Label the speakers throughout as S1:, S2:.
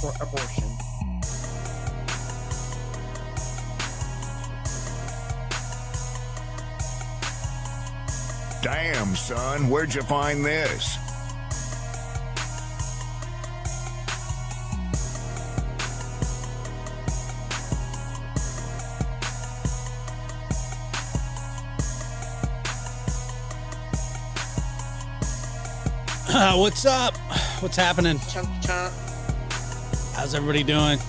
S1: for abortion.
S2: Damn, son, where'd you find this?
S3: What's up? What's happening?
S1: Chunk, chunk.
S3: How's everybody doing?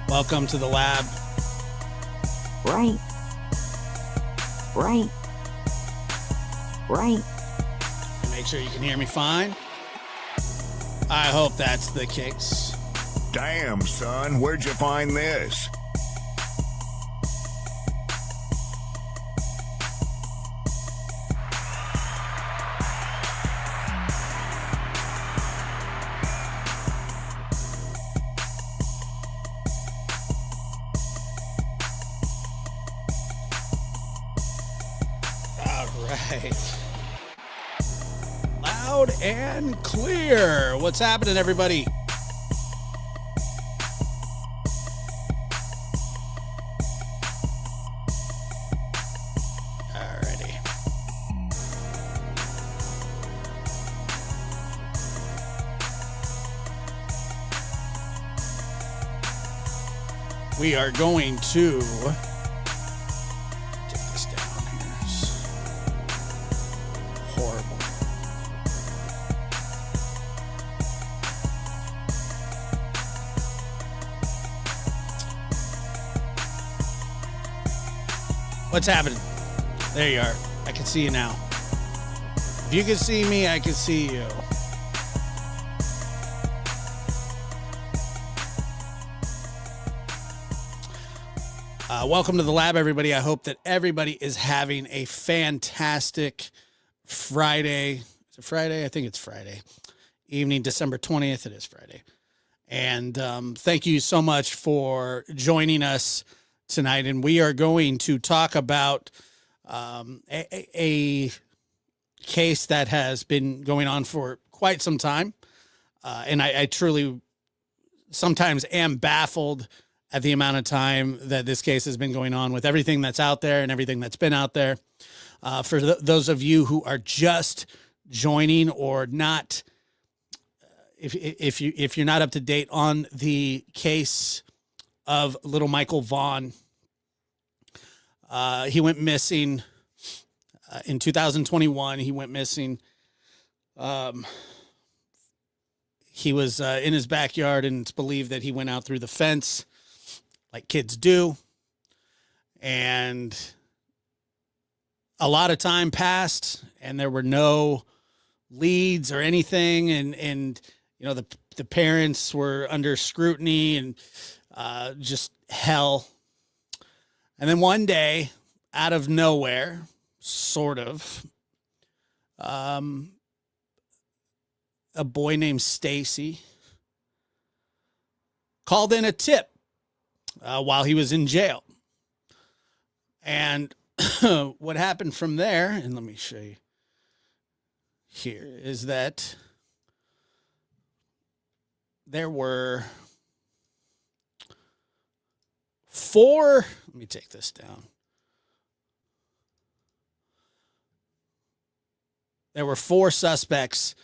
S3: Welcome to the lab.
S4: Right.
S3: Make sure you can hear me fine. I hope that's the case.
S2: Damn, son, where'd you find this?
S3: Loud and clear. What's happening, everybody? Alrighty. We are going to take this down here. It's horrible. What's happening? There you are. I can see you now. If you can see me, I can see you. Welcome to the lab, everybody. I hope that everybody is having a fantastic Friday. Is it Friday? I think it's Friday. Evening, December 20th. It is Friday. And thank you so much for joining us tonight. And we are going to talk about a case that has been going on for quite some time. And I truly sometimes am baffled at the amount of time that this case has been going on with everything that's out there and everything that's been out there. For those of you who are just joining or not, if you're not up to date on the case of little Michael Vaughan, he went missing in 2021. He went missing. He was in his backyard, and it's believed that he went out through the fence like kids do. And a lot of time passed, and there were no leads or anything. And you know, the parents were under scrutiny and just hell. And then one day, out of nowhere, sort of, a boy named Stacy called in a tip while he was in jail. And what happened from there, and let me show you here, is that there were four, let me take this down. There were four suspects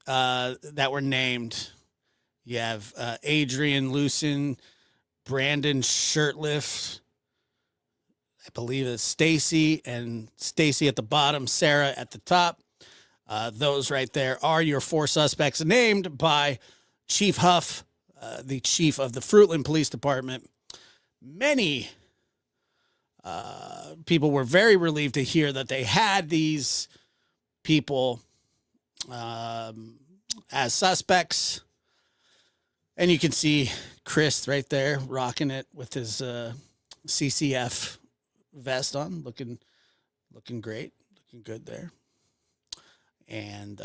S3: that were named. You have Adrien, Lucienne, Brandon, Shurtliff, I believe it's Stacy, and Stacy at the bottom, Sarah at the top. Those right there are your four suspects named by Chief Huff, the chief of the Fruitland Police Department. Many people were very relieved to hear that they had these people as suspects. And you can see Chris right there rocking it with his CCF vest on, looking great, looking good there. And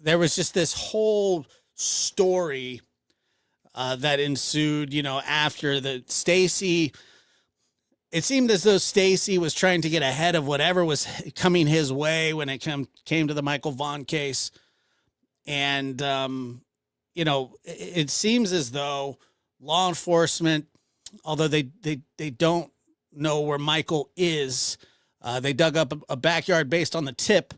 S3: there was just this whole story that ensued, you know, after the Stacy. It seemed as though Stacy was trying to get ahead of whatever was coming his way when it came to the Michael Vaughan case. And, you know, it seems as though law enforcement, although they don't know where Michael is, they dug up a backyard based on the tip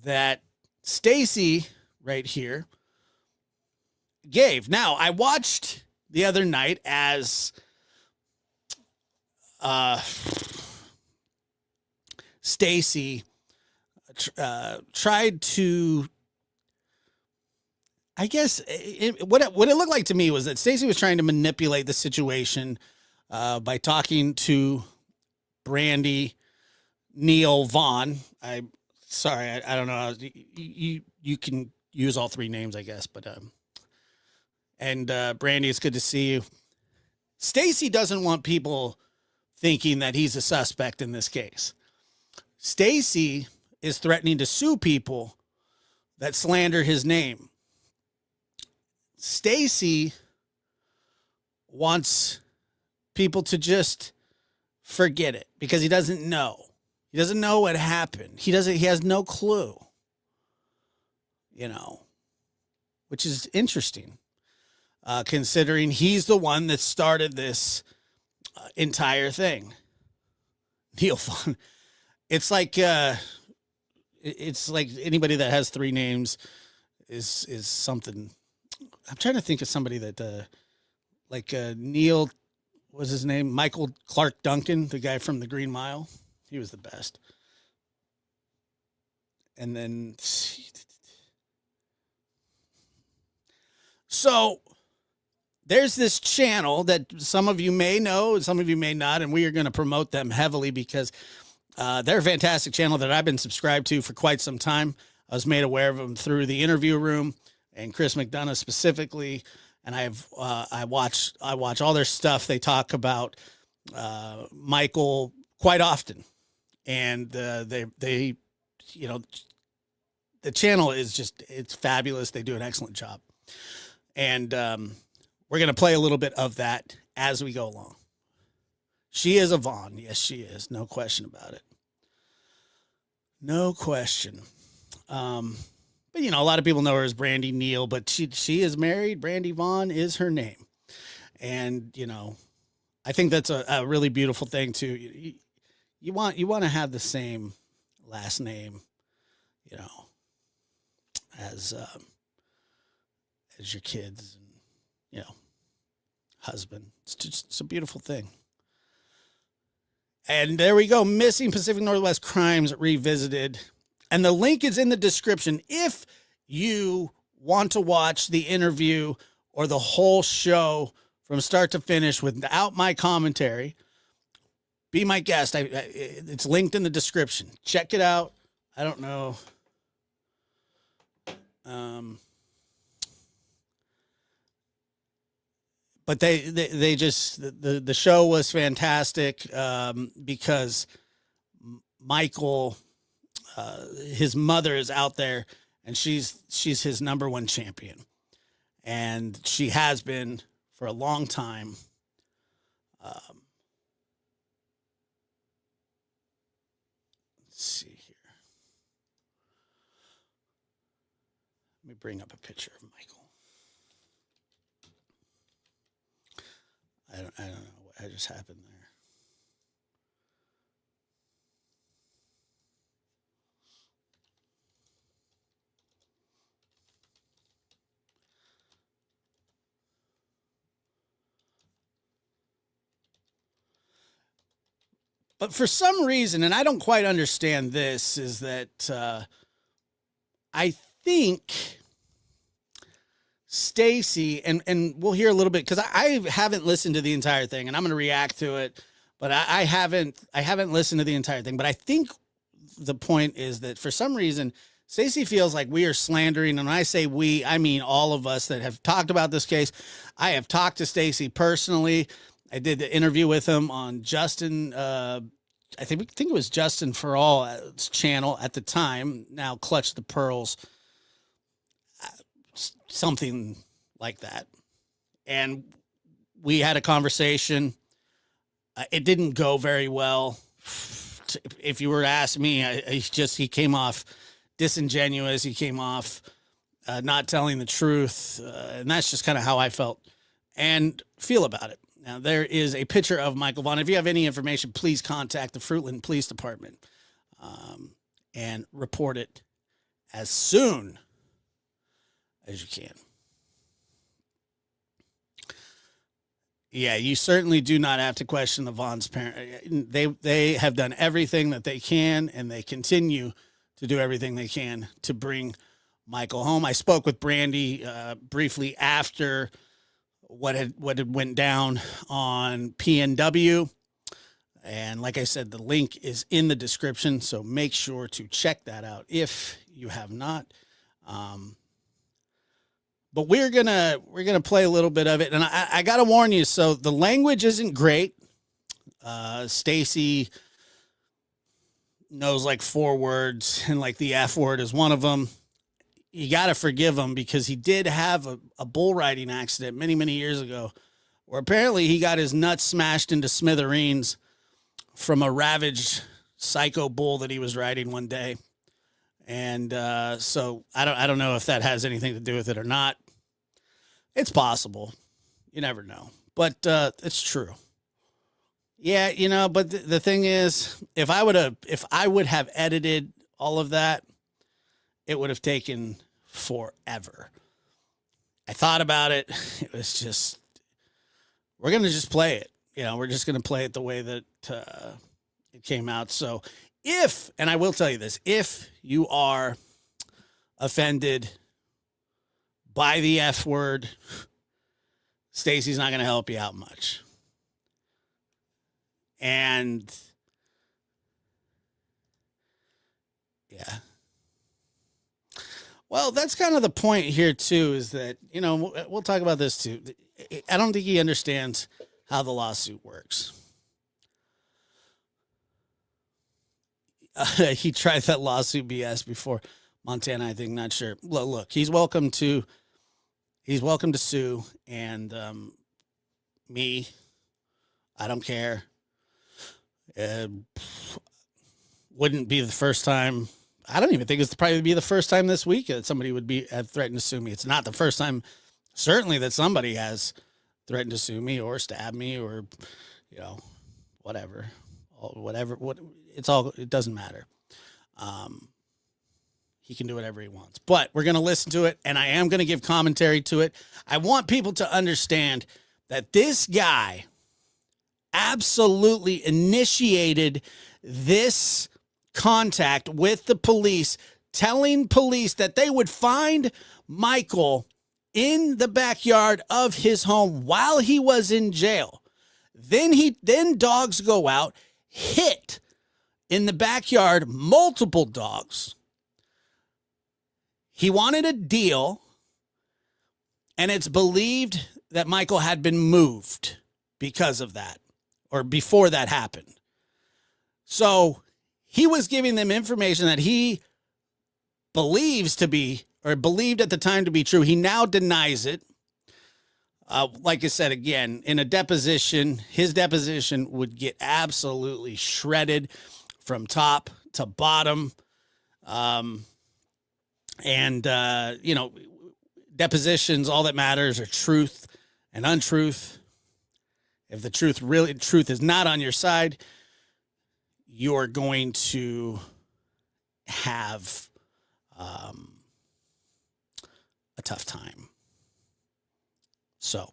S3: that Stacy right here gave. Now, I watched the other night as Stacy tried to, I guess what it looked like to me was that Stacy was trying to manipulate the situation by talking to Brandy, Neil, Vaughan. I don't know. You can use all three names, I guess, but and Brandy, it's good to see you. Stacy doesn't want people thinking that he's a suspect in this case. Stacy is threatening to sue people that slander his name. Stacy wants people to just forget it because he doesn't know. He doesn't know what happened. He has no clue. You know, which is interesting, considering he's the one that started this entire thing. Neil Vaughan. It's like anybody that has three names is something. I'm trying to think of somebody that Neil, was his name? Michael Clark Duncan, the guy from the Green Mile. He was the best. And then, so there's this channel that some of you may know, some of you may not, and we are going to promote them heavily because they're a fantastic channel that I've been subscribed to for quite some time. I was made aware of them through the Interview Room and Chris McDonough specifically, and I watch all their stuff. They talk about Michael quite often, and they you know, the channel is it's fabulous. They do an excellent job, and we're going to play a little bit of that as we go along. She is a Vaughan. Yes, she is. No question about it. No question. But, you know, a lot of people know her as Brandy Neal, but she is married. Brandy Vaughan is her name. And, you know, I think that's a really beautiful thing, too. You want to have the same last name, you know, as your kids and, you know, husband. It's a beautiful thing. And there we go. Missing Pacific Northwest Crimes Revisited. And the link is in the description. If you want to watch the interview or the whole show from start to finish without my commentary, be my guest. It's linked in the description. Check it out. I don't know. But they just, the show was fantastic because Michael, his mother is out there and she's his number one champion. And she has been for a long time. Let's see here. Let me bring up a picture of Michael. I don't know what just happened there. But for some reason, and I don't quite understand this, is that I think Stacy, and we'll hear a little bit, because I haven't listened to the entire thing, and I'm going to react to it, but I haven't listened to the entire thing. But I think the point is that for some reason, Stacy feels like we are slandering, and when I say we, I mean all of us that have talked about this case. I have talked to Stacy personally. I did the interview with him on Justin, I think it was Justin for All's channel at the time, now Clutch the Pearls, something like that. And we had a conversation. It didn't go very well. If you were to ask me, he came off disingenuous. He came off not telling the truth. And that's just kind of how I felt and feel about it. Now, there is a picture of Michael Vaughan. If you have any information, please contact the Fruitland Police Department and report it as soon as you can. Yeah, you certainly do not have to question the Vaughn's parent. They have done everything that they can, and they continue to do everything they can to bring Michael home. I spoke with Brandy briefly after what had went down on PNW. And like I said, the link is in the description, so make sure to check that out if you have not. But we're gonna play a little bit of it, and I gotta warn you. So the language isn't great. Stacy knows like 4 words, and like the F word is one of them. You gotta forgive him because he did have a bull riding accident many years ago, where apparently he got his nuts smashed into smithereens from a ravaged psycho bull that he was riding one day. And so I don't know if that has anything to do with it or not. It's possible. You never know. But it's true. Yeah, you know, but the thing is, if I would have edited all of that, it would have taken forever. I thought about it. It was just, we're going to just play it. You know, we're just going to play it the way that it came out. So and I will tell you this, if you are offended by the F word, Stacy's not going to help you out much. And yeah. Well, that's kind of the point here too, is that, you know, we'll talk about this too. I don't think he understands how the lawsuit works. He tried that lawsuit BS before Montana, I think, not sure. Look, he's welcome to sue, and me, I don't care. Wouldn't be the first time. I don't even think it's probably be the first time this week that somebody would have threatened to sue me. It's not the first time, certainly, that somebody has threatened to sue me or stab me or, you know, whatever. It doesn't matter. He can do whatever he wants, but we're going to listen to it, and I am going to give commentary to it. I want people to understand that this guy absolutely initiated this contact with the police, telling police that they would find Michael in the backyard of his home while he was in jail. Then dogs go out, hit in the backyard, multiple dogs. He wanted a deal, and it's believed that Michael had been moved because of that, or before that happened. So he was giving them information that he believes to be, or believed at the time to be true. He now denies it. Like I said, again, in a deposition, his deposition would get absolutely shredded from top to bottom. You know, depositions, all that matters are truth and untruth. If the truth is not on your side, you're going to have a tough time. So,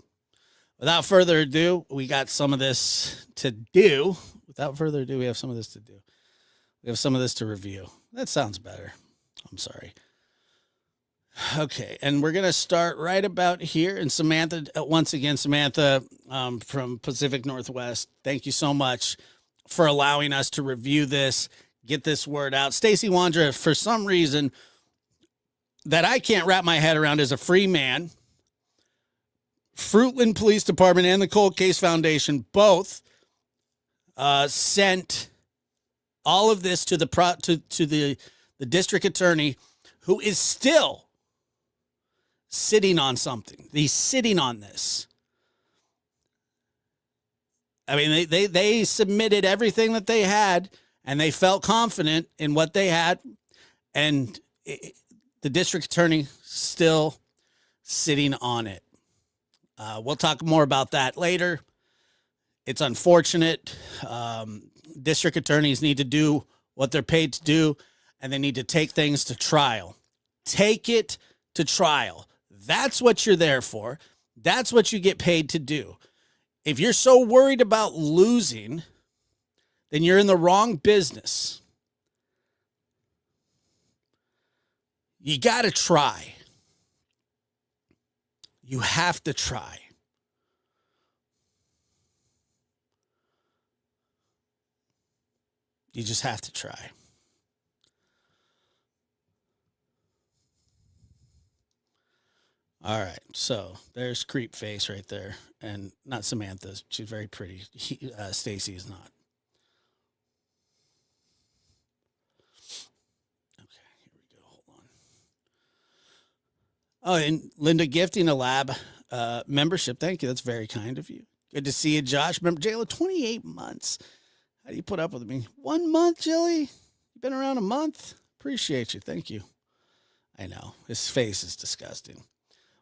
S3: without further ado, we got some of this to do. Without further ado, we have some of this to do. We have some of this to review. That sounds better. I'm sorry. Okay, and we're going to start right about here. And Samantha, once again, from Pacific Northwest, thank you so much for allowing us to review this, get this word out. Stacy Wondra, for some reason that I can't wrap my head around, as a free man, Fruitland Police Department and the Cold Case Foundation both sent all of this to the district attorney, who is still sitting on something. He's sitting on this. I mean, they submitted everything that they had, and they felt confident in what they had, and the district attorney still sitting on it. We'll talk more about that later. It's unfortunate. District attorneys need to do what they're paid to do, and they need to take things to trial. Take it to trial. That's what you're there for. That's what you get paid to do. If you're so worried about losing, then you're in the wrong business. You got to try. You have to try. You just have to try. All right, so there's creep face right there, and not Samantha. She's very pretty. Stacy is not. Okay, here we go. Hold on. Oh, and Linda gifting a lab membership. Thank you. That's very kind of you. Good to see you, Josh. Remember, Jayla, 28 months. How do you put up with me? 1 month, Jilly? You've been around a month? Appreciate you. Thank you. I know. His face is disgusting.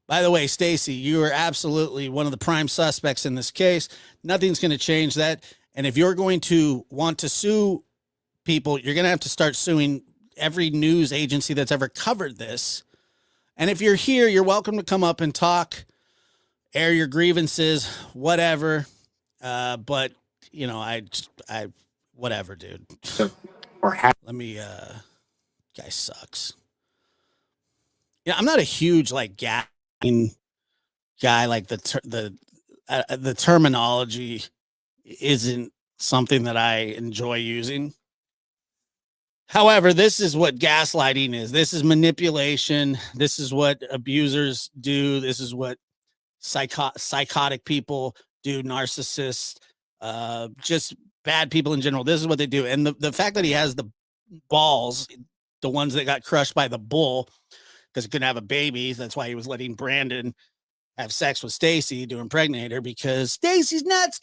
S3: By the way, Stacy, you are absolutely one of the prime suspects in this case. Nothing's going to change that. And if you're going to want to sue people, you're going to have to start suing every news agency that's ever covered this. And if you're here, you're welcome to come up and talk, air your grievances, whatever. But, you know, I whatever, dude. Let me, guy sucks. Yeah, I'm not a huge, like, guy. Like the terminology isn't something that I enjoy using. However, this is what gaslighting is. This is manipulation. This is what abusers do. This is what psychotic people do, narcissists, just bad people in general. This is what they do. And the fact that he has the balls, the ones that got crushed by the bull, because he couldn't have a baby. That's why he was letting Brandon have sex with Stacy to impregnate her, because Stacy's nuts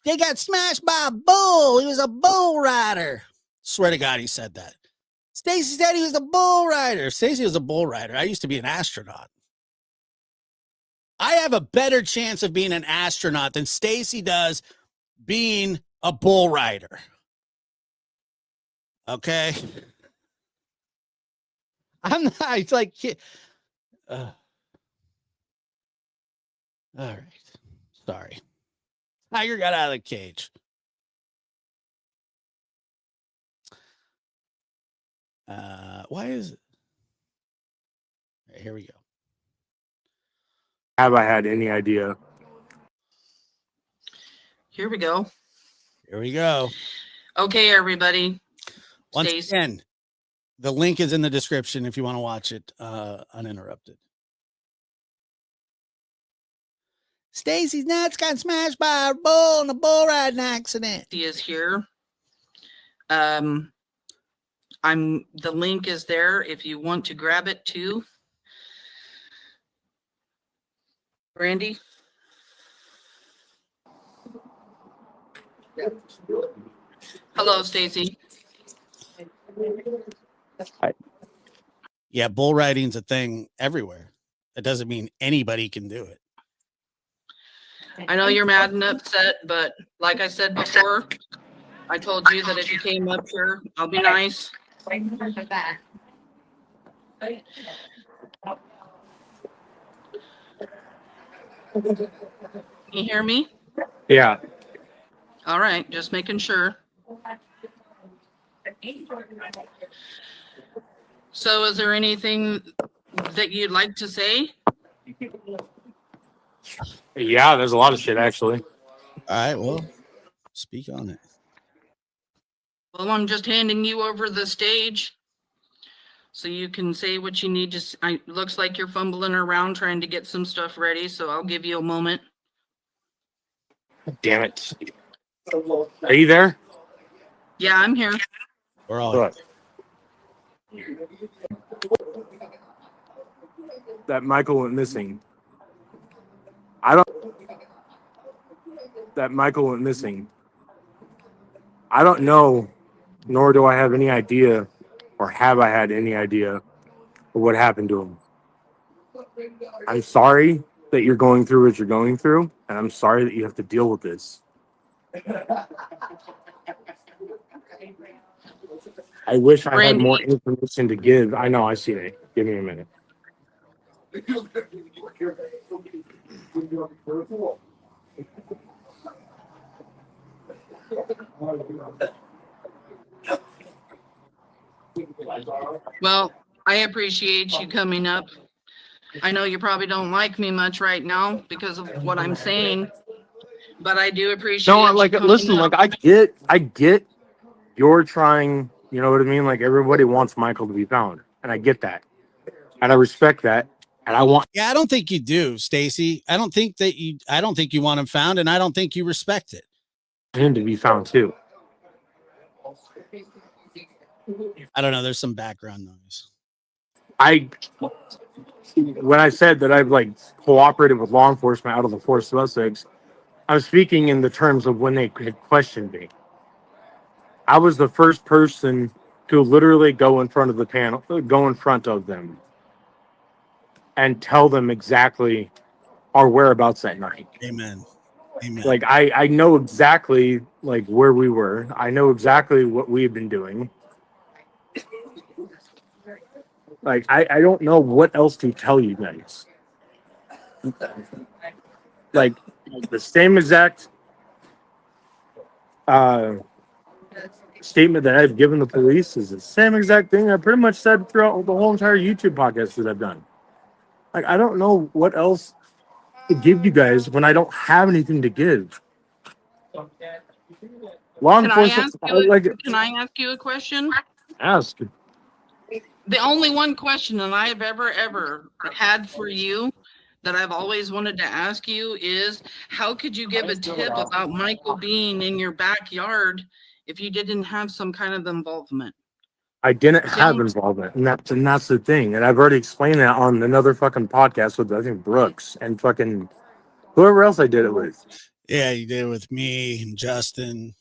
S3: they got smashed by a bull. He was a bull rider. Swear to God, he said that. Stacy said he was a bull rider. Stacy was a bull rider. I used to be an astronaut. I have a better chance of being an astronaut than Stacy does being a bull rider. Okay? I'm not, it's like, all right. Sorry. Tiger got out of the cage. Why is it? Right, here we go.
S1: Have I had any idea?
S5: Here we go.
S3: Here we go.
S5: Okay, everybody.
S3: Once
S5: Stacy.
S3: again, the link is in the description if you want to watch it uninterrupted. Stacy's nuts got smashed by a bull in a bull riding accident.
S5: He is here. The link is there if you want to grab it too. Brandy. Hello, Stacy.
S3: Yeah, bull riding's a thing everywhere. That doesn't mean anybody can do it.
S5: I know you're mad and upset, but like I said before, I told you that if you came up here, I'll be nice. You hear me?
S1: Yeah.
S5: All right, just making sure. So is there anything that you'd like to say?
S1: Yeah, there's a lot of shit, actually.
S3: All right, well, speak on it.
S5: Well, I'm just handing you over the stage so you can say what you need to. Looks like you're fumbling around trying to get some stuff ready, so I'll give you a moment.
S1: Damn it. Are you there?
S5: Yeah, I'm here.
S3: We're all
S1: Look. That Michael went missing. That Michael went missing. I don't know, nor do I have any idea, or have I had any idea, of what happened to him. I'm sorry that you're going through what you're going through, and I'm sorry that you have to deal with this. I wish I had
S5: Brandy.
S1: more information to give. I know, I see it. Give me a minute.
S5: Well, I appreciate you coming up. I know you probably don't like me much right now because of what I'm saying, but I do appreciate
S1: No,
S5: you
S1: like,
S5: coming
S1: listen,
S5: up.
S1: like, I get you're trying, you know what I mean? Like, everybody wants Michael to be found, and I get that, and I respect that, and I want
S3: Yeah, I don't think you do, Stacy. I don't think you want him found, and I don't think you respect it.
S1: him to be found too.
S3: I don't know. There's some background noise.
S1: When I said that I've like cooperated with law enforcement out of the four suspects, I'm speaking in the terms of when they had questioned me. I was the first person to literally go in front of the panel, go in front of them, and tell them exactly our whereabouts that night.
S3: Amen. Amen.
S1: Like I know exactly like where we were. I know exactly what we had been doing. Like I don't know what else to tell you guys. Like the same exact statement that I've given the police is the same exact thing I pretty much said throughout the whole entire YouTube podcast that I've done. Like I don't know what else to give you guys when I don't have anything to give. Law enforcement,
S5: Can I ask you a question?
S1: ask.
S5: The only one question that I've ever had for you that I've always wanted to ask you is, how could you give a tip about Michael being in your backyard if you didn't have some kind of involvement?
S1: I didn't have involvement, and that's the thing. And I've already explained that on another fucking podcast with I think Brooks and fucking whoever else I did it with.
S3: Yeah, you did it with me and Justin,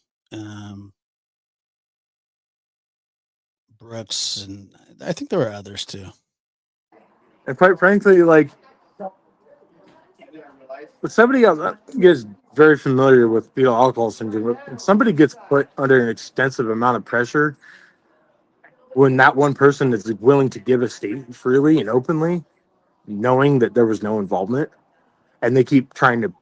S3: Brooks, and I think there were others too.
S1: And quite frankly, like, with somebody else gets very familiar with fetal alcohol syndrome, when somebody gets put under an extensive amount of pressure, when that one person is willing to give a statement freely and openly, knowing that there was no involvement, and they keep trying to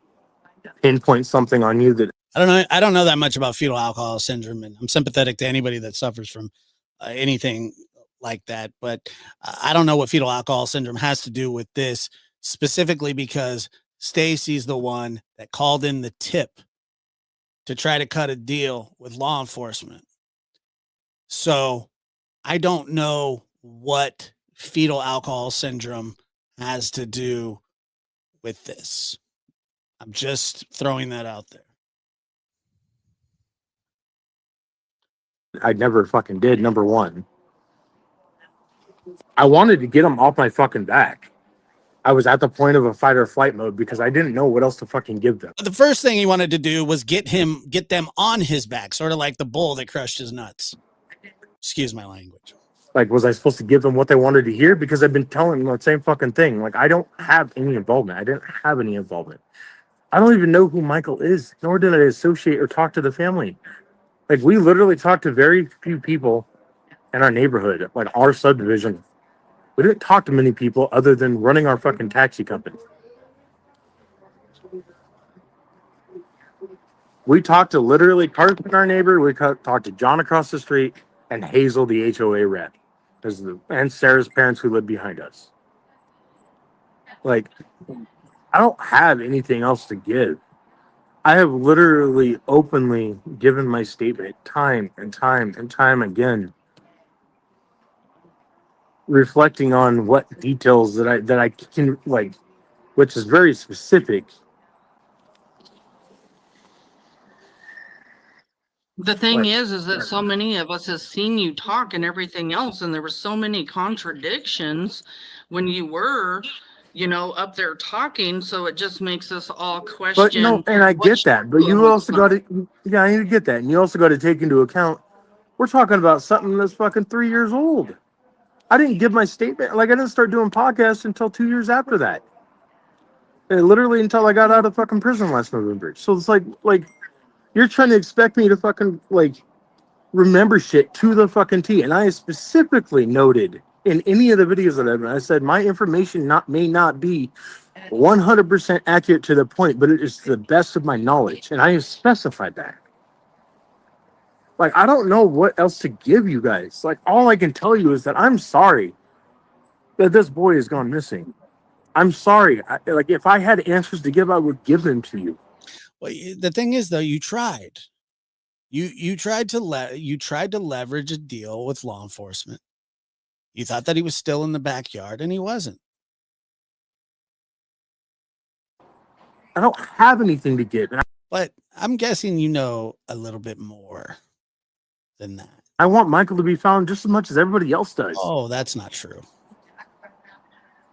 S1: pinpoint something on you that
S3: I don't know that much about fetal alcohol syndrome, and I'm sympathetic to anybody that suffers from anything like that. But I don't know what fetal alcohol syndrome has to do with this specifically, because Stacy's the one that called in the tip to try to cut a deal with law enforcement. So I don't know what fetal alcohol syndrome has to do with this. I'm just throwing that out there.
S1: I never fucking did. Number one, I wanted to get them off my fucking back. I was at the point of a fight or flight mode because I didn't know what else to fucking give them.
S3: The first thing he wanted to do was get them on his back, sort of like the bull that crushed his nuts. Excuse my language.
S1: Like, was I supposed to give them what they wanted to hear? Because I've been telling them the same fucking thing. Like, I don't have any involvement. I didn't have any involvement. I don't even know who Michael is, nor did I associate or talk to the family. Like, we literally talked to very few people in our neighborhood, like our subdivision. We didn't talk to many people other than running our fucking taxi company. We talked to literally Carson, our neighbor. We talked to John across the street and Hazel, the HOA rep, and Sarah's parents who live behind us. Like, I don't have anything else to give. I have literally openly given my statement time and time and time again, reflecting on what details that I can, like, which is very specific.
S5: The thing is that so many of us has seen you talk and everything else, and there were so many contradictions when you were, up there talking. So it just makes us all question.
S1: But no, and I get that. But you also got to, I get that, and you also got to take into account we're talking about something that's fucking 3 years old. I didn't give my statement. Like, I didn't start doing podcasts until 2 years after that. And literally until I got out of fucking prison last November. So it's like you're trying to expect me to fucking like remember shit to the fucking T. And I specifically noted in any of the videos that I've done, I said my information may not be 100% accurate to the point, but it is to the best of my knowledge. And I have specified that. Like, I don't know what else to give you guys. Like, all I can tell you is that I'm sorry that this boy has gone missing. I'm sorry. Like, if I had answers to give, I would give them to you.
S3: Well, the thing is, though, you tried. You tried to leverage a deal with law enforcement. You thought that he was still in the backyard, and he wasn't.
S1: I don't have anything to give.
S3: But I'm guessing you know a little bit more than that.
S1: I want Michael to be found just as much as everybody else does.
S3: Oh, that's not true.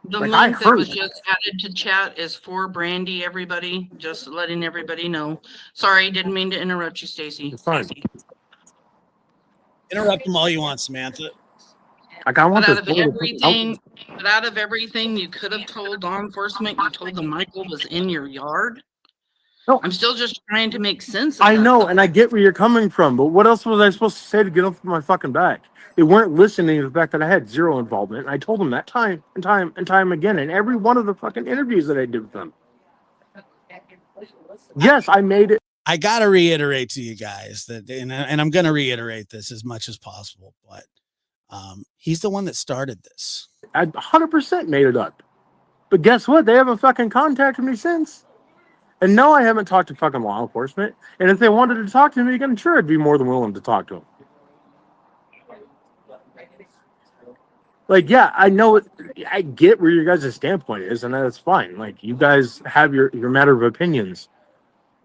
S5: The
S1: Like, I
S5: link that
S1: heard
S5: was
S1: it.
S5: just added to chat is for Brandy, everybody. Just letting everybody know. Sorry, didn't mean to interrupt you, Stacy.
S1: It's fine.
S3: Interrupt him all you want, Samantha.
S1: Like, I want
S5: But out
S1: this
S5: of
S1: boy to
S5: everything you could have told law enforcement, you told them Michael was in your yard.
S1: No.
S5: I'm still just trying to make sense of
S1: I
S5: that
S1: know,
S5: stuff.
S1: and I get where you're coming from, but what else was I supposed to say to get off my fucking back? They weren't listening to the fact that I had zero involvement. I told them that time and time and time again in every one of the fucking interviews that I did with them. Yes, I made it.
S3: I got to reiterate to you guys that, and I'm going to reiterate this as much as possible, but he's the one that started this.
S1: I 100% made it up. But guess what? They haven't fucking contacted me since. And no, I haven't talked to fucking law enforcement. And if they wanted to talk to me again, sure, I'd be more than willing to talk to them. Like, yeah, I know it. I get where your guys' standpoint is, and that's fine. Like, you guys have your matter of opinions,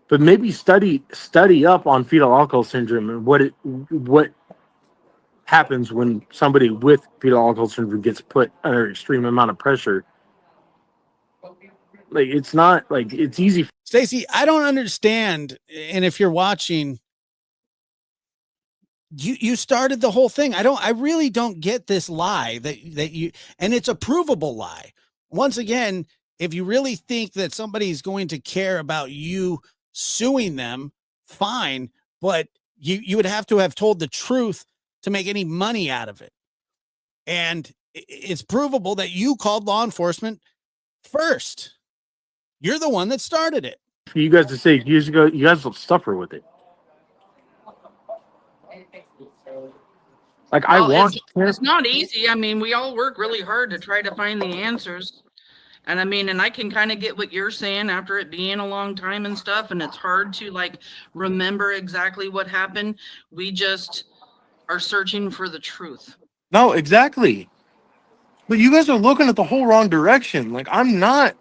S1: but maybe study up on fetal alcohol syndrome and what happens when somebody with fetal alcohol syndrome gets put under extreme amount of pressure. Like, it's not like it's easy.
S3: Stacy, I don't understand. And if you're watching, you started the whole thing. I really don't get this lie that you, and it's a provable lie. Once again, if you really think that somebody's going to care about you suing them, fine, but you would have to have told the truth to make any money out of it. And it's provable that you called law enforcement first. You're the one that started it.
S1: For you guys to say years ago, you guys will suffer with it. Like,
S5: Well,
S1: I want.
S5: it's not easy. I mean, we all work really hard to try to find the answers. And I mean, and I can kind of get what you're saying after it being a long time and stuff. And it's hard to like remember exactly what happened. We just are searching for the truth.
S1: No, exactly. But you guys are looking at the whole wrong direction. Like, I'm not.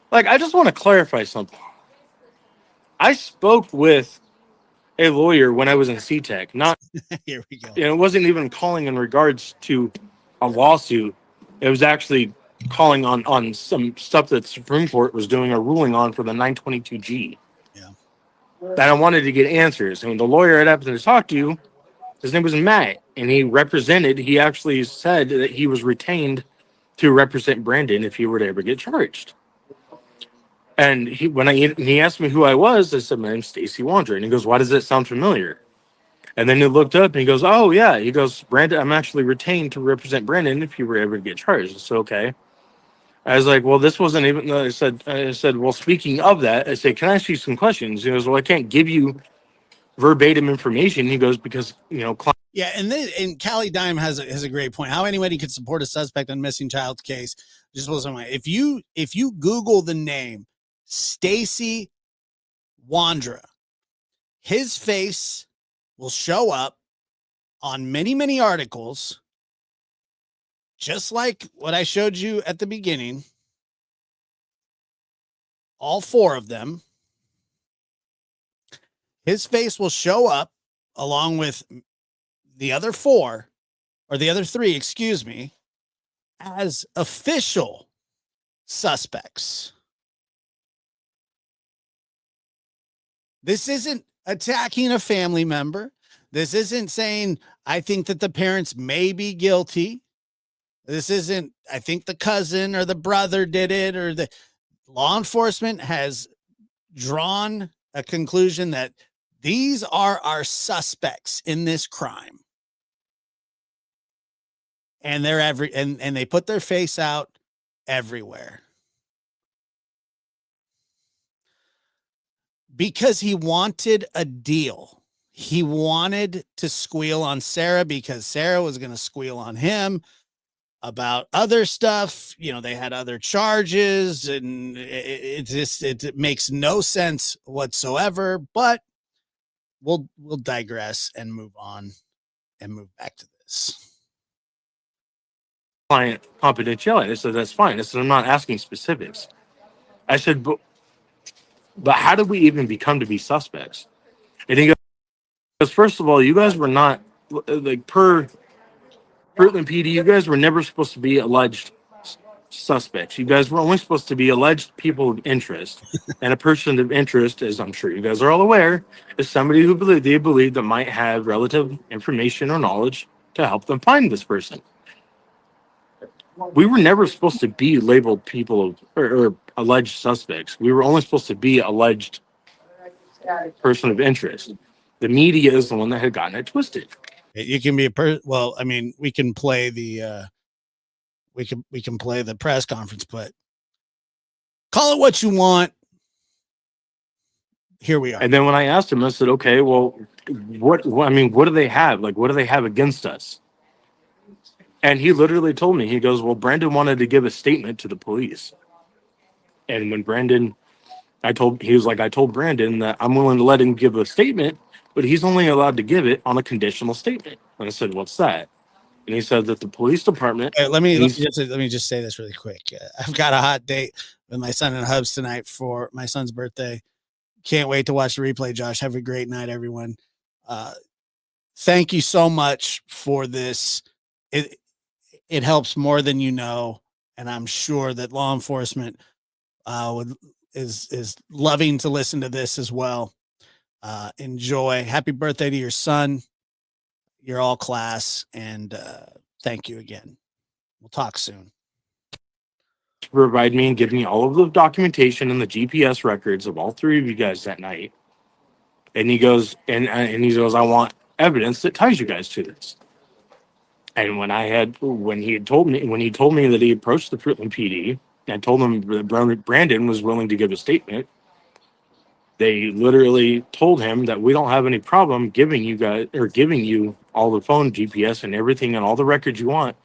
S1: Like, I just want to clarify something. I spoke with a lawyer when I was in CTEC. Not,
S3: Here we go.
S1: it wasn't even calling in regards to a lawsuit. It was actually calling on some stuff that the Supreme Court was doing a ruling on for the 922G.
S3: Yeah.
S1: That I wanted to get answers. And the lawyer I happened to talk to, his name was Matt, and he actually said that he was retained to represent Brandon if he were to ever get charged. And he asked me who I was, I said, my name's Stacy Wondra. And he goes, why does that sound familiar? And then he looked up and he goes, oh, yeah. He goes, Brandon, I'm actually retained to represent Brandon if you were ever to get charged. I said, okay. I was like, well, this wasn't even, I said, well, speaking of that, I said, can I ask you some questions? He goes, well, I can't give you verbatim information. He goes, because,
S3: Yeah, and Callie Dime has a great point. How anybody could support a suspect on missing child case just blows my mind. If you Google the name Stacy Wondra, his face will show up on many articles, just like what I showed you at the beginning. All four of them. His face will show up along with the other four, or the other three, excuse me, as official suspects. This isn't attacking a family member. This isn't saying, I think that the parents may be guilty. This isn't, I think the cousin or the brother did it, or the law enforcement has drawn a conclusion that these are our suspects in this crime. And they're and they put their face out everywhere. Because he wanted a deal. He wanted to squeal on Sarah because Sarah was going to squeal on him about other stuff. You know, they had other charges, and it makes no sense whatsoever, but we'll digress and move on and move back to this.
S1: Client confidentiality. I said, that's fine. I said, I'm not asking specifics. I said, but how did we even become to be suspects? And he goes, first of all, you guys were not, like, per Fruitland PD, you guys were never supposed to be alleged suspects. You guys were only supposed to be alleged people of interest. And a person of interest, as I'm sure you guys are all aware, is somebody who they believe that might have relative information or knowledge to help them find this person. We were never supposed to be labeled people or alleged suspects. We were only supposed to be alleged person of interest. The media is the one that had gotten it twisted.
S3: You can be well, I mean, we can play the we can play the press conference, but call it what you want. Here we are.
S1: And then when I asked him, I said, okay, well, what do they have? Like, what do they have against us? And he literally told me, he goes, well, Brandon wanted to give a statement to the police. And when Brandon, I told Brandon that I'm willing to let him give a statement, but he's only allowed to give it on a conditional statement. And I said, what's that? And he said that the police department.
S3: Let me just say this really quick. I've got a hot date with my son in Hubs tonight for my son's birthday. Can't wait to watch the replay, Josh. Have a great night, everyone. Thank you so much for this. It helps more than you know, and I'm sure that law enforcement is loving to listen to this as well. Enjoy. Happy birthday to your son. You're all class, and thank you again. We'll talk soon.
S1: Provide me and give me all of the documentation and the GPS records of all three of you guys that night. And he goes, and he goes, I want evidence that ties you guys to this. And when he told me that he approached the Fruitland PD and told them that Brandon was willing to give a statement, they literally told him that we don't have any problem giving you all the phone GPS and everything and all the records you want.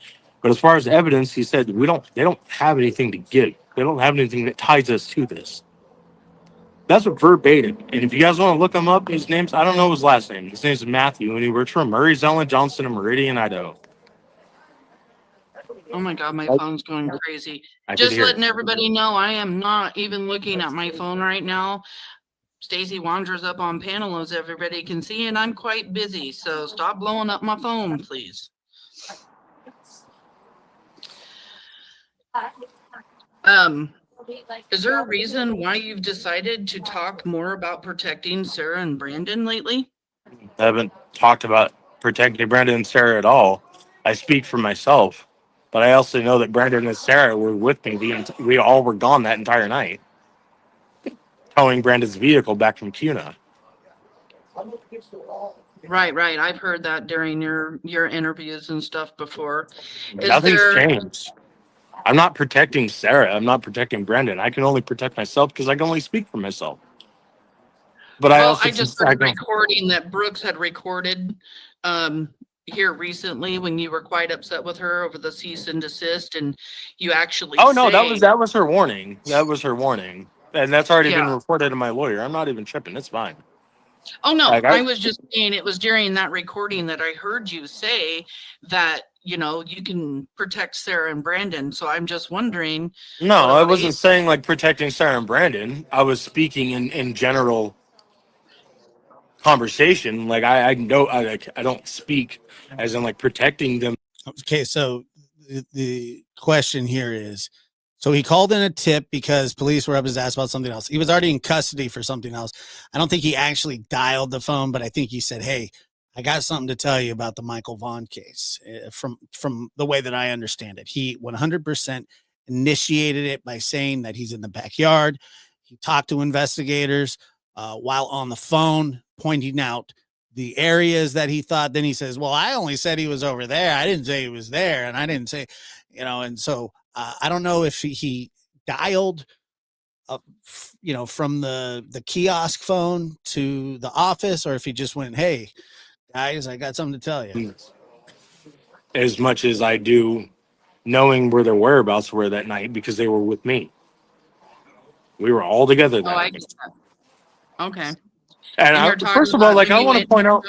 S1: But as far as evidence, he said they don't have anything to give. They don't have anything that ties us to this. That's what verbatim. And if you guys want to look him up, his name's, I don't know his last name. His name's Matthew, and he works for Murray, Zellen, Johnson, and Meridian, Idaho.
S5: Oh my God, my phone's going crazy. Just letting everybody know I am not even looking at my phone right now. Stacy Wondra's up on panel, as everybody can see, and I'm quite busy. So stop blowing up my phone, please. Is there a reason why you've decided to talk more about protecting Sarah and Brandon lately?
S1: I haven't talked about protecting Brandon and Sarah at all. I speak for myself, but I also know that Brandon and Sarah were with me. We all were gone that entire night, towing Brandon's vehicle back from CUNA.
S5: Right. I've heard that during your interviews and stuff before.
S1: Nothing's changed. I'm not protecting Sarah. I'm not protecting Brandon. I can only protect myself because I can only speak for myself. But I
S5: just heard a recording that Brooks had recorded here recently when you were quite upset with her over the cease and desist, and you actually
S1: that was her warning. That was her warning. And that's already been reported to my lawyer. I'm not even tripping. It's fine.
S5: Oh, no, I was just saying it was during that recording that I heard you say that, you can protect Sarah and Brandon. So I'm just wondering.
S1: No, I wasn't saying like protecting Sarah and Brandon. I was speaking in general conversation. Like I don't speak as in like protecting them.
S3: Okay, so the question here is, so he called in a tip because police were up his ass about something else. He was already in custody for something else. I don't think he actually dialed the phone, but I think he said, hey, I got something to tell you about the Michael Vaughan case. From the way that I understand it, he 100% initiated it by saying that he's in the backyard. He talked to investigators while on the phone, pointing out the areas that he thought. Then he says, well, I only said he was over there. I didn't say he was there. And I didn't say, and so I don't know if he dialed from the kiosk phone to the office, or if he just went, hey guys, I got something to tell you.
S1: As much as I do knowing where their whereabouts were that night, because they were with me. We were all together that
S5: Oh, I
S1: night.
S5: get that. Okay.
S1: And
S5: you're talking
S1: first of all,
S5: about
S1: like,
S5: when
S1: I
S5: you
S1: want to
S5: went
S1: point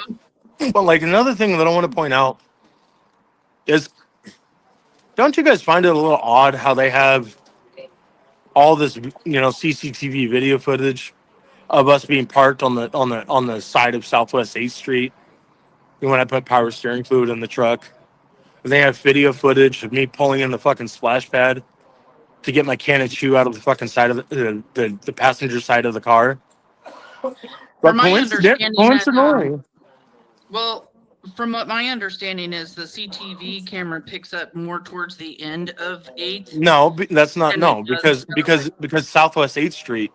S5: to
S1: out, but like another thing that I want to point out is, don't you guys find it a little odd how they have all this, CCTV video footage of us being parked on the side of Southwest 8th Street when I put power steering fluid in the truck? And they have video footage of me pulling in the fucking splash pad to get my can of chew out of the fucking side of the passenger side of the car. But
S5: From my understanding that,
S1: coincidentally,
S5: well, from what my understanding is, the CTV camera picks up more towards the end of 8th.
S1: no, that's not,
S5: And it
S1: no,
S5: does
S1: because Southwest 8th Street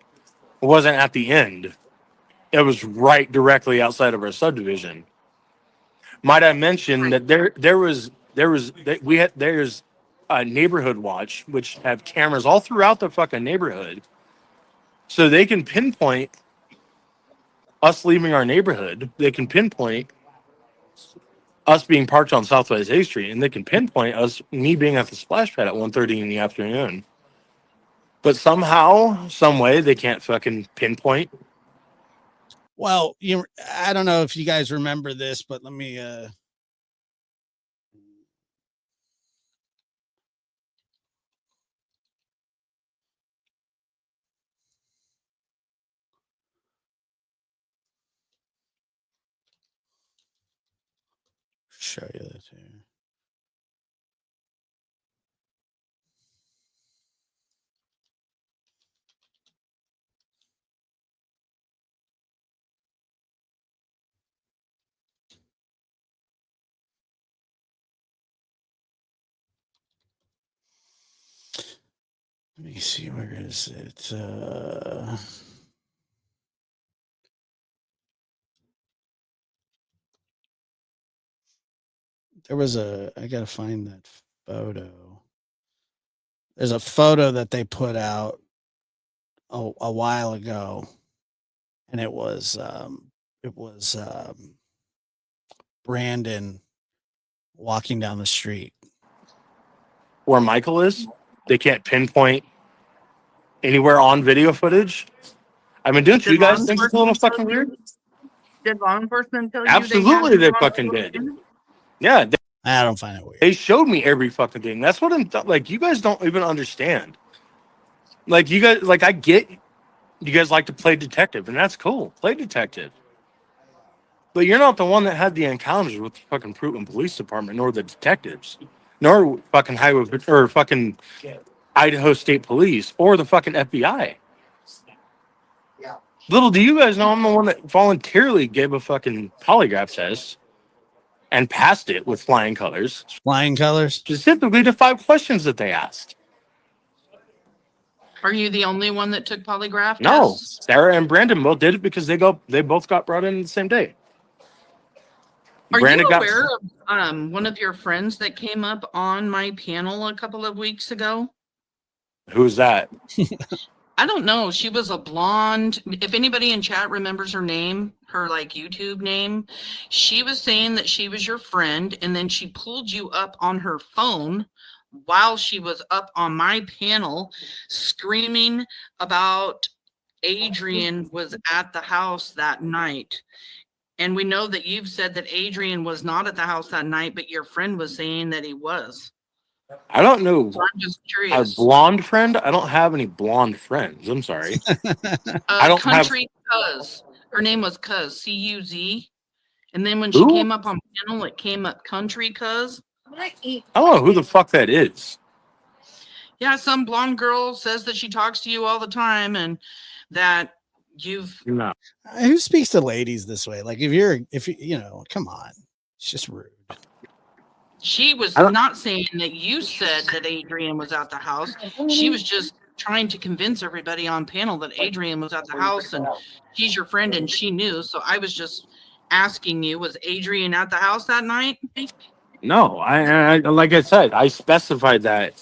S1: wasn't at the end. It was right directly outside of our subdivision. Might I mention that there's a neighborhood watch which have cameras all throughout the fucking neighborhood, so they can pinpoint us leaving our neighborhood. They can pinpoint us being parked on Southwest 8th Street, and they can pinpoint me being at the splash pad at 1:30 in the afternoon. But somehow, some way, they can't fucking pinpoint.
S3: Well, I don't know if you guys remember this, but let me show you this here. Let me see, where is it? I gotta find that photo. There's a photo that they put out a while ago, and it was Brandon walking down the street.
S1: Where Michael is, they can't pinpoint anywhere on video footage. I mean, don't you guys think it's a little fucking weird?
S5: Did law enforcement tell you?
S1: Absolutely, they fucking did. Yeah,
S3: I don't find it weird.
S1: they showed me every fucking thing. That's what I'm like. You guys don't even understand. Like, you guys, like, I get you guys like to play detective, and that's cool. Play detective. But you're not the one that had the encounters with the fucking Fruitland Police Department, nor the detectives, nor fucking highway or fucking Idaho State Police, or the fucking FBI. Little do you guys know, I'm the one that voluntarily gave a fucking polygraph test and passed it with flying colors,
S3: Flying colors.
S1: specifically to 5 questions that they asked.
S5: Are you the only one that took polygraph
S1: No,
S5: tests?
S1: Sarah and Brandon both did it because they both got brought in the same day.
S5: Are
S1: Brandon
S5: you
S1: got
S5: aware of one of your friends that came up on my panel a couple of weeks ago?
S1: who's that?
S5: I don't know. She was a blonde. If anybody in chat remembers her name, her like YouTube name, she was saying that she was your friend, and then she pulled you up on her phone while she was up on my panel screaming about Adrien was at the house that night. And we know that you've said that Adrien was not at the house that night, but your friend was saying that he was.
S1: I don't know.
S5: So I'm just
S1: A
S5: curious.
S1: blonde friend? I don't have any blonde friends. I'm sorry. I don't have.
S5: Country Cuz. Her name was Cuz, C-U-Z. And then when she
S1: Who?
S5: came up on panel, it came up Country Cuz.
S1: I don't know who the fuck that is.
S5: Yeah, some blonde girl says that she talks to you all the time and that you've
S1: No.
S3: Who speaks to ladies this way? Like if you know, come on, it's just rude.
S5: she was
S1: I don't-
S5: not saying that you said that Adrien was at the house. She was just trying to convince everybody on panel that Adrien was at the house and he's your friend and she knew. So I was just asking you, was Adrien at the house that night?
S1: No, I like I said, I specified that.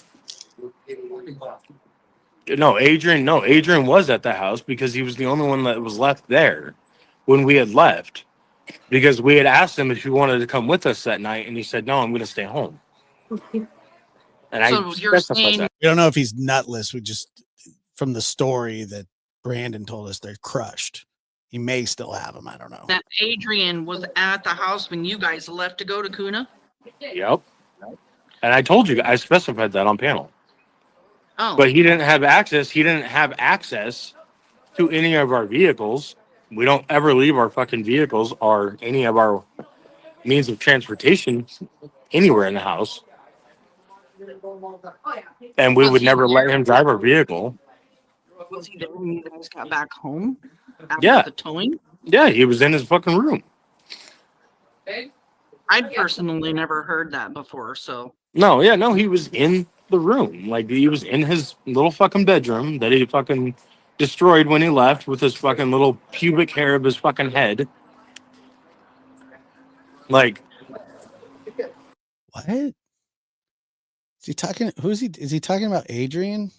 S1: No, Adrian was at the house because he was the only one that was left there when we had left. Because we had asked him if he wanted to come with us that night, and he said, "No, I'm going to stay home." And I
S5: So you're
S1: specified
S5: saying
S1: that.
S3: We don't know if he's nutless. We just, from the story that Brandon told us, they're crushed. He may still have them. I don't know.
S5: that Adrien was at the house when you guys left to go to Kuna?
S1: Yep. And I told you, I specified that on panel.
S5: Oh,
S1: But he didn't have access. He didn't have access to any of our vehicles. We don't ever leave our fucking vehicles or any of our means of transportation anywhere in the house. And we
S5: Was
S1: would
S5: he
S1: never let
S5: there?
S1: him drive our vehicle.
S5: was he there when you guys got back home after
S1: Yeah.
S5: the towing?
S1: Yeah, he was in his fucking room.
S5: I'd personally never heard that before. So
S1: No, he was in the room. Like, he was in his little fucking bedroom that he fucking destroyed when he left with his fucking little pubic hair of his fucking head. Like,
S3: What? Is he talking? Who's he? Is he talking about Adrien?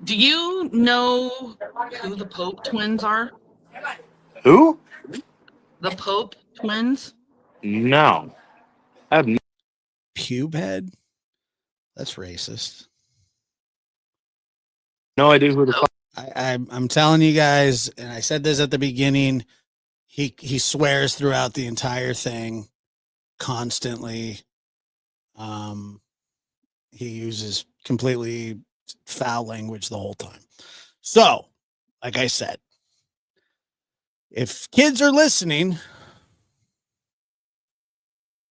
S5: do you know who the Pope twins are?
S1: who?
S5: The Pope twins?
S1: No. I have
S3: Pube head? That's racist.
S1: no idea who the fuck.
S3: I'm telling you guys, and I said this at the beginning. He swears throughout the entire thing, constantly. He uses completely foul language the whole time. So, like I said, if kids are listening,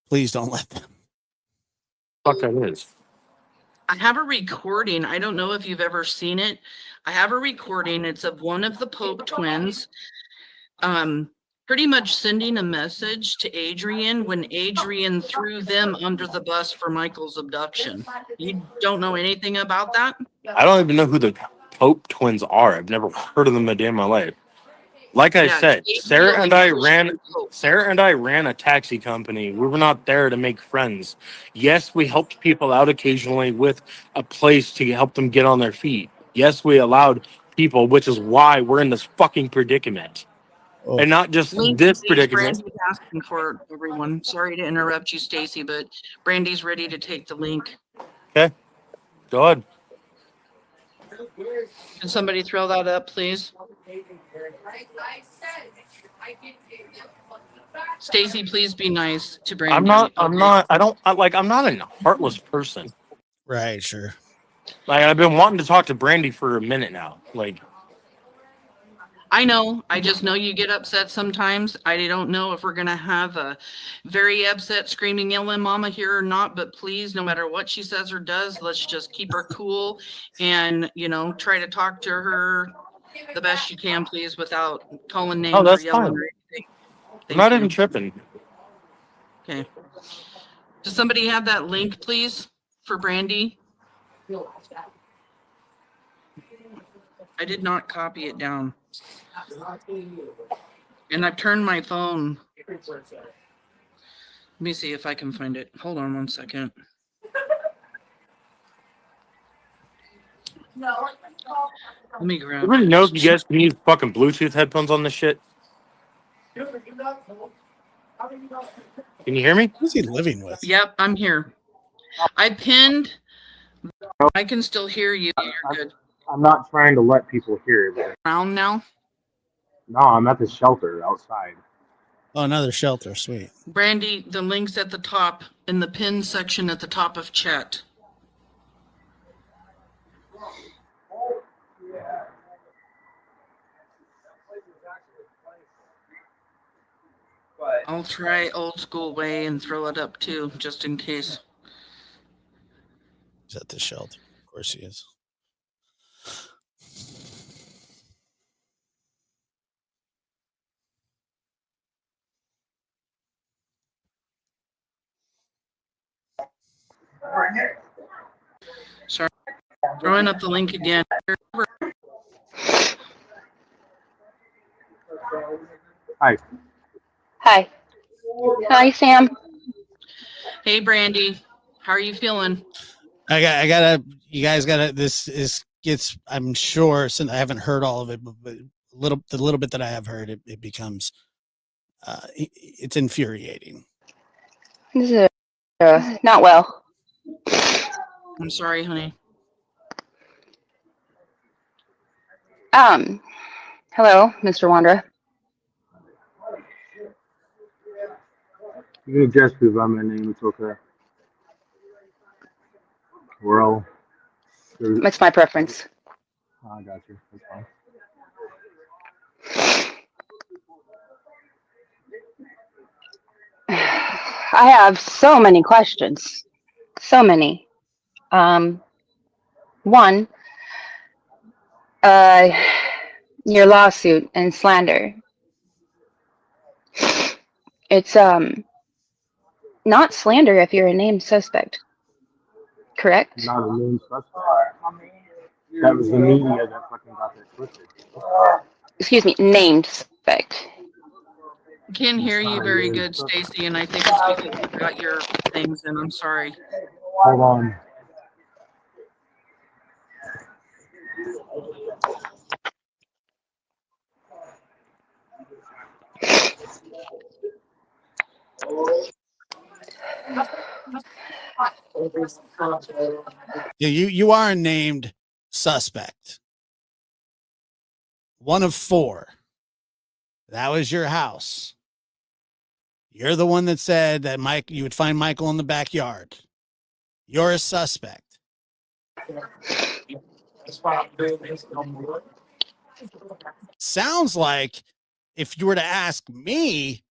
S3: please don't let them.
S1: Fuck that is.
S5: I have a recording. I don't know if you've ever seen it. I have a recording. It's of one of the Pope twins. Pretty much sending a message to Adrien when Adrien threw them under the bus for Michael's abduction. You don't know anything about that?
S1: I don't even know who the Pope twins are. I've never heard of them a day in my life. Like I
S5: Yeah,
S1: said,
S5: it's
S1: Sarah
S5: Gabriel
S1: and I
S5: Christian Pope.
S1: ran a taxi company. We were not there to make friends. Yes, we helped people out occasionally with a place to help them get on their feet. Yes, we allowed people, which is why we're in this fucking predicament.
S3: Oh.
S1: And not just
S5: Link,
S1: this
S5: please,
S1: predicament.
S5: Brandy's asking for it, everyone. Sorry to interrupt you, Stacy, but Brandy's ready to take the link.
S1: Okay. Go ahead.
S5: Can somebody throw that up, please? Stacy, please be nice to Brandy.
S1: I'm not
S5: Okay.
S1: I'm not a heartless person.
S3: Right, sure.
S1: Like, I've been wanting to talk to Brandy for a minute now. Like,
S5: I know. I just know you get upset sometimes. I don't know if we're going to have a very upset, screaming, yelling mama here or not, but please, no matter what she says or does, let's just keep her cool and, try to talk to her the best you can, please, without calling names or
S1: that's
S5: yelling
S1: fine.
S5: or anything.
S1: I'm not
S5: Thank
S1: even
S5: you.
S1: tripping.
S5: Okay. Does somebody have that link, please, for Brandy? I did not copy it down. And I've turned my phone. Let me see if I can find it. Hold on one second. Let me grab
S1: Everybody
S5: it.
S1: knows you guys can use fucking Bluetooth headphones on this shit. Can you hear me?
S3: Who's he living with?
S5: Yep, I'm here. I pinned. I can still hear you. You're good.
S1: I'm not trying to let people hear it.
S5: Around now?
S1: No, I'm at the shelter outside.
S3: Oh, another shelter. Sweet.
S5: Brandy, the link's at the top in the pin section at the top of chat. I'll try old school way and throw it up too, just in case.
S3: He's at the shelter. Of course he is.
S5: Sorry, throwing up the link again.
S1: Hi.
S6: Hi. Hi, Sam.
S5: Hey, Brandy, how are you feeling?
S3: You guys gotta, this is, gets, I'm sure, since I haven't heard all of it, but the little bit that I have heard, it becomes, it's infuriating.
S6: This is not well.
S5: I'm sorry, honey.
S6: Hello, Mr. Wondra.
S1: You can just move on my name. It's okay. We're all.
S6: It's my preference.
S1: I got you. That's fine.
S6: I have so many questions. So many. One, your lawsuit and slander. It's not slander if you're a named suspect. Correct?
S1: Not a named suspect. That was the media that fucking got that twisted.
S6: Excuse me, named suspect.
S5: Can't hear you very good, Stacy, and I think it's because you've got your things in. I'm sorry.
S1: Hold on.
S3: You are a named suspect. One of 4. That was your house. You're the one that said that you would find Michael in the backyard. You're a suspect. Sounds like if you were to ask me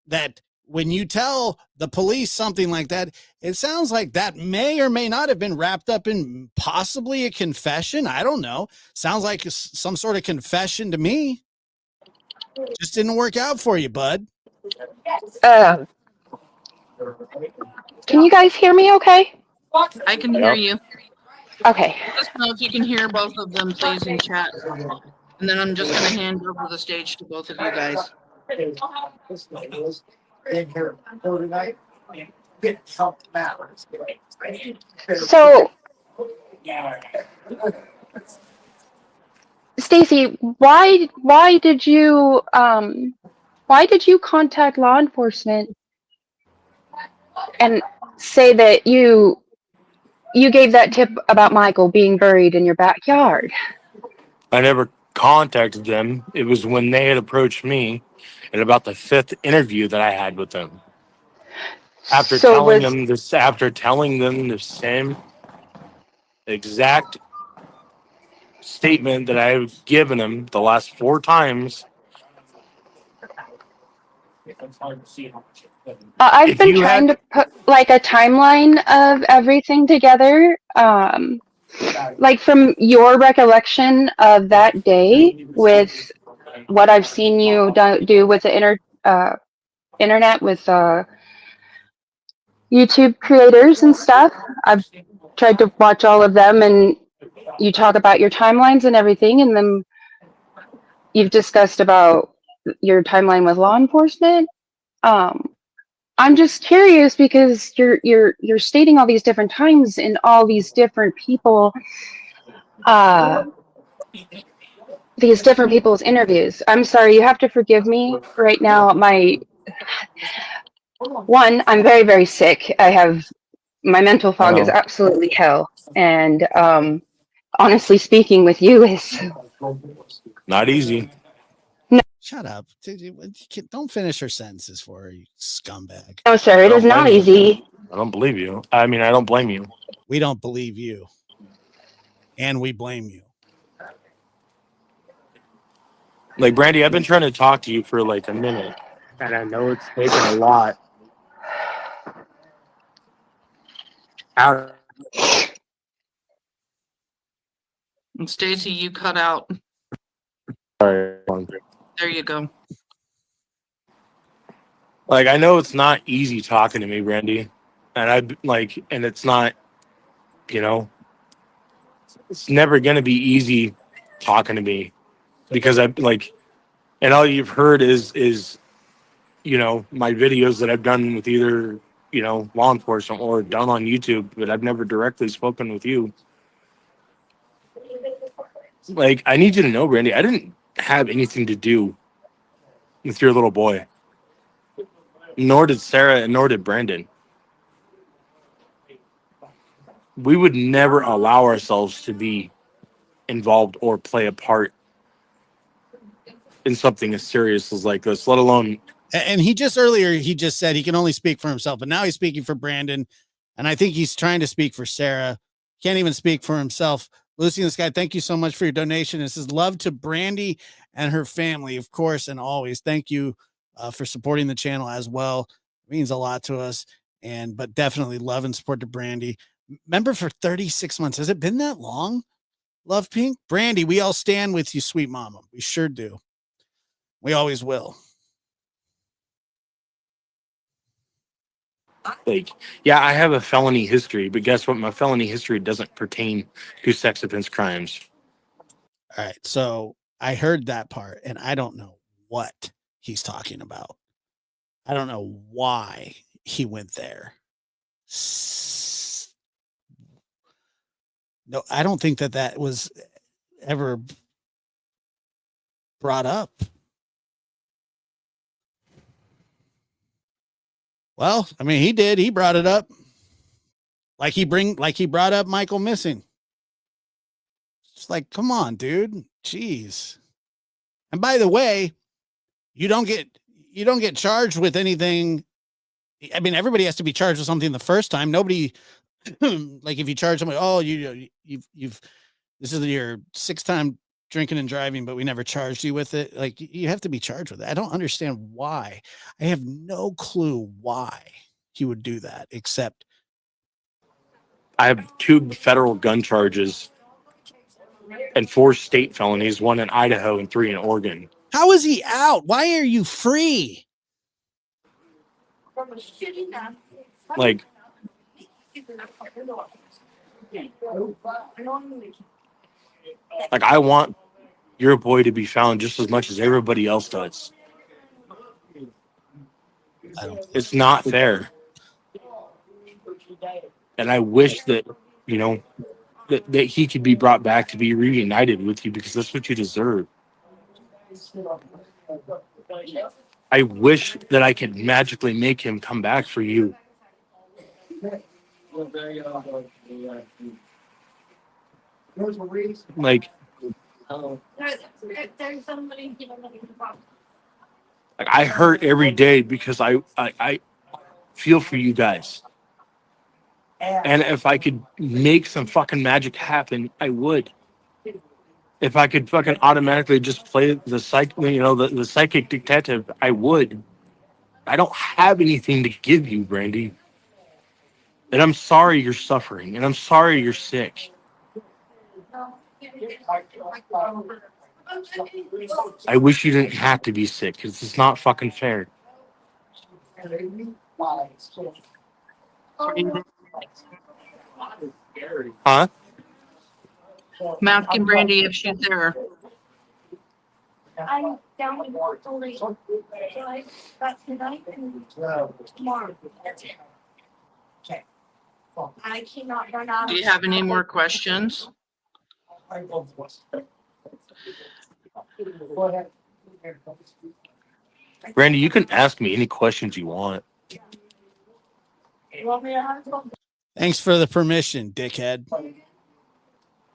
S3: that when you tell the police something like that, it sounds like that may or may not have been wrapped up in possibly a confession. I don't know. Sounds like some sort of confession to me. Just didn't work out for you, bud.
S6: Can you guys hear me okay?
S5: I can hear you.
S6: Okay.
S5: Let us know if you can hear both of them, please, in chat. And then I'm just going to hand over the stage to both of you guys.
S6: So, Stacy, why did you contact law enforcement and say that you gave that tip about Michael being buried in your backyard?
S1: I never contacted them. It was when they had approached me at about the 5th interview that I had with them. After telling them the same exact statement that I've given them the last 4 times.
S6: I've been trying to put like a timeline of everything together. Like from your recollection of that day with what I've seen you do with the internet with YouTube creators and stuff. I've tried to watch all of them, and you talk about your timelines and everything, and then you've discussed about your timeline with law enforcement. I'm just curious because you're stating all these different times in all these different people, these different people's interviews. I'm sorry, you have to forgive me right now. I'm very, very sick. My mental fog is absolutely hell. And honestly speaking with you is
S1: Not easy.
S3: Shut up. Don't finish her sentences for her, you scumbag.
S6: No, sir, it is not easy.
S1: I don't believe you. I mean, I don't blame you.
S3: We don't believe you. And we blame you.
S1: Like, Brandy, I've been trying to talk to you for like a minute. And I know it's taken a lot.
S5: And Stacy, you cut out.
S1: Sorry.
S5: There you go.
S1: Like, I know it's not easy talking to me, Brandy, and and it's not, you know, it's never gonna be easy talking to me because and all you've heard is my videos that I've done with either law enforcement or done on YouTube, but I've never directly spoken with you. Like, I need you to know, Brandy, I didn't have anything to do with your little boy, nor did Sarah, and nor did Brandon. We would never allow ourselves to be involved or play a part in something as serious as like this, let alone.
S3: And he just earlier, he just said he can only speak for himself, but now he's speaking for Brandon. And I think he's trying to speak for Sarah. Can't even speak for himself. Lucy in the Sky, thank you so much for your donation. This is love to Brandy and her family, of course, and always. Thank you for supporting the channel as well. It means a lot to us. But definitely love and support to Brandy. Member for 36 months. Has it been that long? Love Pink? Brandy, we all stand with you, sweet mama. We sure do. We always will.
S1: Like, yeah, I have a felony history, but guess what? My felony history doesn't pertain to sex offense crimes.
S3: All right. So I heard that part and I don't know what he's talking about. I don't know why he went there. No, I don't think that was ever brought up. Well, I mean, he did. He brought it up. Like he brought up Michael missing. It's like, come on, dude. Jeez. And by the way, you don't get charged with anything. I mean, everybody has to be charged with something the first time. Nobody, like if you charge somebody, oh, you've this is your sixth time drinking and driving, but we never charged you with it. Like you have to be charged with it. I don't understand why. I have no clue why he would do that, except
S1: I have 2 federal gun charges and 4 state felonies, 1 in Idaho and 3 in Oregon.
S3: how is he out? Why are you free?
S1: Like, I want your boy to be found just as much as everybody else does. It's not fair. And I wish that, that he could be brought back to be reunited with you because that's what you deserve. I wish that I could magically make him come back for you. Like I hurt every day because I feel for you guys. And if I could make some fucking magic happen, I would. If I could fucking automatically just play the the psychic detective, I would. I don't have anything to give you, Brandy. And I'm sorry you're suffering, and I'm sorry you're sick. I wish you didn't have to be sick because it's not fucking fair. Huh?
S5: I'm asking Brandy if she's there.
S7: I'm down with totally. So I got tonight and tomorrow. Okay. I cannot run out.
S5: Do you have any more questions?
S1: Brandy, you can ask me any questions you want.
S3: Thanks for the permission, dickhead.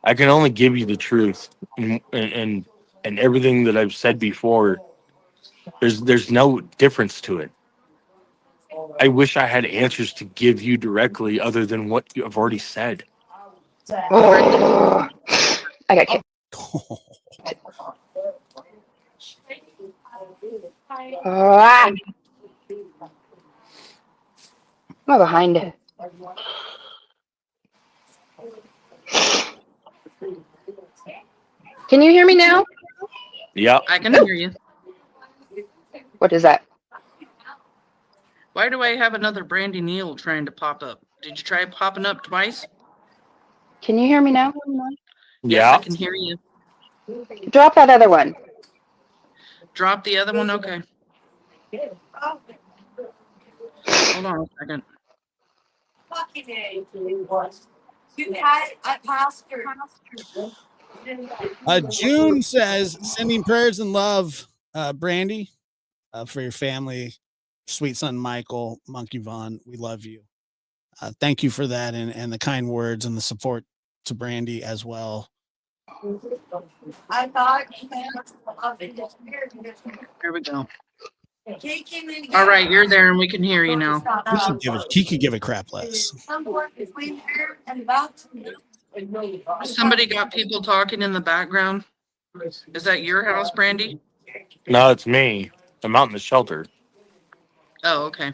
S1: I can only give you the truth, and everything that I've said before. There's no difference to it. I wish I had answers to give you directly, other than what you have already said.
S6: Oh, I got kicked. Ah. I'm behind it. Can you hear me now?
S1: Yeah.
S5: I can hear you.
S6: What is that?
S5: Why do I have another Brandy Neal trying to pop up? Did you try popping up twice?
S6: Can you hear me now?
S5: Yes, I
S1: Yeah.
S5: can hear you.
S6: Drop that other one.
S5: Drop the other one? Okay. Hold on a second.
S3: June says, sending prayers and love, Brandy, for your family, sweet son Michael, Monkey Vaughan. We love you. Thank you for that and the kind words and the support to Brandy as well.
S7: I thought
S5: Here we go. All right, you're there and we can hear you now.
S3: He could give a crap less.
S5: Somebody got people talking in the background. Is that your house, Brandy?
S1: No, it's me. I'm out in the shelter.
S5: Oh, okay.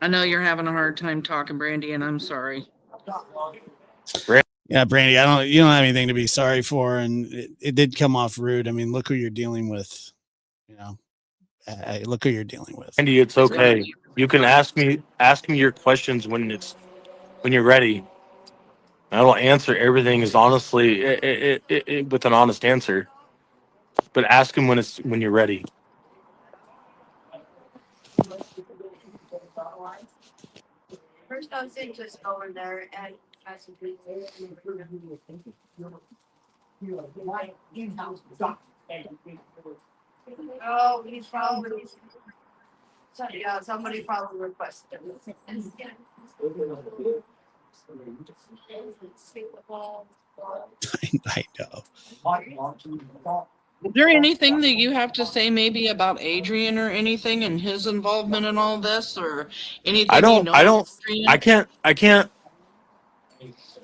S5: I know you're having a hard time talking, Brandy, and I'm sorry.
S3: Yeah, Brandy, you don't have anything to be sorry for, and it did come off rude. I mean, look who you're dealing with. You know, look who you're dealing with.
S1: Andy, it's okay. You can ask me your questions when you're ready. I will answer everything as honestly with an honest answer. But ask him when you're ready.
S7: First, I was saying just go in there and ask some people. Oh, he's probably. So, yeah, somebody probably requested it.
S3: I know.
S5: Is there anything that you have to say maybe about Adrien or anything and his involvement in all this, or anything
S1: I
S5: about Adrien?
S1: can't.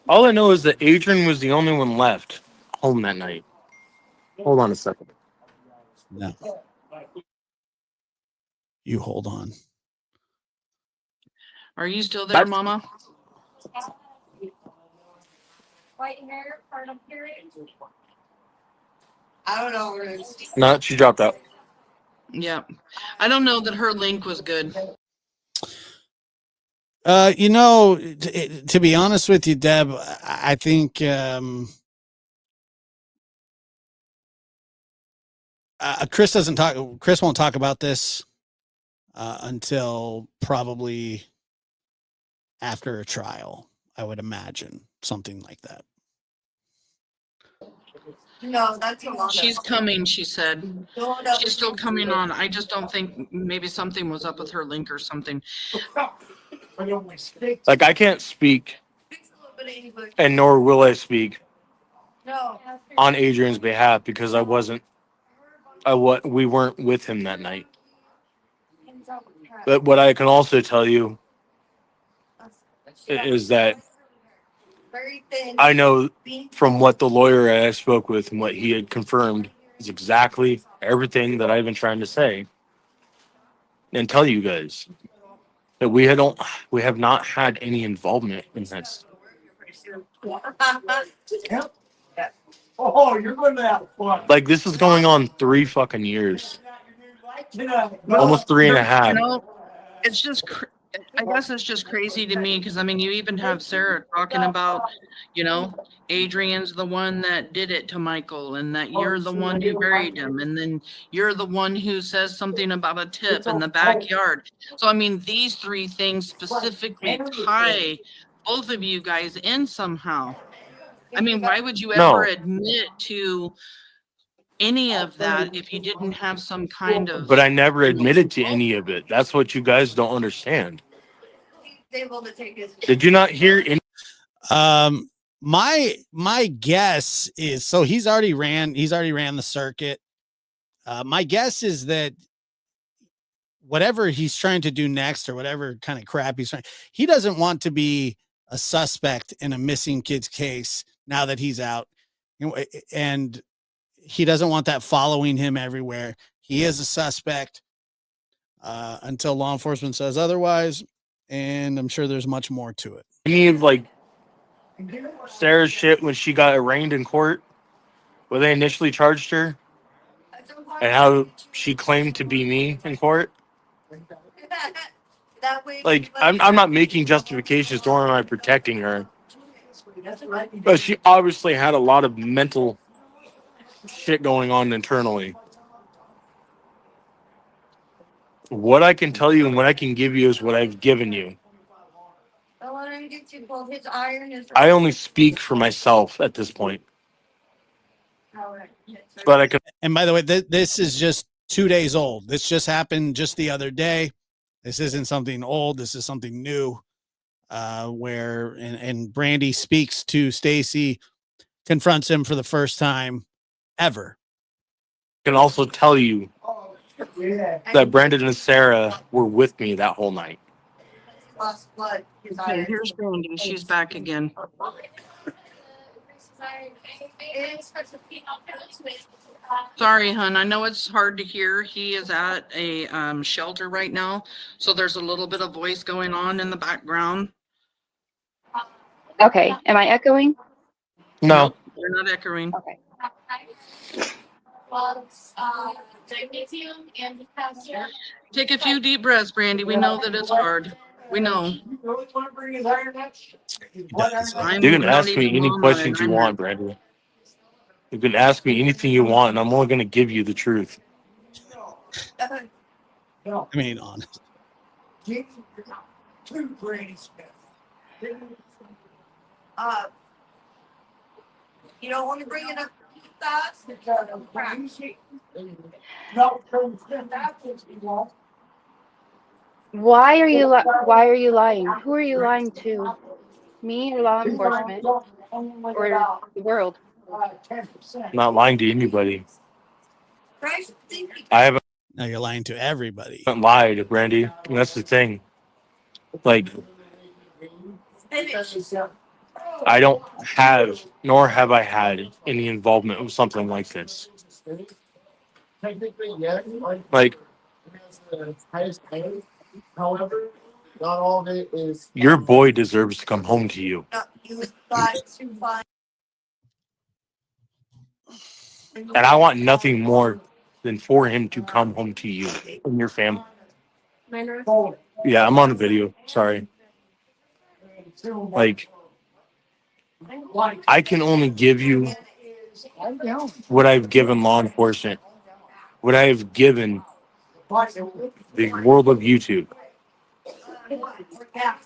S1: All I know is that Adrien was the only one left home that night. Hold on a second.
S3: No. You hold on.
S5: Are you still there, Mama?
S7: White hair, part of period. I don't know where it's.
S1: No, she dropped out.
S5: Yeah. I don't know that her link was good.
S3: You know, to be honest with you, Deb, I think Chris won't talk about this until probably after a trial, I would imagine, something like that.
S7: No, that's a lot.
S5: She's coming, she said. She's still coming on. I just don't think maybe something was up with her link or something.
S1: Like, I can't speak, and nor will I speak on Adrien's behalf because we weren't with him that night. But what I can also tell you is that I know from what the lawyer I spoke with and what he had confirmed is exactly everything that I've been trying to say and tell you guys that we have not had any involvement in this.
S8: Oh, you're going to have fun.
S1: Like, this is going on 3 fucking years, almost 3.5.
S5: You know, it's just, I guess it's just crazy to me because, I mean, you even have Sarah talking about, you know, Adrien's the one that did it to Michael and that you're the one who buried him. And then you're the one who says something about a tip in the backyard. So, I mean, these 3 things specifically tie both of you guys in somehow. I mean, why would you ever admit to any of that if you didn't have some kind of...
S1: But I never admitted to any of it. That's what you guys don't understand. Did you not hear any?
S3: My guess is, so he's already ran the circuit. My guess is that whatever he's trying to do next or whatever kind of crap he doesn't want to be a suspect in a missing kids case now that he's out, and he doesn't want that following him everywhere. He is a suspect until law enforcement says otherwise, and I'm sure there's much more to it.
S1: Any of, like, Sarah's shit when she got arraigned in court, where they initially charged her, and how she claimed to be me in court. Like, I'm not making justifications, nor am I protecting her. But she obviously had a lot of mental shit going on internally. What I can tell you and what I can give you is what I've given you. I only speak for myself at this point. But I can.
S3: And by the way, this is just 2 days old. This just happened just the other day. This isn't something old. This is something new. Where and Brandy speaks to Stacy, confronts him for the first time ever.
S1: I can also tell you that Brandon and Sarah were with me that whole night.
S5: Okay, here's Brandy. She's back again. Sorry, hun. I know it's hard to hear. He is at a shelter right now, so there's a little bit of voice going on in the background.
S6: Okay. Am I echoing?
S1: No.
S5: Nope, you're not echoing.
S6: Okay.
S5: Take a few deep breaths, Brandy. We know that it's hard. We know.
S1: You can ask me any questions you want, Brandy. You can ask me anything you want, and I'm only going to give you the truth.
S3: I mean, honest.
S7: You don't want to bring it up fast?
S6: Why are you lying? Who are you lying to? Me or law enforcement or the world?
S1: I'm not lying to anybody. I haven't
S3: Now you're lying to everybody.
S1: lied, Brandy. And that's the thing. Like, I don't have, nor have I had any involvement with something like this. Like,
S8: however, not all of it is.
S1: your boy deserves to come home to you. And I want nothing more than for him to come home to you and your family. Yeah, I'm on the video. Sorry. Like, I can only give you what I've given law enforcement, what I have given the world of YouTube.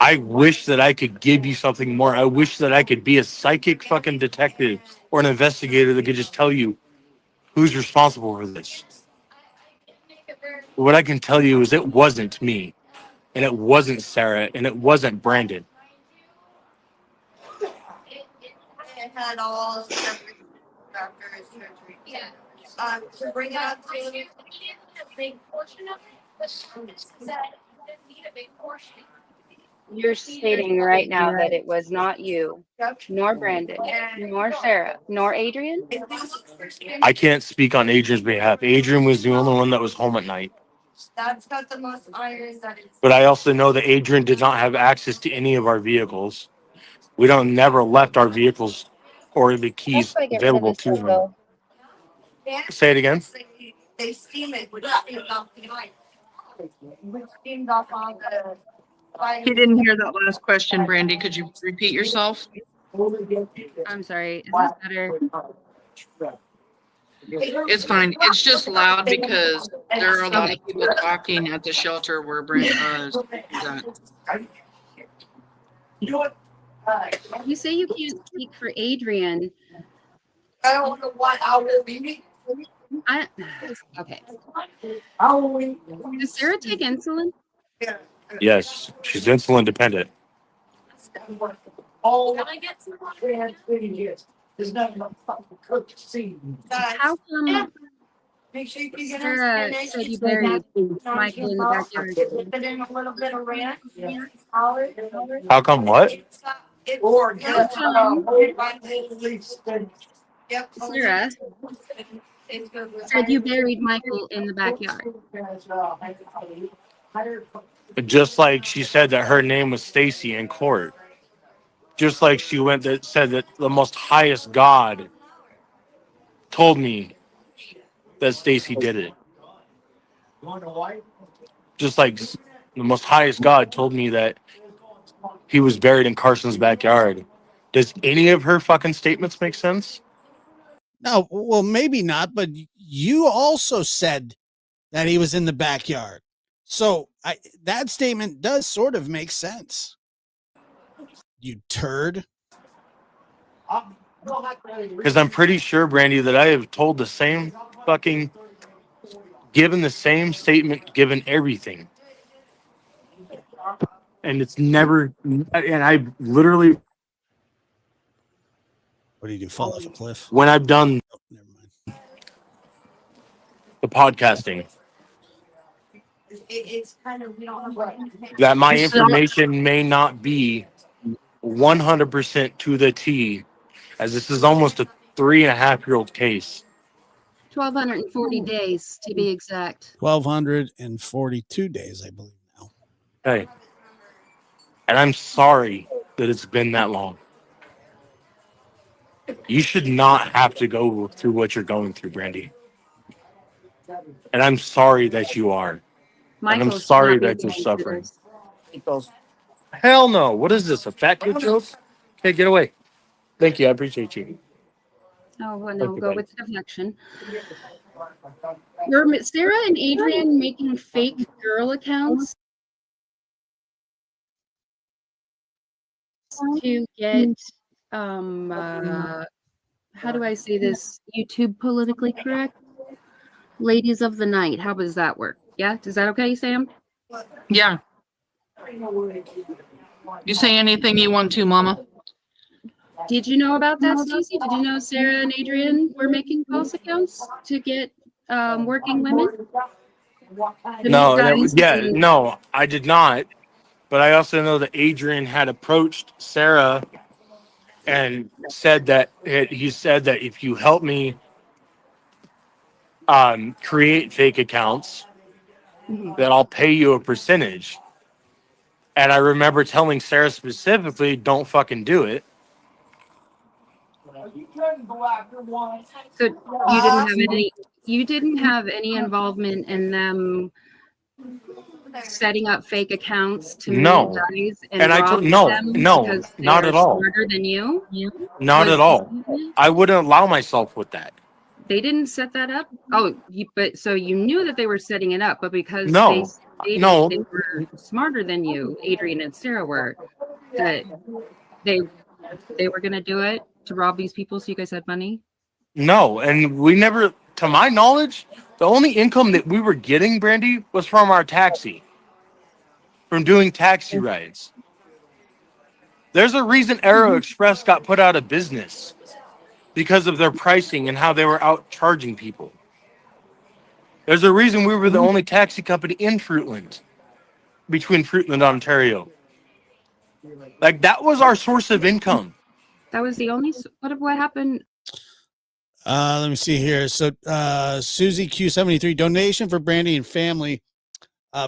S1: I wish that I could give you something more. I wish that I could be a psychic fucking detective or an investigator that could just tell you who's responsible for this. What I can tell you is it wasn't me, and it wasn't Sarah, and it wasn't Brandon.
S7: It had all separate doctors surgery. Yeah. To bring it up to you. A big portion of it.
S6: You're stating right now that it was not you, nor Brandon, nor Sarah, nor Adrien?
S1: I can't speak on Adrian's behalf. Adrien was the only one that was home at night.
S7: That's got the most iron that it's.
S1: But I also know that Adrien did not have access to any of our vehicles. We don't never left our vehicles or the keys available to him. Say it again.
S7: They steam it, which steams off the iron. Which steams off on the.
S5: He didn't hear that last question, Brandy. Could you repeat yourself?
S6: I'm sorry. Is this better?
S5: It's fine. It's just loud because there are a lot of people talking at the shelter where Brandy is at.
S6: You say you can't speak for Adrien.
S7: I don't know what I will be.
S6: Okay. Does Sarah take insulin?
S1: Yes, she's insulin dependent.
S7: Can I get some? There's nothing but fucking cooked seed.
S6: How come
S7: Make sure you get
S6: Sarah said you buried Michael in the backyard?
S7: Put in a little bit of ranch.
S1: How come what?
S6: Sarah said you buried Michael in the backyard.
S1: Just like she said that her name was Stacy in court. Just like she said that the most highest God told me that Stacy did it. Just like the most highest God told me that he was buried in Carson's backyard. Does any of her fucking statements make sense?
S3: No, well, maybe not, but you also said that he was in the backyard. So that statement does sort of make sense. You turd.
S1: Because I'm pretty sure, Brandy, that I have told the same fucking, given the same statement, given everything. And it's never, and I literally,
S3: What do you do? Fall off a cliff?
S1: when I've done
S3: Oh, never mind.
S1: the podcasting,
S7: It's kind of, we don't have.
S1: that my
S5: You still-
S1: information may not be 100% to the T, as this is almost a 3.5-year-old case.
S9: 1,240 days to be exact.
S3: 1,242 days, I believe now.
S1: Okay. And I'm sorry that it's been that long. You should not have to go through what you're going through, Brandy. And I'm sorry that you are.
S9: Michael,
S1: I'm sorry that you're suffering. Hell no. What is this? A fat kid joke? Okay, get away. Thank you. I appreciate you.
S9: Oh, well,
S1: Thank
S9: no,
S1: you,
S9: go
S1: buddy.
S9: with deflection. Were Sarah and Adrien making fake girl accounts to get, how do I say this? YouTube politically correct? Ladies of the night. How does that work? Yeah, is that okay, Sam?
S5: Yeah. You say anything you want to, Mama.
S9: Did you know about that, Stacy? Did you know Sarah and Adrien were making false accounts to get working women? To
S1: No,
S9: meet guys
S1: no, I did not. But I also know that Adrien had approached Sarah and said that he said that if you help me create fake accounts, that I'll pay you a percentage. And I remember telling Sarah specifically, don't fucking do it.
S9: So you didn't have any involvement in them setting up fake accounts to
S1: No.
S9: meet guys
S1: And I told
S9: rob
S1: no,
S9: them
S1: no,
S9: because
S1: not
S9: they're
S1: at all.
S9: smarter than you?
S1: Not
S9: Was
S1: at all.
S9: it?
S1: I wouldn't allow myself with that.
S9: They didn't set that up? Oh, but so you knew that they were setting it up, but because
S1: No.
S9: they stated
S1: No.
S9: they were smarter than you, Adrien and Sarah were, that they were gonna do it to rob these people so you guys had money?
S1: No, and we never, to my knowledge, the only income that we were getting, Brandy, was from our taxi, from doing taxi rides. There's a reason Aero Express got put out of business because of their pricing and how they were out charging people. There's a reason we were the only taxi company in Fruitland, between Fruitland, Ontario. Like, that was our source of income.
S9: That was the only. What happened?
S3: Let me see here. So Susie Q73, donation for Brandy and family.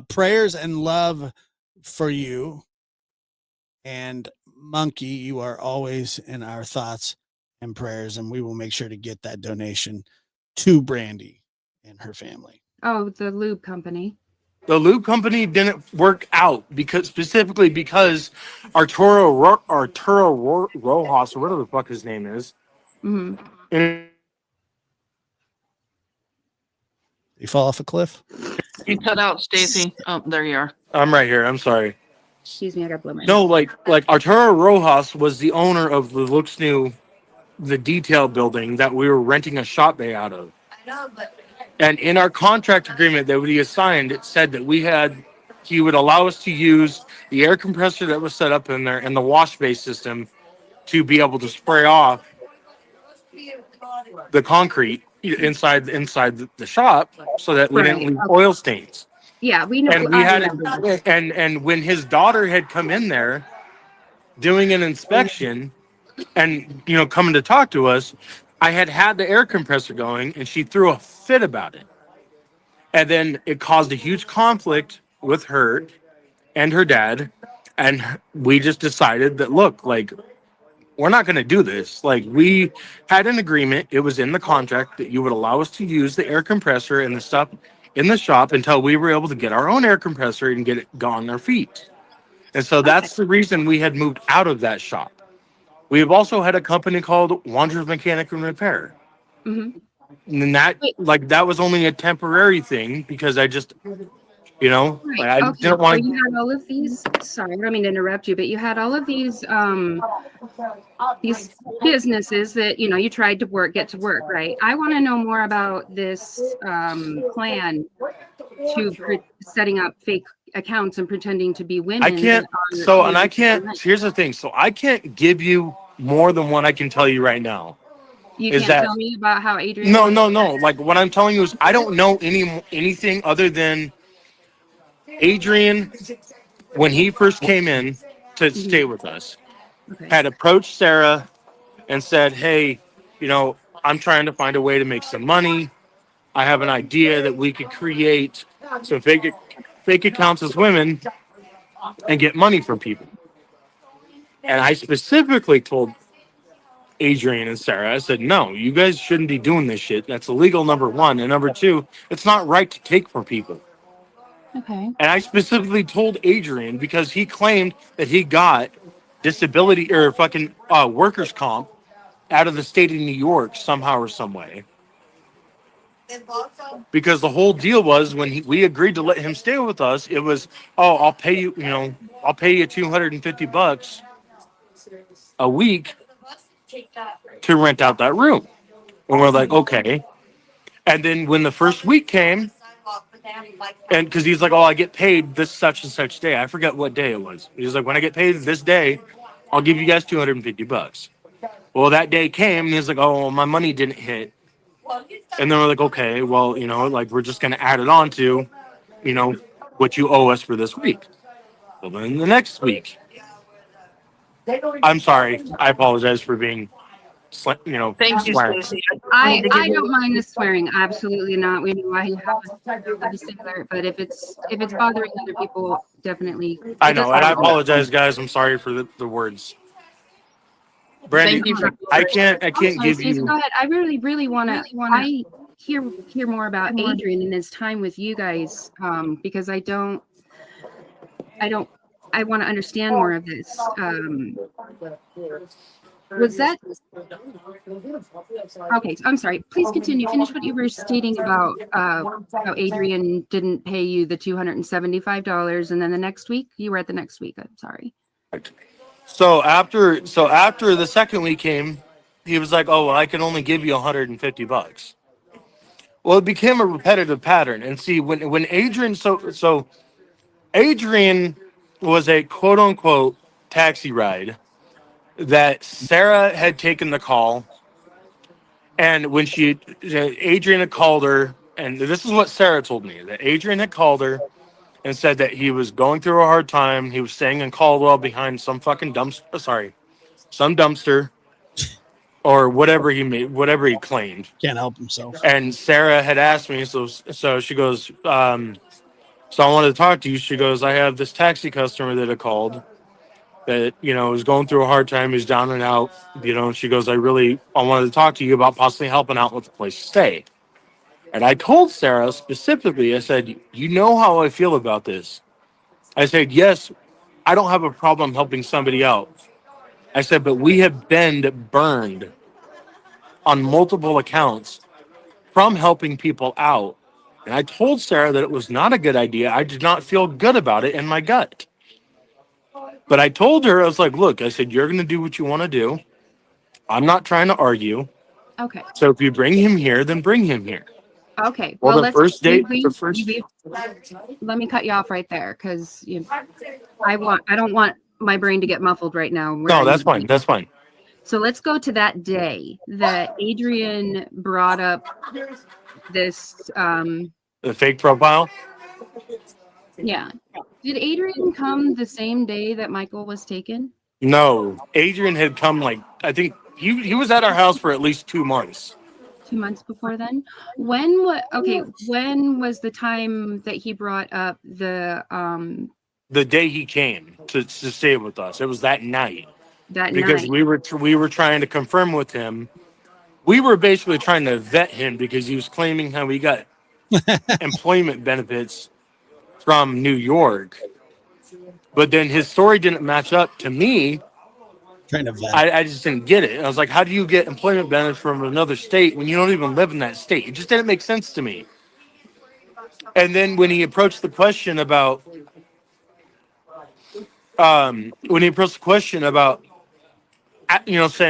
S3: Prayers and love for you. And Monkey, you are always in our thoughts and prayers, and we will make sure to get that donation to Brandy and her family.
S9: Oh, the lube company.
S1: The lube company didn't work out because Arturo Rojas, or whatever the fuck his name is.
S9: Mm-hmm.
S1: And
S3: You fall off a cliff?
S5: You cut out, Stacy. Oh, there you are.
S1: I'm right here. I'm sorry.
S9: Excuse me, I got blow my
S1: No, like Arturo Rojas was the owner of the Looks New, the detail building that we were renting a shop bay out of.
S7: I know, but.
S1: And in our contract agreement that we assigned, it said that he would allow us to use the air compressor that was set up in there and the wash bay system to be able to spray off the concrete inside the shop so that we didn't leave oil stains.
S9: Yeah, we know.
S1: And we had and when his daughter had come in there doing an inspection and coming to talk to us, I had the air compressor going and she threw a fit about it. And then it caused a huge conflict with her and her dad. And we just decided that, look, like, we're not going to do this. Like, we had an agreement. It was in the contract that you would allow us to use the air compressor and the stuff in the shop until we were able to get our own air compressor and get it on our feet. And so that's the reason we had moved out of that shop. We have also had a company called Wondra Mechanic and Repair.
S9: Mm-hmm.
S1: And that,
S9: Wait.
S1: like, that was only a temporary thing because I just, you know,
S9: Right.
S1: like, I
S9: Okay.
S1: didn't
S9: So
S1: want
S9: you
S1: to.
S9: had all of these. Sorry, I don't mean to interrupt you, but you had all of these businesses that you tried to get to work, right? I want to know more about this plan to setting up fake accounts and pretending to be women.
S1: I can't. So, and I can't. Here's the thing. So, I can't give you more than what I can tell you right now.
S9: You
S1: Is
S9: can't
S1: that
S9: tell me about how Adrien.
S1: no? Like, what I'm telling you is I don't know anything other than Adrien, when he first came in to stay with us, had approached Sarah and said, "Hey, I'm trying to find a way to make some money. I have an idea that we could create some fake accounts as women and get money from people." And I specifically told Adrien and Sarah, I said, "No, you guys shouldn't be doing this shit. That's illegal, number one. And number two, it's not right to take from people."
S9: Okay.
S1: And I specifically told Adrien because he claimed that he got disability or fucking workers' comp out of the state of New York somehow or some way. Because the whole deal was when we agreed to let him stay with us, it was, "Oh, I'll pay you, I'll pay you $250 a week to rent out that room." And we're like, "Okay." And then when the first week came, and because he's like, "Oh, I get paid this such and such day." I forget what day it was. He's like, "When I get paid this day, I'll give you guys $250. Well, that day came, and he's like, "Oh, well, my money didn't hit." And then we're like, "Okay, well, like, we're just going to add it on to, what you owe us for this week." Well, then the next week, I'm sorry. I apologize for being,
S5: Thank you,
S1: swearing.
S5: Stacy.
S9: I don't mind the swearing. Absolutely not. We know I have a stickler, but if it's bothering other people, definitely.
S1: I know, and I apologize, guys. I'm sorry for the words. Brandy,
S5: Thank you for.
S1: I can't
S9: Sorry,
S1: give
S9: Stacey,
S1: you.
S9: go ahead. I really want to. I hear more about Adrien and his time with you guys, because I want to understand more of this. Was that okay? I'm sorry. Please continue. Finish what you were stating about how Adrien didn't pay you the $275, and then the next week you were at the next week. I'm sorry.
S1: So after the second week came, he was like, "Oh, well, I can only give you $150." Well, it became a repetitive pattern. And see, when Adrien, so Adrien was a quote unquote taxi ride that Sarah had taken the call, and when Adrien had called her, and this is what Sarah told me, that Adrien had called her and said that he was going through a hard time. He was staying in Caldwell behind some fucking some dumpster, or whatever he claimed.
S3: Can't help himself.
S1: And Sarah had asked me, so she goes, "So I wanted to talk to you." She goes, "I have this taxi customer that had called that, is going through a hard time. He's down and out, And she goes, I wanted to talk to you about possibly helping out with a place to stay." And I told Sarah specifically, I said, "You know how I feel about this." I said, "Yes, I don't have a problem helping somebody out." I said, "But we have been burned on multiple accounts from helping people out." And I told Sarah that it was not a good idea. I did not feel good about it in my gut. But I told her, I was like, "Look," I said, "you're going to do what you want to do. I'm not trying to argue.
S9: Okay.
S1: So if you bring him here, then bring him here."
S9: Okay.
S1: Well,
S9: Well,
S1: the first date,
S9: let me cut you off right there, because I don't want my brain to get muffled right now.
S1: No, that's fine. That's fine.
S9: So let's go to that day that Adrien brought up this.
S1: The fake profile.
S9: Yeah. Did Adrien come the same day that Michael was taken?
S1: No, Adrien had come, like, I think he was at our house for at least 2 months.
S9: 2 months before then? When was the time that he brought up the
S1: day he came to stay with us? It was that night.
S9: that
S1: because
S9: night?
S1: we were trying to confirm with him. We were basically trying to vet him because he was claiming how he got employment benefits from New York, but then his story didn't match up to me.
S3: Trying to vet.
S1: I just didn't get it. I was like, how do you get employment benefits from another state when you don't even live in that state? It just didn't make sense to me. And then when he approached the question about, saying,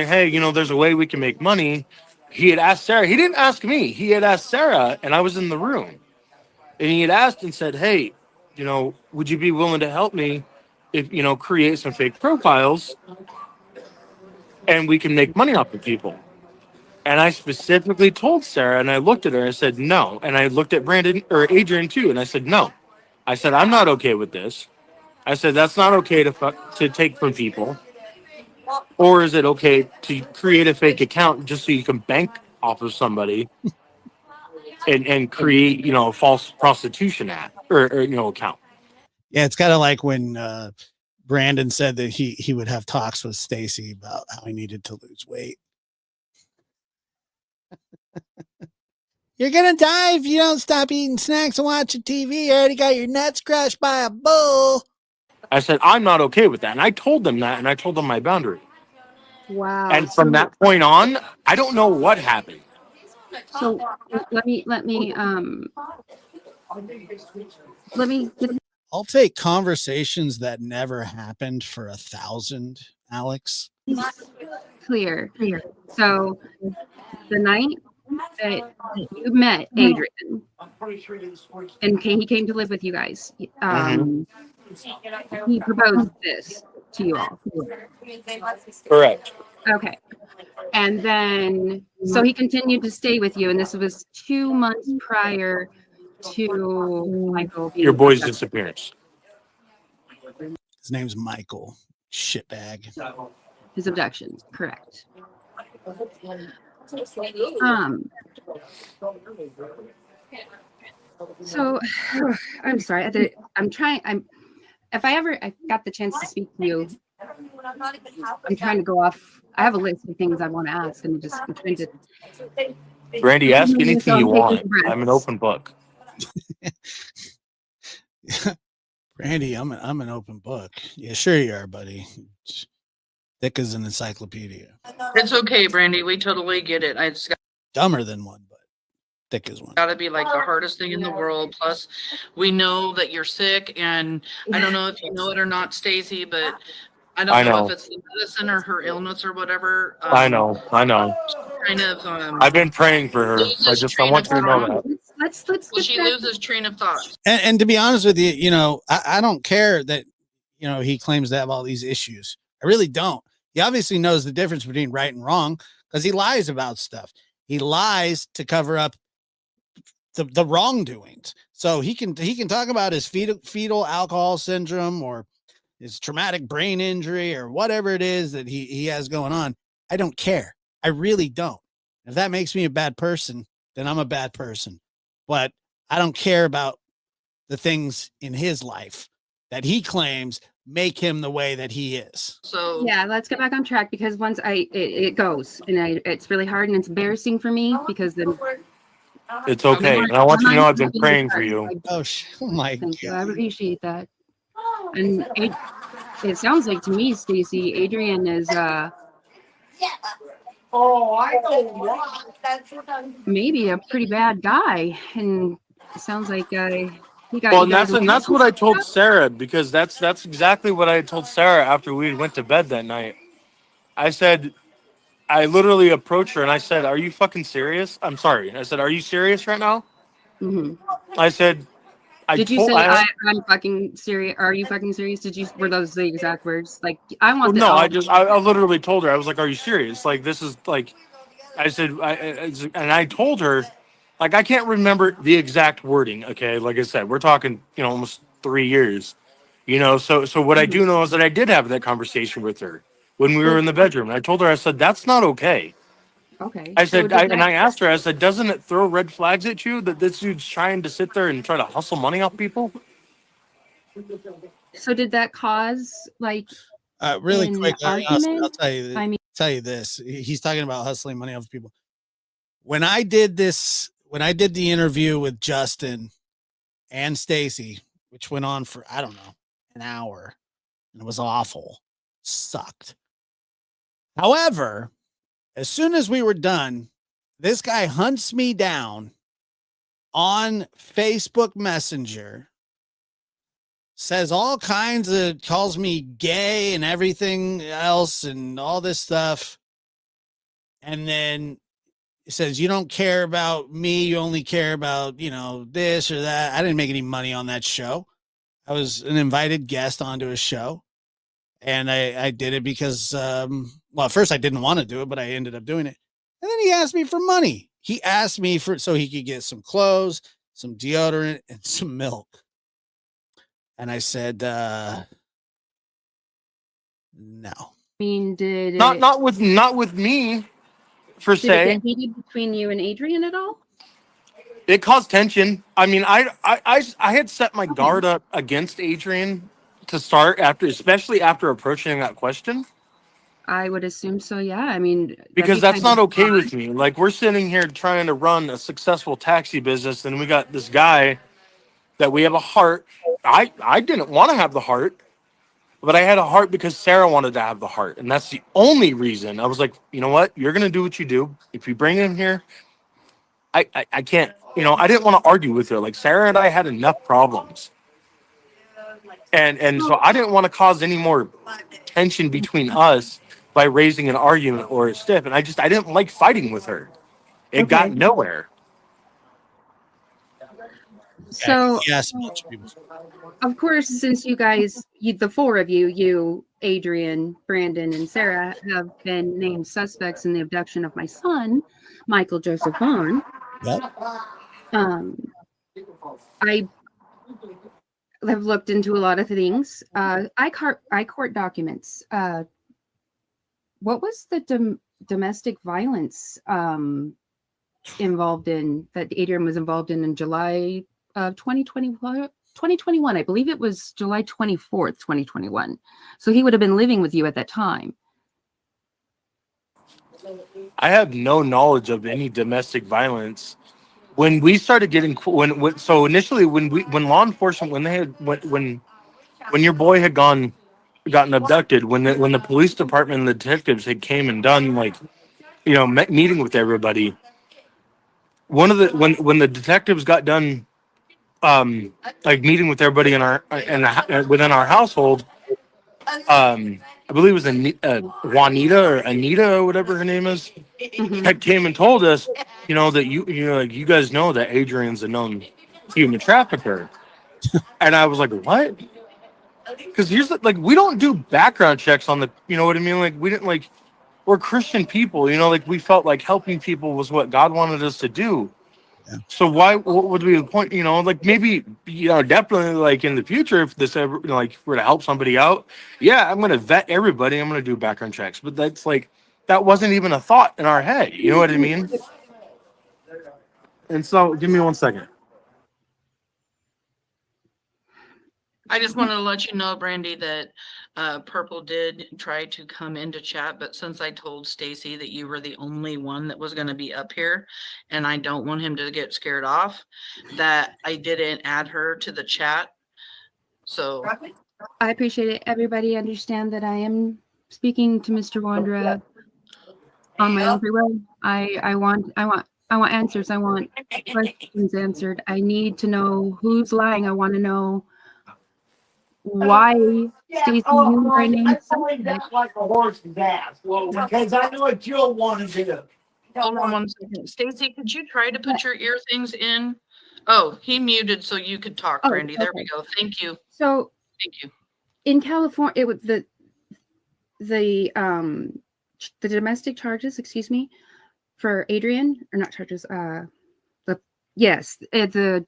S1: hey, there's a way we can make money. He had asked Sarah. He didn't ask me. He had asked Sarah, and I was in the room. And he had asked and said, hey, would you be willing to help me if, create some fake profiles and we can make money off of people? And I specifically told Sarah, and I looked at her and I said, no. And I looked at Adrien too, and I said, no. I said, I'm not okay with this. I said, that's not okay to take from people. Or is it okay to create a fake account just so you can bank off of somebody and create, a false prostitution app or account?
S3: Yeah, it's kind of like when Brandon said that he would have talks with Stacy about how he needed to lose weight. You're gonna die if you don't stop eating snacks and watching TV. You already got your nuts crushed by a bull.
S1: I said, I'm not okay with that. And I told them that, and I told them my boundary.
S9: Wow.
S1: And from that point on, I don't know what happened.
S9: So let me
S3: I'll take conversations that never happened for 1,000, Alex.
S9: clear. So the night that you met Adrien, and he came to live with you guys, he proposed this to you all.
S1: Correct.
S9: Okay. And then, so he continued to stay with you, and this was 2 months prior to Michael being
S1: Your boy's
S9: abducted.
S1: disappearance.
S3: His name's Michael. Shitbag.
S9: His abduction, correct. So I'm sorry. If I got the chance to speak to you, I'm trying to go off. I have a list of things I want to ask, and I'm trying to.
S1: Brandy, ask anything you want. I'm an open book.
S3: Brandy, I'm an open book. Yeah, sure you are, buddy. Thick as an encyclopedia.
S5: It's okay, Brandy. We totally get it. It's
S3: Dumber than one, but thick as one.
S5: got to be like the hardest thing in the world. Plus, we know that you're sick, and I don't know if you know it or not, Stacy, but I don't know if it's the medicine or her illness or whatever.
S1: I know.
S5: Kind of.
S1: I've been praying for her. I want you to know that.
S9: Let's
S5: She loses train of thought.
S3: And to be honest with you, I don't care that, he claims to have all these issues. I really don't. He obviously knows the difference between right and wrong because he lies about stuff. He lies to cover up the wrongdoings. So he can talk about his fetal alcohol syndrome or his traumatic brain injury or whatever it is that he has going on. I don't care. I really don't. If that makes me a bad person, then I'm a bad person. But I don't care about the things in his life that he claims make him the way that he is.
S5: So
S9: yeah, let's get back on track, because once it goes, and it's really hard and it's embarrassing for me because then
S1: it's okay. And I want you to know I've been praying for you.
S3: Oh my God.
S9: Thank you. I appreciate that. And it sounds like to me, Stacy, Adrien is
S7: Oh, I know why. That's what I'm.
S9: maybe a pretty bad guy, and it sounds like he got.
S1: Well, and that's what I told Sarah, because that's exactly what I told Sarah after we went to bed that night. I literally approached her and I said, "Are you fucking serious?" I'm sorry. I said, "Are you serious right now?"
S9: Mm-hmm.
S1: I said,
S9: Did you say I'm fucking serious? Are you fucking serious? Were those the exact words? Like, I want.
S1: No, I literally told her. I was like, "Are you serious? Like, this is like," I said, and I told her, like, I can't remember the exact wording. Okay, like I said, we're talking, almost 3 years. So what I do know is that I did have that conversation with her when we were in the bedroom. And I told her, I said, that's not okay.
S9: Okay.
S1: I said, and I asked her, I said, doesn't it throw red flags at you that this dude's trying to sit there and try to hustle money off people?
S9: So did that cause, like,
S3: Really
S9: in
S3: quick, I'll
S9: argument.
S3: tell you.
S9: I mean,
S3: Tell you this. He's talking about hustling money off people. When I did the interview with Justin and Stacy, which went on for, I don't know, an hour, and it was awful, sucked. However, as soon as we were done, this guy hunts me down on Facebook Messenger, says all kinds of, calls me gay and everything else and all this stuff. And then he says, you don't care about me. You only care about, this or that. I didn't make any money on that show. I was an invited guest onto a show. And I did it because, well, at first I didn't want to do it, but I ended up doing it. And then he asked me for money. He asked me so he could get some clothes, some deodorant, and some milk. And I said, no.
S9: I mean,
S1: Not with me, per
S9: did it
S1: se.
S9: get heated between you and Adrien at all?
S1: It caused tension. I mean, I had set my guard up against Adrien to start especially after approaching that question.
S9: I would assume so. Yeah. I mean,
S1: Because that's not okay with me. Like, we're sitting here trying to run a successful taxi business, and we got this guy that we have a heart. I didn't want to have the heart, but I had a heart because Sarah wanted to have the heart. And that's the only reason. I was like, you know what? You're going to do what you do. If you bring him here, I can't, I didn't want to argue with her. Like, Sarah and I had enough problems. And so I didn't want to cause any more tension between us by raising an argument or a stiff. And I didn't like fighting with her. It got nowhere.
S9: So,
S3: yes,
S9: of course, since you guys, the four of you, Adrien, Brandon, and Sarah, have been named suspects in the abduction of my son, Michael Joseph Vaughan.
S3: Yep.
S9: I have looked into a lot of things. I court documents. What was the domestic violence involved in that Adrien was involved in July of 2021? I believe it was July 24th, 2021. So he would have been living with you at that time.
S1: I have no knowledge of any domestic violence. When we started getting so initially when law enforcement when your boy had gotten abducted, when the police department and the detectives had came and done meeting with everybody, when the detectives got done meeting with everybody within our household, I believe it was Juanita or Anita or whatever her name is, had came and told us, that you guys know that Adrien's a known human trafficker. And I was like, what? Because here's we don't do background checks on the, you know what I mean? Like, we didn't we're Christian people, we felt like helping people was what God wanted us to do. Yeah. So what would be the point? Maybe, definitely in the future, if this ever, were to help somebody out, yeah, I'm going to vet everybody. I'm going to do background checks. But that's that wasn't even a thought in our head. You know what I mean? And so give me 1 second.
S5: I just wanted to let you know, Brandy, that Purple did try to come into chat, but since I told Stacy that you were the only one that was going to be up here, and I don't want him to get scared off, that I didn't add her to the chat. So
S9: I appreciate it. Everybody understand that I am speaking to Mr. Wondra on my own free will. I want answers. I want questions answered. I need to know who's lying. I want to know why Stacy, you were named suspect.
S8: Like a horse's ass. Well, because I knew what you'll want to do.
S5: hold on 1 second. Stacy, could you try to put your ear things in? Oh, he muted so you could talk, Brandy. There we go. Thank you.
S9: So
S5: thank you.
S9: In California, it was the domestic charges, for Adrien, or not charges, the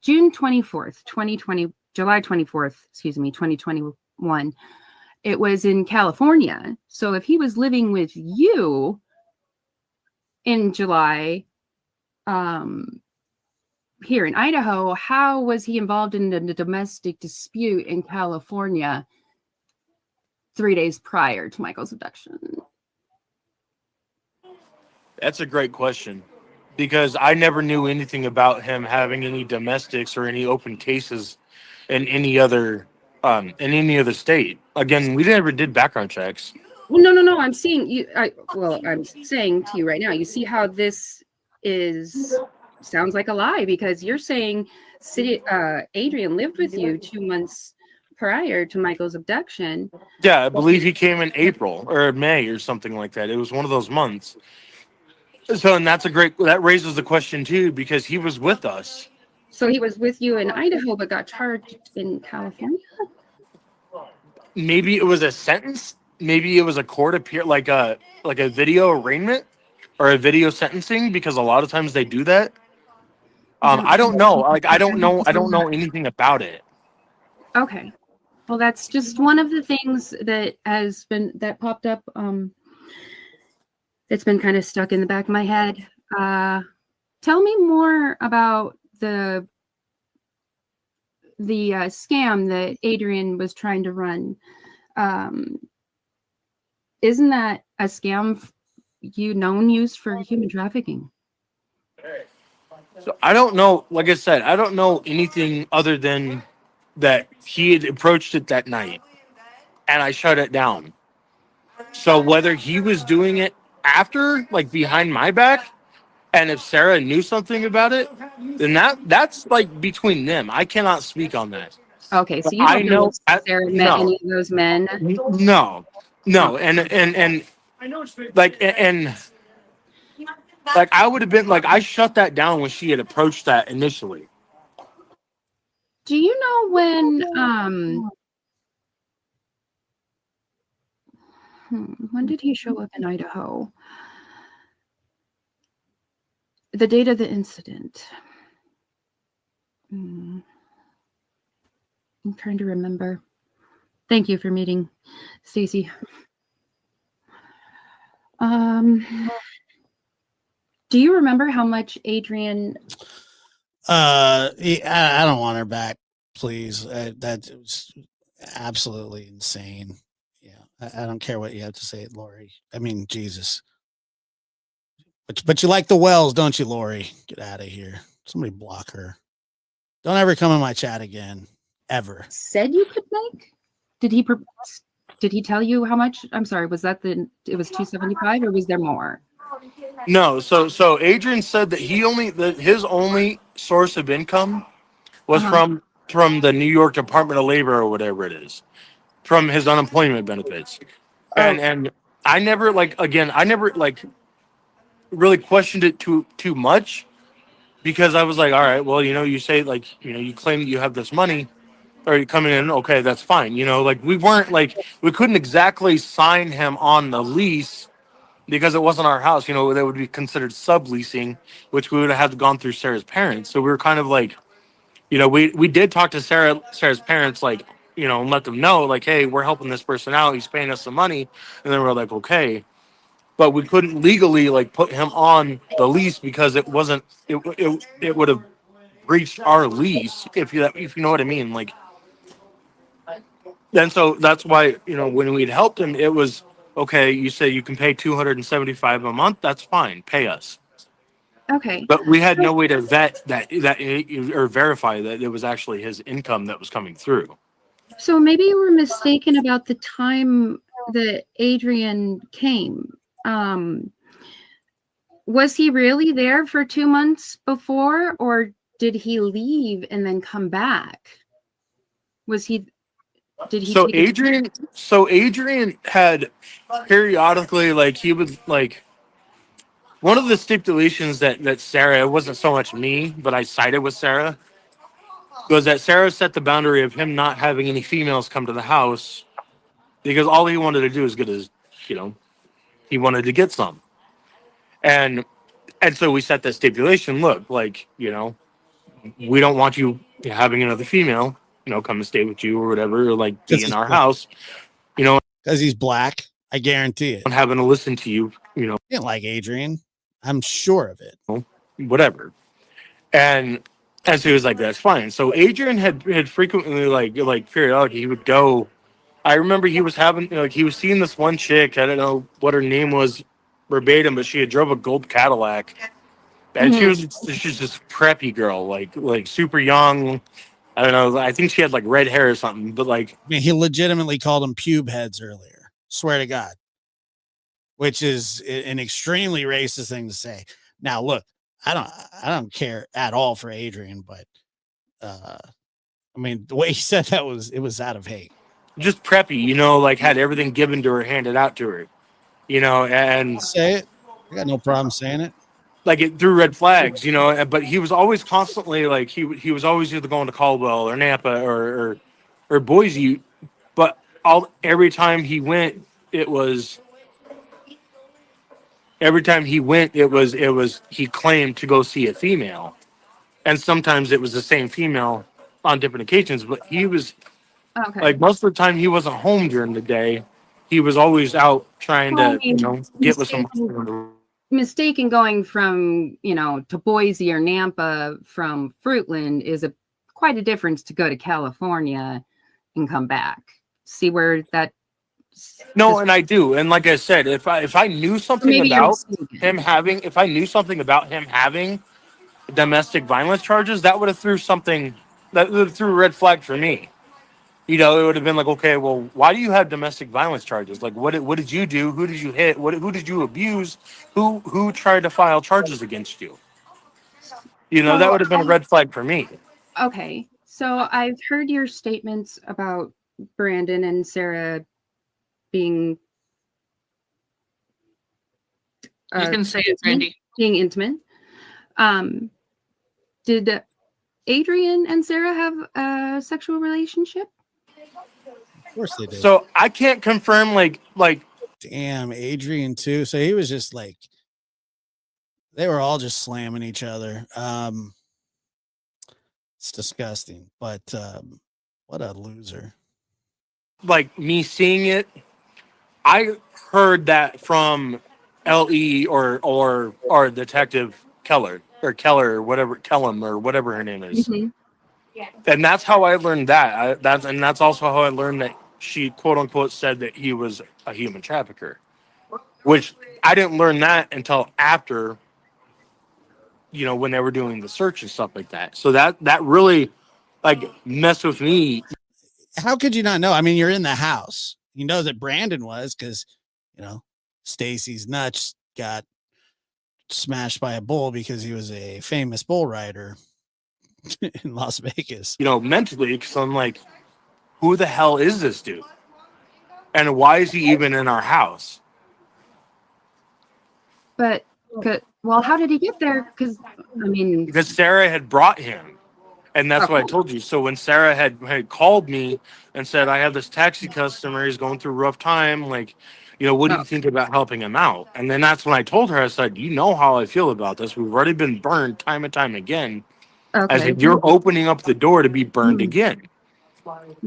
S9: June 24th, 2020, July 24th, 2021. It was in California. So if he was living with you in July, here in Idaho, how was he involved in the domestic dispute in California 3 days prior to Michael's abduction?
S1: That's a great question, because I never knew anything about him having any domestics or any open cases in any other state. Again, we never did background checks.
S9: Well, no. I'm seeing you. I'm saying to you right now. You see how this sounds like a lie, because you're saying Adrien lived with you 2 months prior to Michael's abduction.
S1: Yeah, I believe he came in April or May or something like that. It was one of those months. So, and that raises the question too, because he was with us.
S9: So he was with you in Idaho, but got charged in California?
S1: Maybe it was a sentence. Maybe it was a court appear, like a video arraignment or a video sentencing, because a lot of times they do that. I don't know. Like, I don't know anything about it.
S9: Okay. Well, that's just one of the things that popped up. It's been kind of stuck in the back of my head. Tell me more about the scam that Adrien was trying to run. Isn't that a scam used for human trafficking?
S1: So I don't know. Like I said, I don't know anything other than that he had approached it that night, and I shut it down. So whether he was doing it after, like behind my back, and if Sarah knew something about it, then that's like between them. I cannot speak on that.
S9: Okay, so you don't know if Sarah met any of those men?
S1: No, and like I would have been like, I shut that down when she had approached that initially.
S9: Do you know when did he show up in Idaho? The date of the incident. I'm trying to remember. Thank you for meeting, Stacy. Do you remember how much Adrien?
S3: I don't want her back, please. That was absolutely insane. Yeah, I don't care what you have to say, Lori. I mean, Jesus. But you like the Wells, don't you, Lori? Get out of here. Somebody block her. Don't ever come in my chat again, ever.
S9: Said you could make? Did he tell you how much? I'm sorry. Was that it was 275, or was there more?
S1: No. So Adrien said that his only source of income was from the New York Department of Labor or whatever it is, from his unemployment benefits. And I never really questioned it too much, because I was like, all right, well, you say, like, you claim that you have this money, or you coming in, okay, that's fine. Like, we couldn't exactly sign him on the lease because it wasn't our house. That would be considered subleasing, which we would have had to gone through Sarah's parents. So we were kind of like, we did talk to Sarah's parents, like, and let them know, like, hey, we're helping this person out. He's paying us some money. And then we're like, okay. But we couldn't legally, like, put him on the lease because it wasn't, it would have breached our lease, if you know what I mean. Like, and so that's why, when we'd helped him, it was, okay, you say you can pay $275 a month. That's fine. Pay us.
S9: Okay.
S1: But we had no way to vet that or verify that it was actually his income that was coming through.
S9: So maybe you were mistaken about the time that Adrien came. Was he really there for 2 months before, or did he leave and then come back? Did he?
S1: So Adrien had periodically, like, he would, like, one of the stipulations that Sarah, it wasn't so much me, but I sided with Sarah, was that Sarah set the boundary of him not having any females come to the house, because all he wanted to do is get his, he wanted to get some. And so we set that stipulation. Look, like, we don't want you having another female, come and stay with you or whatever, or like be in our house,
S3: because he's black. I guarantee it.
S1: I'm having to listen to you,
S3: I didn't like Adrien. I'm sure of it.
S1: Whatever. And so he was like, that's fine. So Adrien had frequently, like periodically, he would go I remember he was having, like, he was seeing this one chick. I don't know what her name was verbatim, but she had drove a gold Cadillac, and she's this preppy girl, like super young. I don't know. I think she had like red hair or something, but like,
S3: I mean, he legitimately called them pube heads earlier. Swear to God, which is an extremely racist thing to say. Now, look, I don't care at all for Adrien, but I mean, the way he said that it was out of hate.
S1: just preppy, like had everything given to her, handed out to her, and
S3: Say it. I got no problem saying it.
S1: like it threw red flags, but he was always constantly like, he was always either going to Caldwell or Nampa or Boise, but every time he went, it was he claimed to go see a female, and sometimes it was the same female on different occasions, but he was
S9: Okay.
S1: like, most of the time he wasn't home during the day. He was always out trying
S9: Well, I
S1: to,
S9: mean,
S1: get with someone.
S9: mistaken going from, to Boise or Nampa from Fruitland is quite a difference to go to California and come back. See where that.
S1: No, and I do. And like I said, if I knew something
S9: Maybe you're
S1: about
S9: mistaken.
S1: if I knew something about him having domestic violence charges, that would have threw a red flag for me. It would have been like, okay, well, why do you have domestic violence charges? Like, what did you do? Who did you hit? Who did you abuse? Who tried to file charges against you? That would have been a red flag for me.
S9: Okay. So I've heard your statements about Brandon and Sarah being
S5: You can say it, Brandy.
S9: being intimate. Did Adrien and Sarah have a sexual relationship?
S3: Of course they did.
S1: So I can't confirm like
S3: Damn, Adrien too. So he was just like, they were all just slamming each other. It's disgusting, but what a loser.
S1: like me seeing it. I heard that from LE or Detective Keller or whatever, Kellum or whatever her name is. And that's how I learned that. That's also how I learned that she quote unquote said that he was a human trafficker, which I didn't learn that until after, when they were doing the search and stuff like that. So that really like messed with me.
S3: How could you not know? I mean, you're in the house. You know that Brandon was because, Stacy's nuts got smashed by a bull because he was a famous bull rider in Las Vegas.
S1: Mentally, because I'm like, who the hell is this dude? And why is he even in our house?
S9: But, well, how did he get there? Because
S1: Sarah had brought him. And that's what I told you. So when Sarah had called me and said, I have this taxi customer, he's going through a rough time, like, what do you think about helping him out? And then that's when I told her, I said, you know how I feel about this. We've already been burned time and time again. I said, you're opening up the door to be burned again.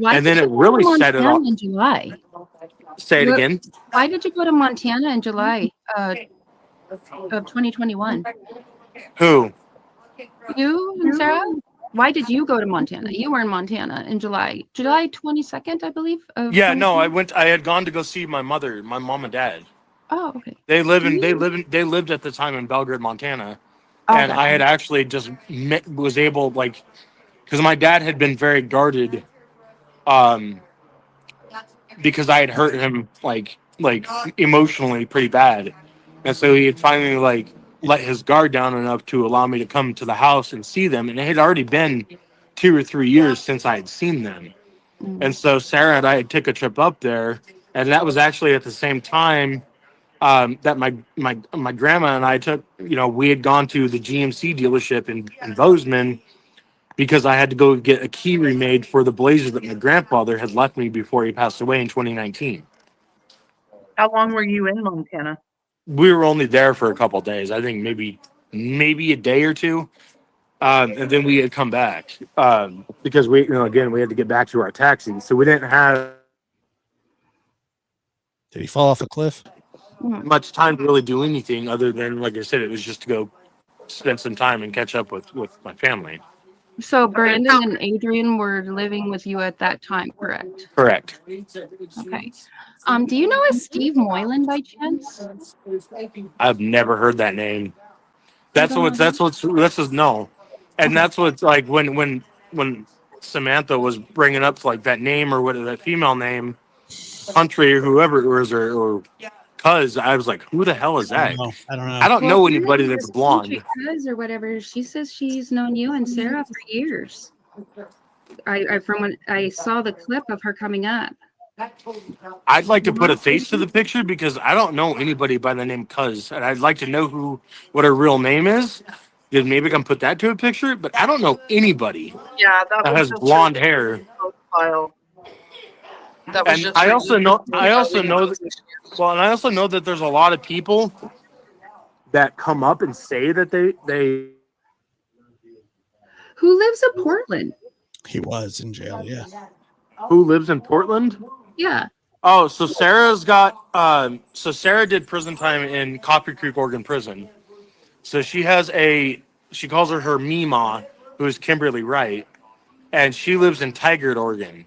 S1: And then it really set it off.
S9: In July.
S1: Say it again.
S9: Why did you go to Montana in July of 2021?
S1: Who?
S9: You and Sarah? Why did you go to Montana? You were in Montana in July 22nd, I believe.
S1: Yeah, no, I had gone to go see my mom and dad.
S9: Oh, okay.
S1: They lived at the time in Belgrade, Montana. And I had actually just was able, like, because my dad had been very guarded, because I had hurt him like emotionally pretty bad, and so he had finally like let his guard down enough to allow me to come to the house and see them. And it had already been 2 or 3 years since I had seen them, and so Sarah and I had took a trip up there, and that was actually at the same time that my grandma and I took, we had gone to the GMC dealership in Bozeman because I had to go get a key remade for the Blazer that my grandfather had left me before he passed away in 2019.
S5: How long were you in Montana?
S1: We were only there for a couple of days. I think maybe a day or two. And then we had come back because we, again, we had to get back to our taxi. So we didn't have.
S3: Did he fall off a cliff?
S1: Much time to really do anything other than, like I said, it was just to go spend some time and catch up with my family.
S9: So Brandon and Adrien were living with you at that time, correct?
S1: Correct.
S9: Okay. Do you know a Steve Moylan by chance?
S1: I've never heard that name.
S9: This
S1: Is no. And that's what's like when Samantha was bringing up like that name or what that female name, country or whoever it was, or cuz I was like, who the hell is that?
S3: I don't know.
S1: I don't know anybody that's blonde.
S9: Cuz or whatever. She says she's known you and Sarah for years. I from when I saw the clip of her coming up.
S1: I'd like to put a face to the picture because I don't know anybody by the name Cuz, and I'd like to know what her real name is. Because maybe I can put that to a picture, but I don't know anybody that has blonde hair.
S5: Profile.
S1: And I also know that there's a lot of people that come up and say that they
S9: Who lives in Portland?
S3: He was in jail, yeah.
S1: Who lives in Portland?
S9: Yeah.
S1: Oh, so Sarah did prison time in Copper Creek, Oregon prison. So she calls her Mima, who is Kimberly Wright, and she lives in Tigard, Oregon,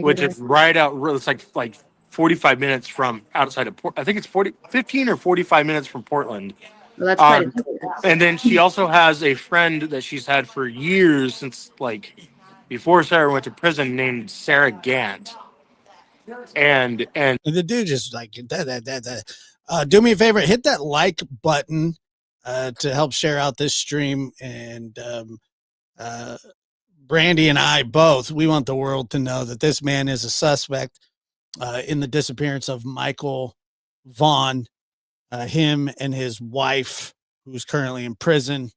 S1: which is right out. It's like 45 minutes from outside of Port. I think it's 15 or 45 minutes from Portland.
S9: Well, that's quite a
S1: and then she also has a friend that she's had for years since like before Sarah went to prison, named Sarah Gant. And
S3: the dude just like do me a favor, hit that like button to help share out this stream. And Brandy and I both, we want the world to know that this man is a suspect in the disappearance of Michael Vaughan, him and his wife, who's currently in prison.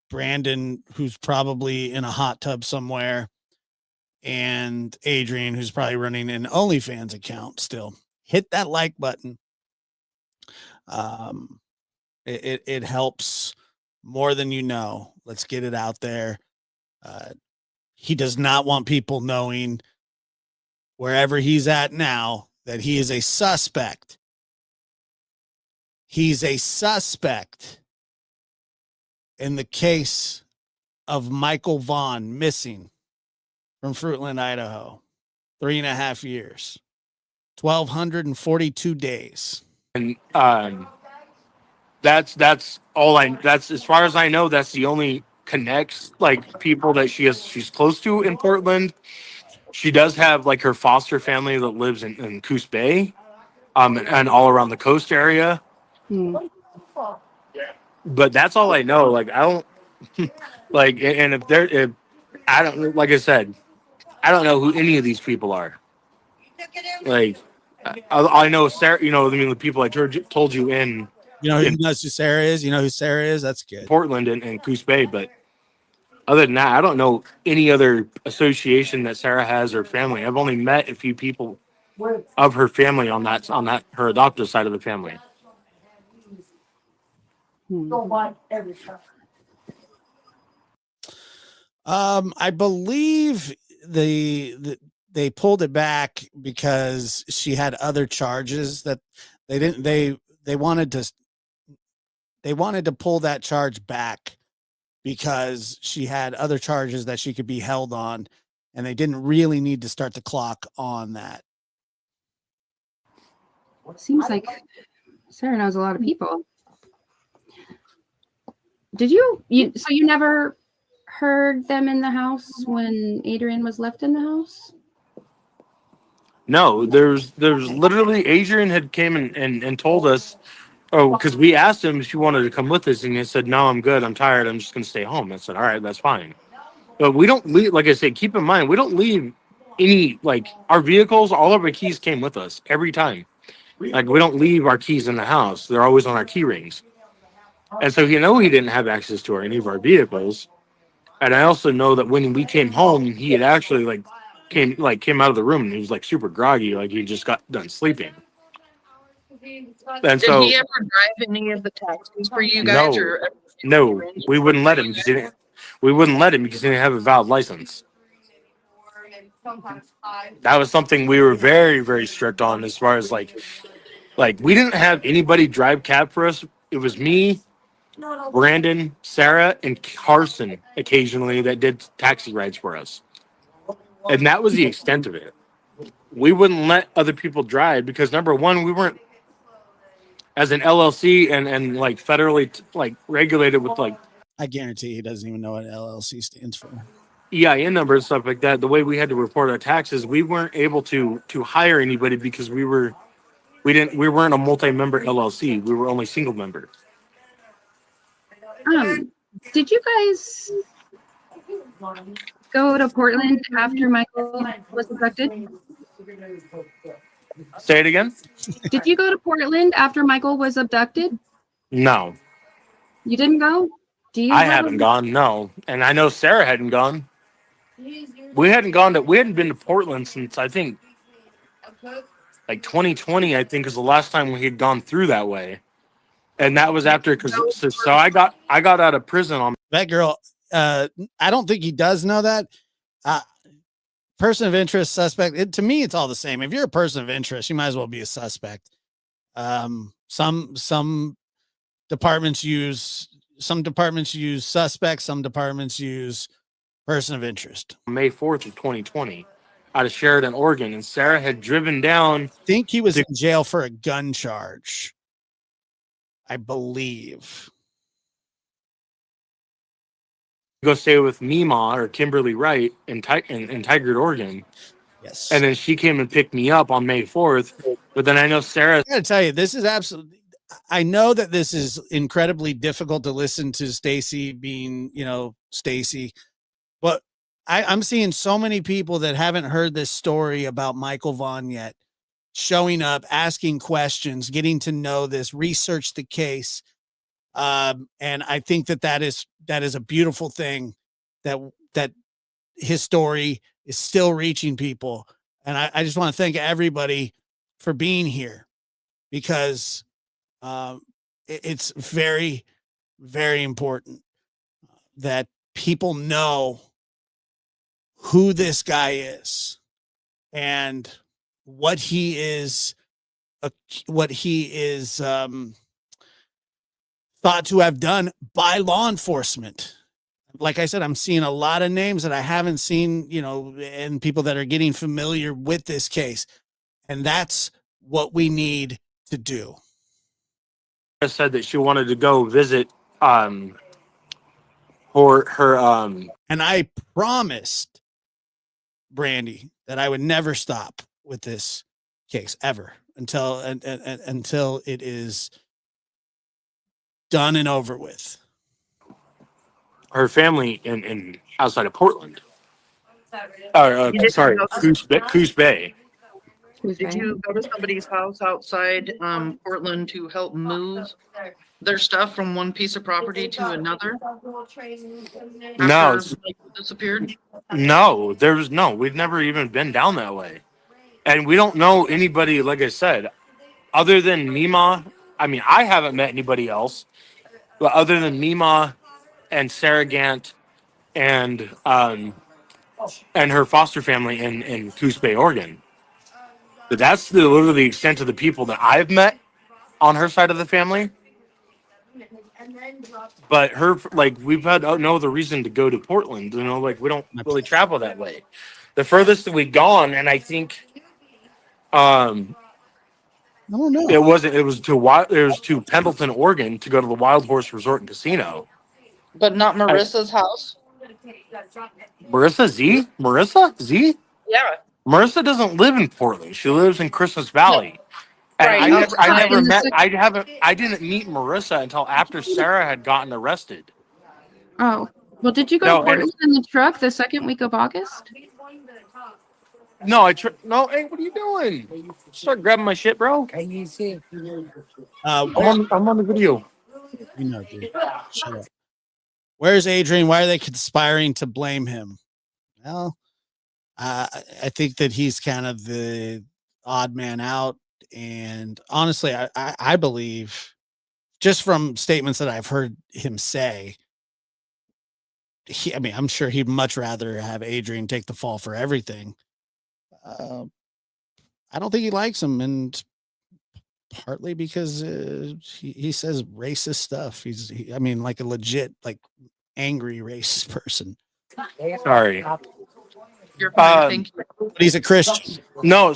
S3: Brandon, who's probably in a hot tub somewhere, and Adrien, who's probably running an OnlyFans account still. Hit that like button. It helps more than you know. Let's get it out there. He does not want people knowing wherever he's at now that he is a suspect. He's a suspect in the case of Michael Vaughan missing from Fruitland, Idaho. 3.5 years, 1,242 days.
S1: And that's as far as I know, that's the only connects like people that she's close to in Portland. She does have like her foster family that lives in Coos Bay, and all around the coast area. But that's all I know. Like I don't like, and if I don't, like I said, I don't know who any of these people are. Like I know Sarah. The people I told you in.
S3: You know who knows who Sarah is? You know who Sarah is? That's good.
S1: Portland and Coos Bay, but other than that, I don't know any other association that Sarah has or family. I've only met a few people of her family on that her adoptive side of the family.
S3: I believe they pulled it back because she had other charges that they wanted to pull that charge back because she had other charges that she could be held on, and they didn't really need to start the clock on that.
S9: Seems like Sarah knows a lot of people. Did you never heard them in the house when Adrien was left in the house?
S1: No, there's literally Adrien had came and told us, because we asked him if he wanted to come with us, and he said, no, I'm good, I'm tired, I'm just going to stay home. I said, all right, that's fine. But we don't leave, like I said, keep in mind, we don't leave any, like, our vehicles, all of our keys came with us every time. Like, we don't leave our keys in the house. They're always on our key rings. And so, he didn't have access to any of our vehicles. And I also know that when we came home, he had actually, came out of the room, and he was, super groggy, like he just got done sleeping. And
S5: Did he ever drive any of the taxis for you guys?
S1: No, we wouldn't let him because he didn't have a valid license. That was something we were very, very strict on as far as like we didn't have anybody drive cab for us. It was me, Brandon, Sarah, and Carson occasionally that did taxi rides for us. And that was the extent of it. We wouldn't let other people drive because number one, we weren't as an LLC and like federally like regulated with like
S3: I guarantee he doesn't even know what LLC stands for.
S1: EIN numbers and stuff like that. The way we had to report our taxes, we weren't able to hire anybody because we weren't a multi-member LLC. We were only single member.
S9: Did you guys go to Portland after Michael was abducted?
S1: Say it again?
S9: Did you go to Portland after Michael was abducted?
S1: No.
S9: You didn't go?
S1: I haven't gone, no. And I know Sarah hadn't gone. We hadn't been to Portland since I think like 2020, I think is the last time we had gone through that way. And that was after so I got out of prison on
S3: that girl. I don't think he does know that. Person of interest, suspect. To me, it's all the same. If you're a person of interest, you might as well be a suspect. Some departments use suspects. Some departments use person of interest.
S1: May 4th of 2020 out of Sheridan, Oregon. And Sarah had driven down.
S3: I think he was in jail for a gun charge. I believe.
S1: Go stay with Mima or Kimberly Wright in Tigard, Oregon.
S3: Yes.
S1: And then she came and picked me up on May 4th. But then I know Sarah.
S3: I gotta tell you, this is absolutely. I know that this is incredibly difficult to listen to Stacy being, Stacy, but I'm seeing so many people that haven't heard this story about Michael Vaughan yet, showing up, asking questions, getting to know this, research the case. And I think that is a beautiful thing that his story is still reaching people. And I just want to thank everybody for being here because it's very, very important that people know who this guy is and what he is thought to have done by law enforcement. Like I said, I'm seeing a lot of names that I haven't seen, and people that are getting familiar with this case. And that's what we need to do.
S1: I said that she wanted to go visit her
S3: and I promised Brandy that I would never stop with this case ever until it is done and over with.
S1: Her family in outside of Portland. Coos Bay.
S5: Did you go to somebody's house outside Portland to help move their stuff from one piece of property to another?
S1: No,
S5: disappeared.
S1: No, we've never even been down that way, and we don't know anybody. Like I said, other than Mima, I mean, I haven't met anybody else, but other than Mima and Sarah Gant and her foster family in Coos Bay, Oregon. But that's literally the extent of the people that I've met on her side of the family. But we've had no other reason to go to Portland. We don't really travel that way. The furthest that we've gone, and I think, I don't know. It was to Pendleton, Oregon, to go to the Wild Horse Resort and Casino.
S5: But not Marissa's house.
S1: Marissa Z?
S5: Yeah.
S1: Marissa doesn't live in Portland. She lives in Christmas Valley. And right. I didn't meet Marissa until after Sarah had gotten arrested.
S9: Oh, well, did you go to Portland in the truck the second week of August?
S1: No, no. Hey, what are you doing? Start grabbing my shit, bro.
S3: I'm
S1: on the video.
S3: Dude. Shut up. Where's Adrien? Why are they conspiring to blame him? Well, I think that he's kind of the odd man out. And honestly, I believe, just from statements that I've heard him say, I'm sure he'd much rather have Adrien take the fall for everything. I don't think he likes him. And Partly because he says racist stuff. I mean, like a legit, like angry racist person.
S1: Sorry.
S5: You're fine. Thank you.
S3: But he's a Christian.
S1: No,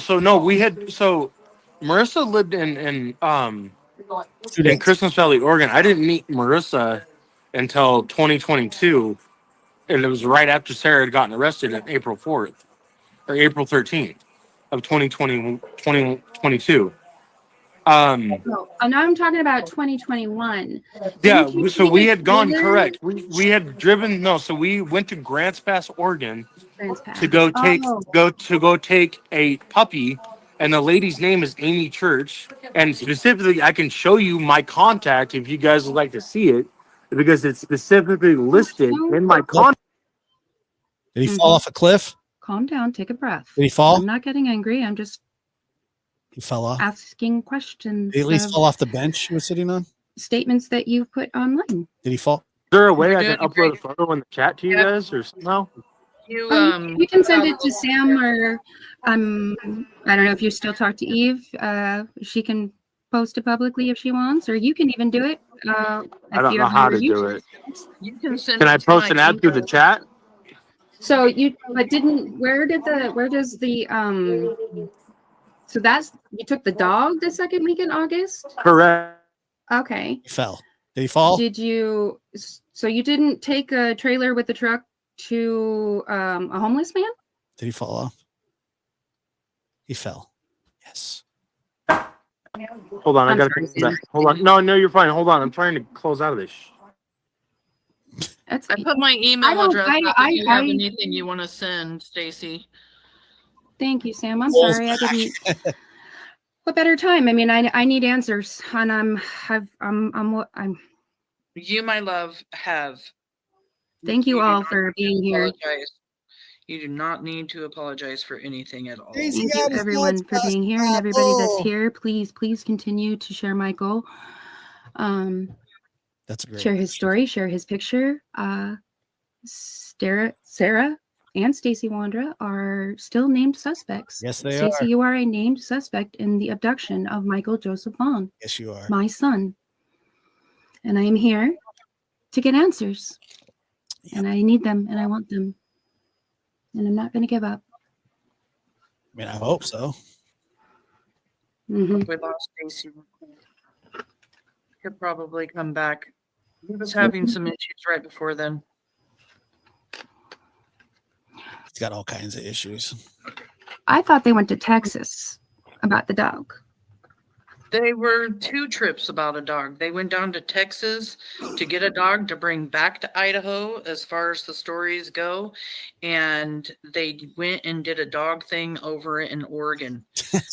S1: Marissa lived in Christmas Valley, Oregon. I didn't meet Marissa until 2022, and it was right after Sarah had gotten arrested on April 4th or April 13th of 2022.
S9: No, now I'm talking about 2021.
S1: Yeah,
S9: Didn't you
S1: so
S9: take
S1: we
S9: a
S1: had gone
S9: trailer?
S1: correct. We had driven so we went to Grants Pass, Oregon
S9: Grants Pass.
S1: to go take
S9: Oh.
S1: take a puppy, and the lady's name is Amy Church. And specifically, I can show you my contact if you guys would like to see it, because it's specifically listed in my contact.
S3: Did he fall off a cliff?
S9: Calm down, take a breath.
S3: Did he fall?
S9: I'm not getting angry. I'm just
S3: He fell off.
S9: asking questions.
S3: Did he at least
S9: of
S3: fall off the bench he was sitting on?
S9: statements that you've put online.
S3: Did he fall?
S1: Is there a way I
S5: You're
S1: can
S5: doing
S1: upload a photo in the chat to you guys or somehow?
S5: You
S9: You can send it to Sam, or I don't know if you still talk to Eve. She can post it publicly if she wants, or you can even do it.
S1: I don't know how to do it.
S5: You can send.
S1: Can I
S5: it to
S1: post
S5: my
S1: an ad through the
S5: email.
S1: chat?
S9: So where does the so that's, you took the dog the second week in August?
S1: Correct.
S9: Okay.
S3: He fell. Did he fall?
S9: So you didn't take a trailer with the truck to a homeless man?
S3: Did he fall off? He fell. Yes.
S1: Hold on, I
S9: I'm
S1: gotta
S9: sorry,
S1: fix that.
S9: Sam.
S1: Hold on. No, you're fine. Hold on. I'm trying to close out of this.
S9: That's
S5: I put my
S9: I
S5: email
S9: don't-
S5: address.
S9: I-
S5: up
S9: I-
S5: if you have
S9: I-
S5: anything you want to send, Stacy?
S9: Thank you, Sam. I'm sorry I didn't. What better time? I mean, I need answers, and I'm.
S5: You, my love, have.
S9: Thank you
S5: do
S9: all
S5: not
S9: for
S5: need to
S9: being here.
S5: apologize. You do not need to apologize for anything at all.
S3: Stacy
S9: Thank
S3: got
S9: you,
S3: his
S9: everyone,
S3: nuts
S9: for being here, and
S3: busted.
S9: everybody that's
S3: Oh.
S9: here. Please continue to share Michael.
S3: That's a great.
S9: Share his story. Share his picture. Sarah and Stacy Wondra are still named suspects.
S3: Yes, they
S9: Stacy,
S3: are.
S9: you are a named suspect in the abduction of Michael Joseph Vaughan,
S3: Yes, you are.
S9: my son. And I am here to get answers. And I need them, and I want them. And I'm not going to give up.
S3: I mean, I hope so.
S9: Mhm.
S5: We lost Stacy. He'll probably come back. He was having some issues right before then.
S3: He's got all kinds of issues.
S9: I thought they went to Texas about the dog.
S5: They were 2 trips about a dog. They went down to Texas to get a dog to bring back to Idaho, as far as the stories go. And they went and did a dog thing over in Oregon.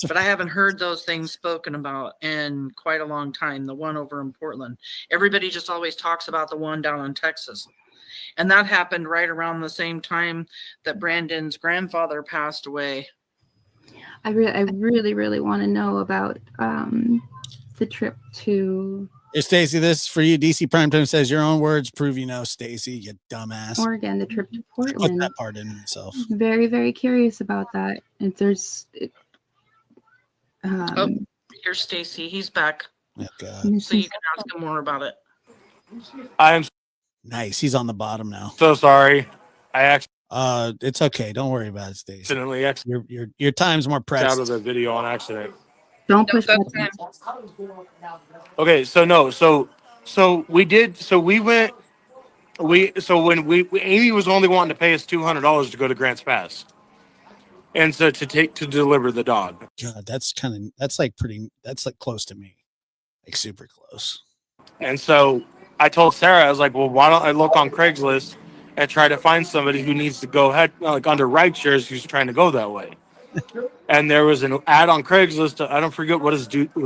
S5: But I haven't heard those things spoken about in quite a long time. The one over in Portland. Everybody just always talks about the one down in Texas. And that happened right around the same time that Brandon's grandfather passed away.
S9: I really want to know about the trip to
S3: Hey, Stacy, this is for you. DC Primetime says your own words prove you know, Stacy, you dumbass.
S9: Oregon, the trip to
S3: Put
S9: Portland.
S3: that part in itself.
S9: Very curious about that. If there's
S5: Here's Stacy. He's back.
S3: Oh, God.
S5: So you can ask him more about it.
S1: I am
S3: Nice. He's on the bottom now.
S1: so sorry. I
S3: It's okay. Don't worry about it, Stacy.
S1: accidentally exited
S3: Your time's more
S1: out of
S3: precious.
S1: the video on accident.
S9: Don't push
S5: That's
S9: buttons.
S1: Okay, so Amy was only wanting to pay us $200 to go to Grants Pass, and so to deliver the dog.
S3: God, that's like close to me. Like super close.
S1: And so I told Sarah, I was like, well, why don't I look on Craigslist and try to find somebody who needs to go ahead, like under ride shares, who's trying to go that way. And there was an ad on Craigslist. I don't forget what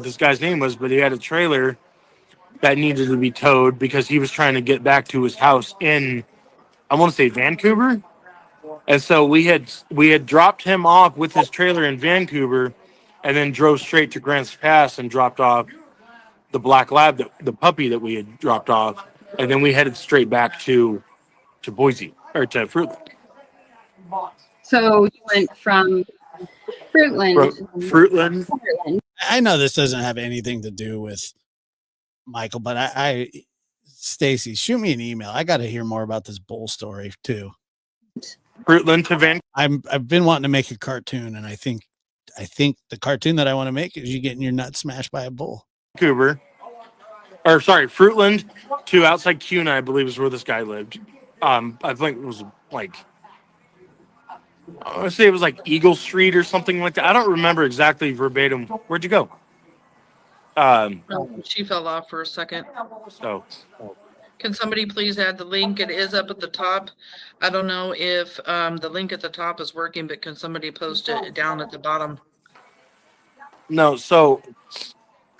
S1: this guy's name was, but he had a trailer that needed to be towed because he was trying to get back to his house in, I want to say Vancouver. And so we had dropped him off with his trailer in Vancouver, and then drove straight to Grants Pass and dropped off the black lab, the puppy that we had dropped off, and then we headed straight back to Boise or to Fruitland.
S9: So you went from
S6: Fruitland.
S1: Fruitland.
S3: I know this doesn't have anything to do with Michael, but I Stacy, shoot me an email. I got to hear more about this bull story too.
S1: Fruitland to Vancouver.
S3: I've been wanting to make a cartoon, and I think the cartoon that I want to make is you getting your nuts smashed by a bull.
S1: Fruitland to outside Cuna, I believe is where this guy lived. I think it was like, I want to say it was like Eagle Street or something like that. I don't remember exactly verbatim. Where'd you go?
S5: She fell off for a second.
S1: So,
S5: Can somebody please add the link? It is up at the top. I don't know if the link at the top is working, but can somebody post it down at the bottom?
S1: no, so,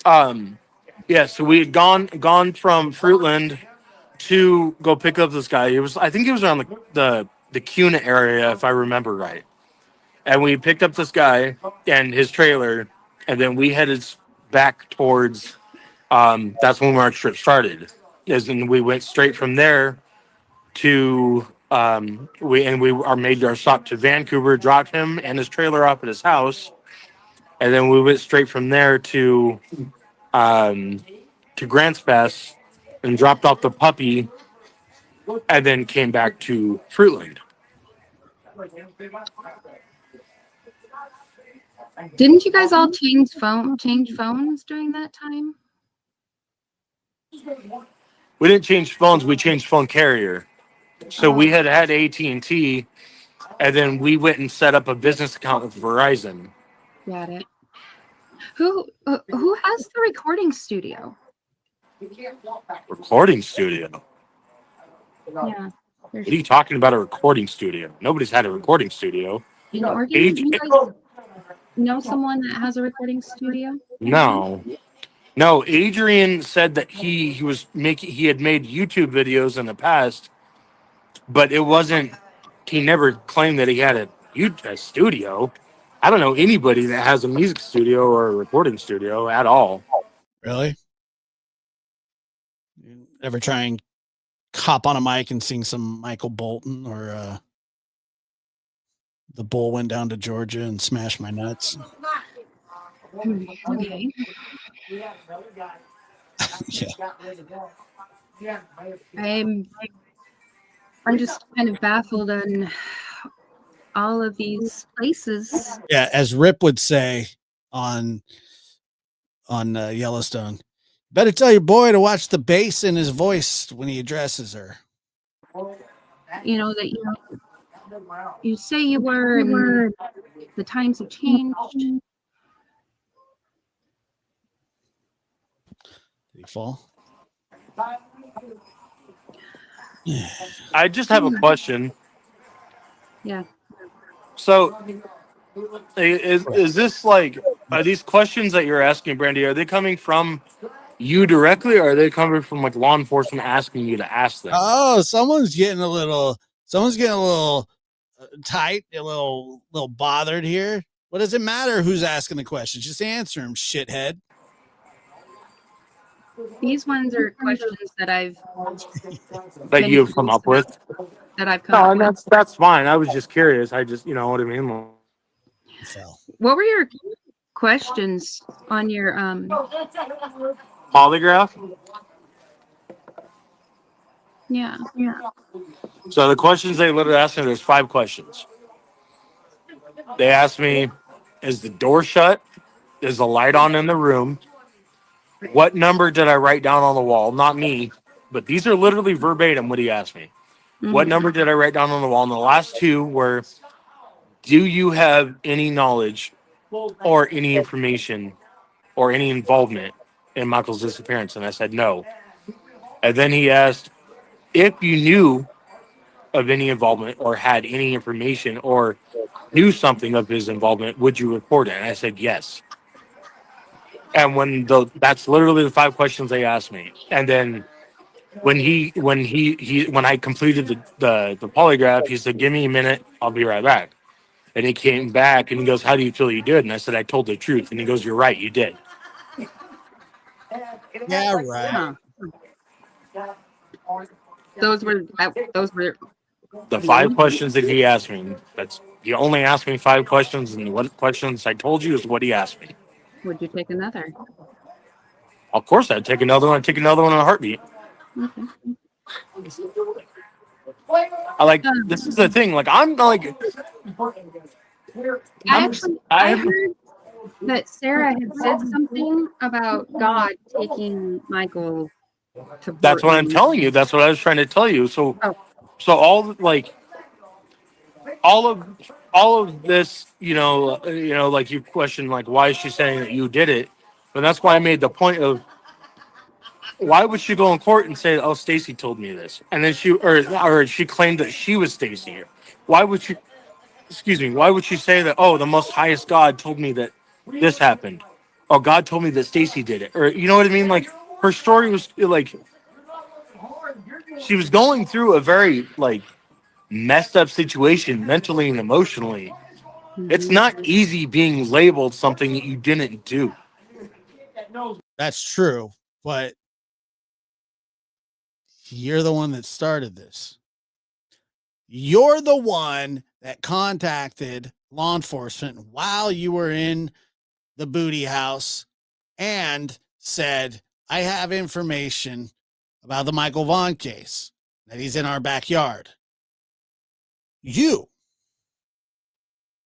S1: yeah, so we had gone from Fruitland to go pick up this guy. I think it was around the Cuna area, if I remember right. And we picked up this guy and his trailer, and then we headed back towards, that's when our trip started. And we went straight from there to, we made our stop to Vancouver, dropped him and his trailer off at his house. And then we went straight from there to Grants Pass and dropped off the puppy, and then came back to Fruitland.
S9: Didn't you guys all change phones during that time?
S1: We didn't change phones. We changed phone carrier. So we had AT&T, and then we went and set up a business account with Verizon.
S9: Got it. Who has the recording studio?
S1: Recording studio?
S9: Yeah.
S1: What are you talking about, a recording studio? Nobody's had a recording studio.
S9: In Oregon, you guys know someone that has a recording studio?
S1: No, Adrien said that he had made YouTube videos in the past, but it wasn't, he never claimed that he had a studio. I don't know anybody that has a music studio or a recording studio at all.
S3: Really? You ever try and hop on a mic and sing some Michael Bolton or The Bull Went Down to Georgia and Smashed My Nuts?
S9: Okay.
S3: Yeah.
S9: I'm just kind of baffled on all of these places.
S3: Yeah, as Rip would say on Yellowstone, better tell your boy to watch the bass in his voice when he addresses her.
S9: You know that you say you were, and the times have changed.
S3: Did he fall?
S1: I just have a question.
S9: Yeah.
S1: So, is this like, are these questions that you're asking, Brandy, are they coming from you directly, or are they coming from like law enforcement asking you to ask them?
S3: Oh, someone's getting a little tight, a little bothered here. What does it matter who's asking the questions? Just answer them, shithead.
S9: These ones are questions that
S1: you've come up with.
S9: That I've come up with.
S1: That's fine. I was just curious. I just, you know what I mean?
S9: What were your questions on your
S1: Polygraph?
S9: Yeah.
S1: So the questions they literally asked me, there's 5 questions. They asked me, is the door shut? Is the light on in the room? What number did I write down on the wall? Not me, but these are literally verbatim what he asked me. Mm-hmm. What number did I write down on the wall? And the last 2 were, do you have any knowledge or any information or any involvement in Michael's disappearance? And I said no. And then he asked, if you knew of any involvement or had any information or knew something of his involvement, would you report it? And I said yes. And that's literally the 5 questions they asked me. And then when I completed the polygraph, he said, give me a minute, I'll be right back. And he came back and he goes, how do you feel you did? And I said, I told the truth. And he goes, you're right, you did.
S3: Yeah, right.
S9: Those were
S1: The 5 questions that he asked me. That's he only asked me 5 questions, and what questions I told you is what he asked me.
S9: Would you take another?
S1: Of course, I'd take another one. I'd take another one in a heartbeat.
S9: Okay.
S1: I like this is the thing. Like I'm like
S9: I heard that Sarah had said something about God taking Michael to
S1: that's what I'm
S9: Portland.
S1: telling you. That's what I was trying to tell you. So
S9: Oh.
S1: so all of this, like you question like why is she saying that you did it? But that's why I made the point of why would she go in court and say, "Oh, Stacy told me this," and then or she claimed that she was Stacy? Why would she? Excuse me. Why would she say that? Oh, the Most Highest God told me that this happened. Oh, God told me that Stacy did it, or you know what I mean? Like her story was like she was going through a very like messed up situation mentally and emotionally. It's not easy being labeled something that you didn't do.
S3: That's true, but you're the one that started this. You're the one that contacted law enforcement while you were in the booty house and said, I have information about the Michael Vaughan case, that he's in our backyard.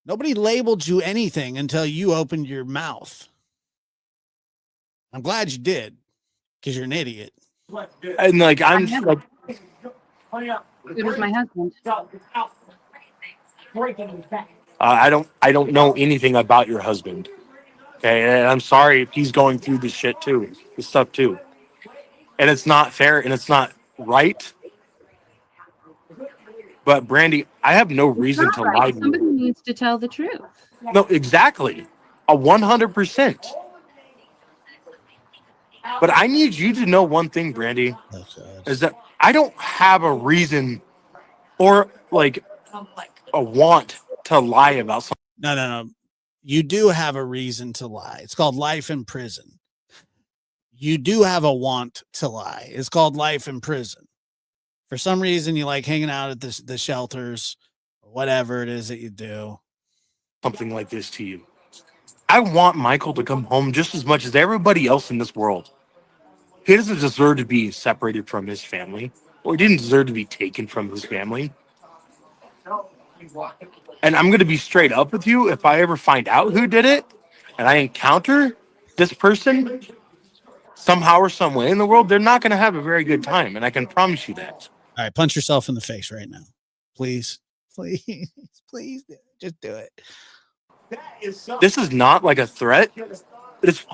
S3: Nobody labeled you anything until you opened your mouth. I'm glad you did, because you're an idiot.
S1: And like I'm like,
S9: It was my husband.
S1: I don't know anything about your husband. Okay, and I'm sorry if he's going through this shit too, this stuff too, and it's not fair and it's not right. But Brandy, I have no reason to lie to
S9: Somebody
S1: you.
S9: needs to tell the truth.
S1: No, exactly, 100%. But I need you to know one thing, Brandy, is that I don't have a reason or like a want to lie about something.
S3: No. You do have a reason to lie. It's called life in prison. You do have a want to lie. It's called life in prison. For some reason, you like hanging out at the shelters or whatever it is that you do.
S1: Something like this to you. I want Michael to come home just as much as everybody else in this world. He doesn't deserve to be separated from his family, or he didn't deserve to be taken from his family. And I'm going to be straight up with you. If I ever find out who did it and I encounter this person somehow or some way in the world, they're not going to have a very good time. And I can promise you that.
S3: All right, punch yourself in the face right now. Please, please, please, just do it.
S1: This is not like a threat, but it's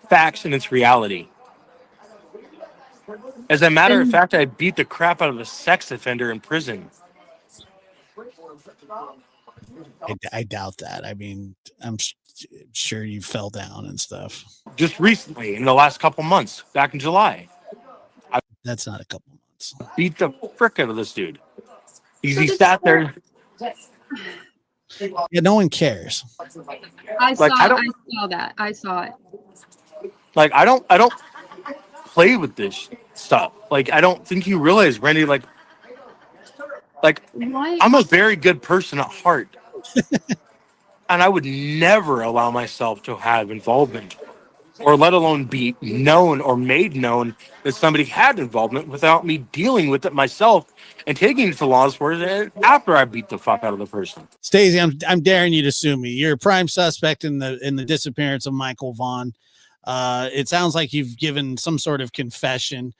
S1: facts and it's reality. As a matter of fact, I beat the crap out of a sex offender in prison.
S3: I doubt that. I mean, I'm sure you fell down and stuff.
S1: Just recently, in the last couple months, back in July.
S3: That's not a couple months.
S1: Beat the frick out of this dude. He sat there.
S3: Yeah, no one cares.
S9: I saw that. I saw it.
S1: Like I don't play with this stuff. Like I don't think you realize, Brandy, like
S9: Why?
S1: I'm a very good person at heart. And I would never allow myself to have involvement or let alone be known or made known that somebody had involvement without me dealing with it myself and taking it to law enforcement after I beat the fuck out of the person.
S3: Stacey, I'm daring you to sue me. You're a prime suspect in the disappearance of Michael Vaughan. It sounds like you've given some sort of confession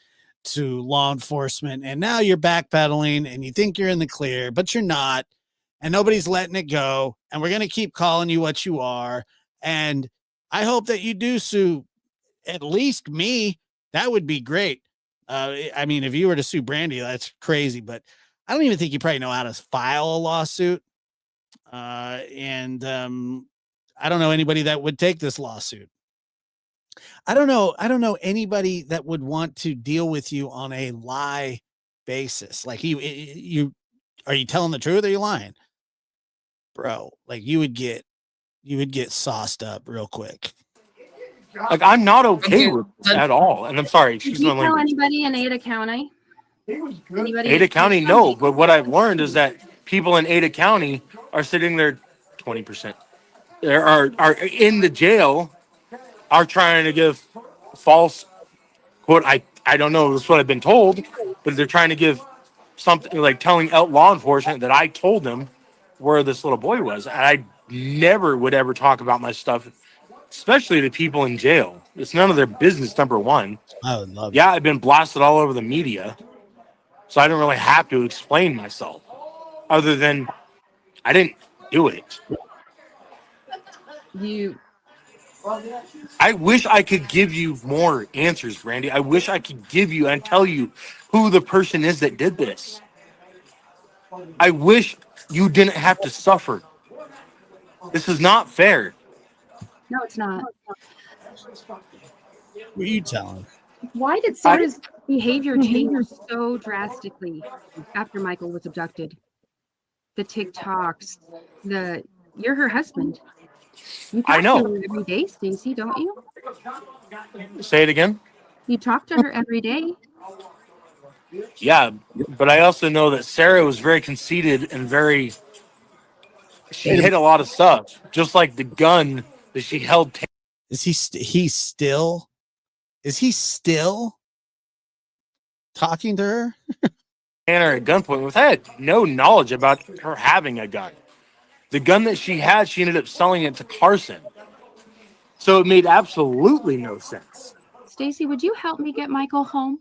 S3: to law enforcement, and now you're backpedaling and you think you're in the clear, but you're not, and nobody's letting it go, and we're going to keep calling you what you are. And I hope that you do sue at least me. That would be great. I mean, if you were to sue Brandy, that's crazy, but I don't even think you probably know how to file a lawsuit. I don't know anybody that would take this lawsuit. I don't know anybody that would want to deal with you on a lie basis. Like you are you telling the truth or are you lying? Bro, like you would get sauced up real quick.
S1: Like I'm not okay with this at all. And I'm sorry,
S9: Did
S1: excuse
S9: you
S1: my
S9: tell
S1: language.
S9: anybody in Ada County? Anybody?
S1: Ada County, no. But what I've learned is that people in Ada County are sitting there 20%. There are in the jail, are trying to give false quote. I don't know. That's what I've been told, but they're trying to give something like telling out law enforcement that I told them where this little boy was. And I never would ever talk about my stuff, especially to people in jail. It's none of their business. Number one.
S3: I would love
S1: Yeah, I've been blasted all over the media, so I don't really have to explain myself, other than I didn't do it.
S9: You
S1: I wish I could give you more answers, Brandy. I wish I could give you and tell you who the person is that did this. I wish you didn't have to suffer. This is not fair.
S9: no, it's not.
S3: What are you telling?
S9: Why did Sarah's behavior change so drastically after Michael was abducted? The TikToks, you're her husband. You talk
S1: I know.
S9: to her every day, Stacy, don't you?
S1: Say it again.
S9: You talk to her every day.
S1: Yeah, but I also know that Sarah was very conceited and she hid a lot of stuff, just like the gun that she held.
S3: Is he still talking to her?
S1: Tanner at gunpoint with had no knowledge about her having a gun. The gun that she had, she ended up selling it to Carson. So it made absolutely no sense.
S9: Stacy, would you help me get Michael home?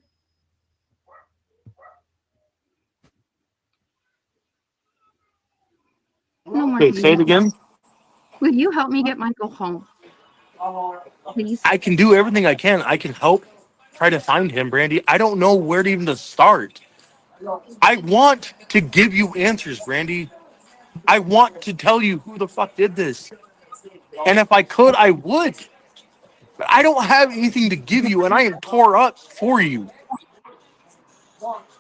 S9: No more.
S1: Okay, say it again.
S9: Will you help me get Michael home? Please.
S1: I can do everything I can. I can help try to find him, Brandy. I don't know where to even to start. I want to give you answers, Brandy. I want to tell you who the fuck did this. And if I could, I would. But I don't have anything to give you, and I am tore up for you.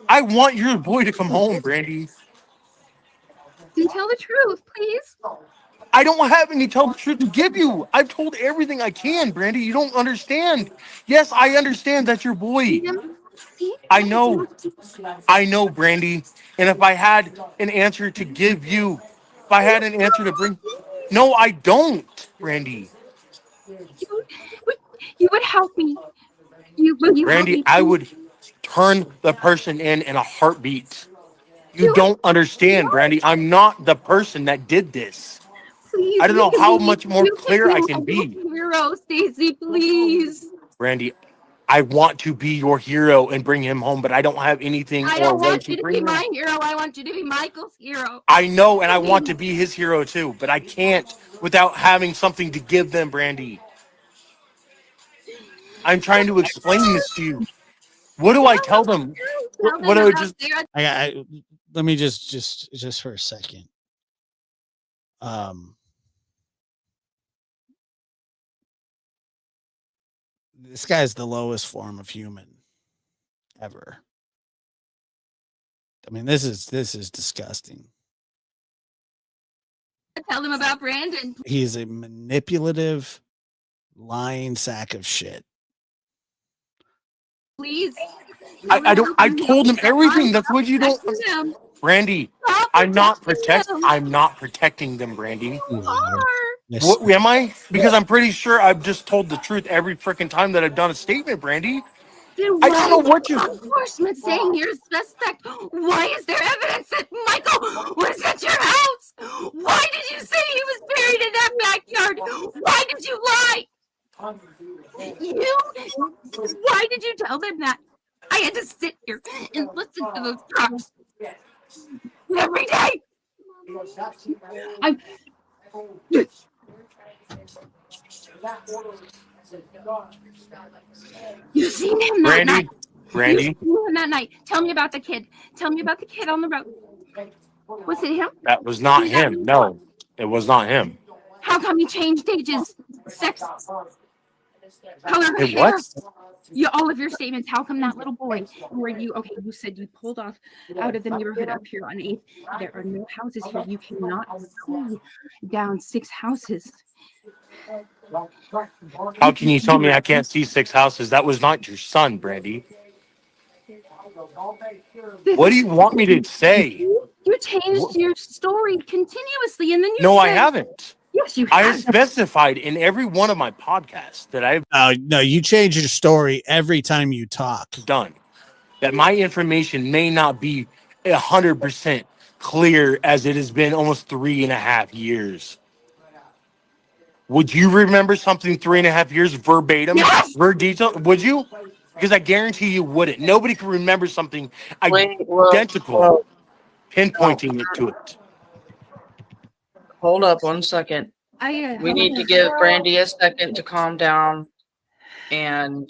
S1: I want your boy to come home, Brandy.
S9: Then tell the truth, please.
S1: I don't have any tell the truth to give you. I've told everything I can, Brandy. You don't understand. Yes, I understand that's your boy. I know, Brandy. And if I had an answer to give you, if I had an answer to bring, no, I don't, Brandy.
S9: You would help me. Will you
S1: Brandy,
S9: help me,
S1: I would turn the person in a heartbeat. You don't understand, Brandy. I'm not the person that did this.
S9: Please,
S1: I don't know how much more clear I can be.
S9: Hero, Stacy, please.
S1: Brandy, I want to be your hero and bring him home, but I don't have anything.
S9: I don't want you to be my hero. I want you to be Michael's hero.
S1: I know, and I want to be his hero too, but I can't without having something to give them, Brandy. I'm trying to explain this to you. What do I tell them? What do I just?
S3: Let me just for a second. This guy's the lowest form of human ever. I mean, this is disgusting.
S9: Tell them about Brandon.
S3: He's a manipulative, lying sack of shit.
S9: Please.
S1: I told him everything. That's what you don't. Brandy, I'm not protecting them, Brandy. What am I? Because I'm pretty sure I've just told the truth every freaking time that I've done a statement, Brandy. I don't know what you.
S9: Enforcement saying you're a suspect. Why is there evidence that Michael was at your house? Why did you say he was buried in that backyard? Why did you lie? Why did you tell them that? I had to sit here and listen to those trucks every day. You seen him that night.
S1: Brandy.
S9: You seen him that night. Tell me about the kid. Tell me about the kid on the road. Was it him?
S1: That was not him. No, it was not him.
S9: How come he changed ages, sex, color of hair?
S1: What?
S9: All of your statements. How come that little boy? Were you okay? You said you pulled off out of the neighborhood up here on 8th. There are no houses here. You cannot see down 6 houses.
S1: How can you tell me I can't see 6 houses? That was not your son, Brandy. What do you want me to say?
S9: You changed your story continuously, and then you
S1: No, I
S9: said,
S1: haven't.
S9: Yes, you
S1: I
S9: have.
S1: have specified in every one of my podcasts that I've
S3: No, you change your story every time you talk.
S1: done that my information may not be 100% clear as it has been almost 3.5 years. Would you remember something 3.5 years verbatim,
S9: Yes!
S1: detail? Would you? Because I guarantee you wouldn't. Nobody can remember something
S5: Wait,
S1: identical, pinpointing it to it.
S5: hold up 1 second. We need to give Brandy a second to calm down and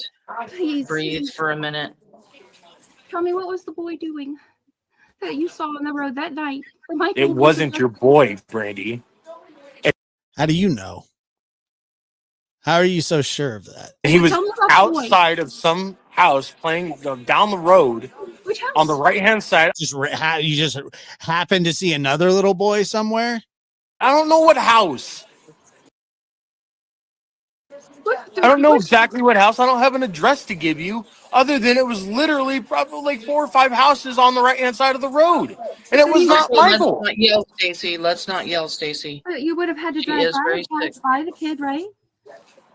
S9: Please,
S5: breathe for a minute.
S9: tell me, what was the boy doing that you saw on the road that night?
S1: It wasn't your boy, Brandy.
S3: How do you know? How are you so sure of that?
S1: He was
S9: Tell me about the boy.
S1: outside of some house playing down the road
S9: Which house?
S1: on the right-hand side.
S3: You just happened to see another little boy somewhere?
S1: I don't know what house. I don't know exactly what house. I don't have an address to give you other than it was literally probably like 4 or 5 houses on the right-hand side of the road. And it was not Michael.
S5: Let's not yell, Stacy. Let's not yell, Stacy.
S9: You would have had to
S5: She
S9: drive
S5: is very sick.
S9: by the kid, right?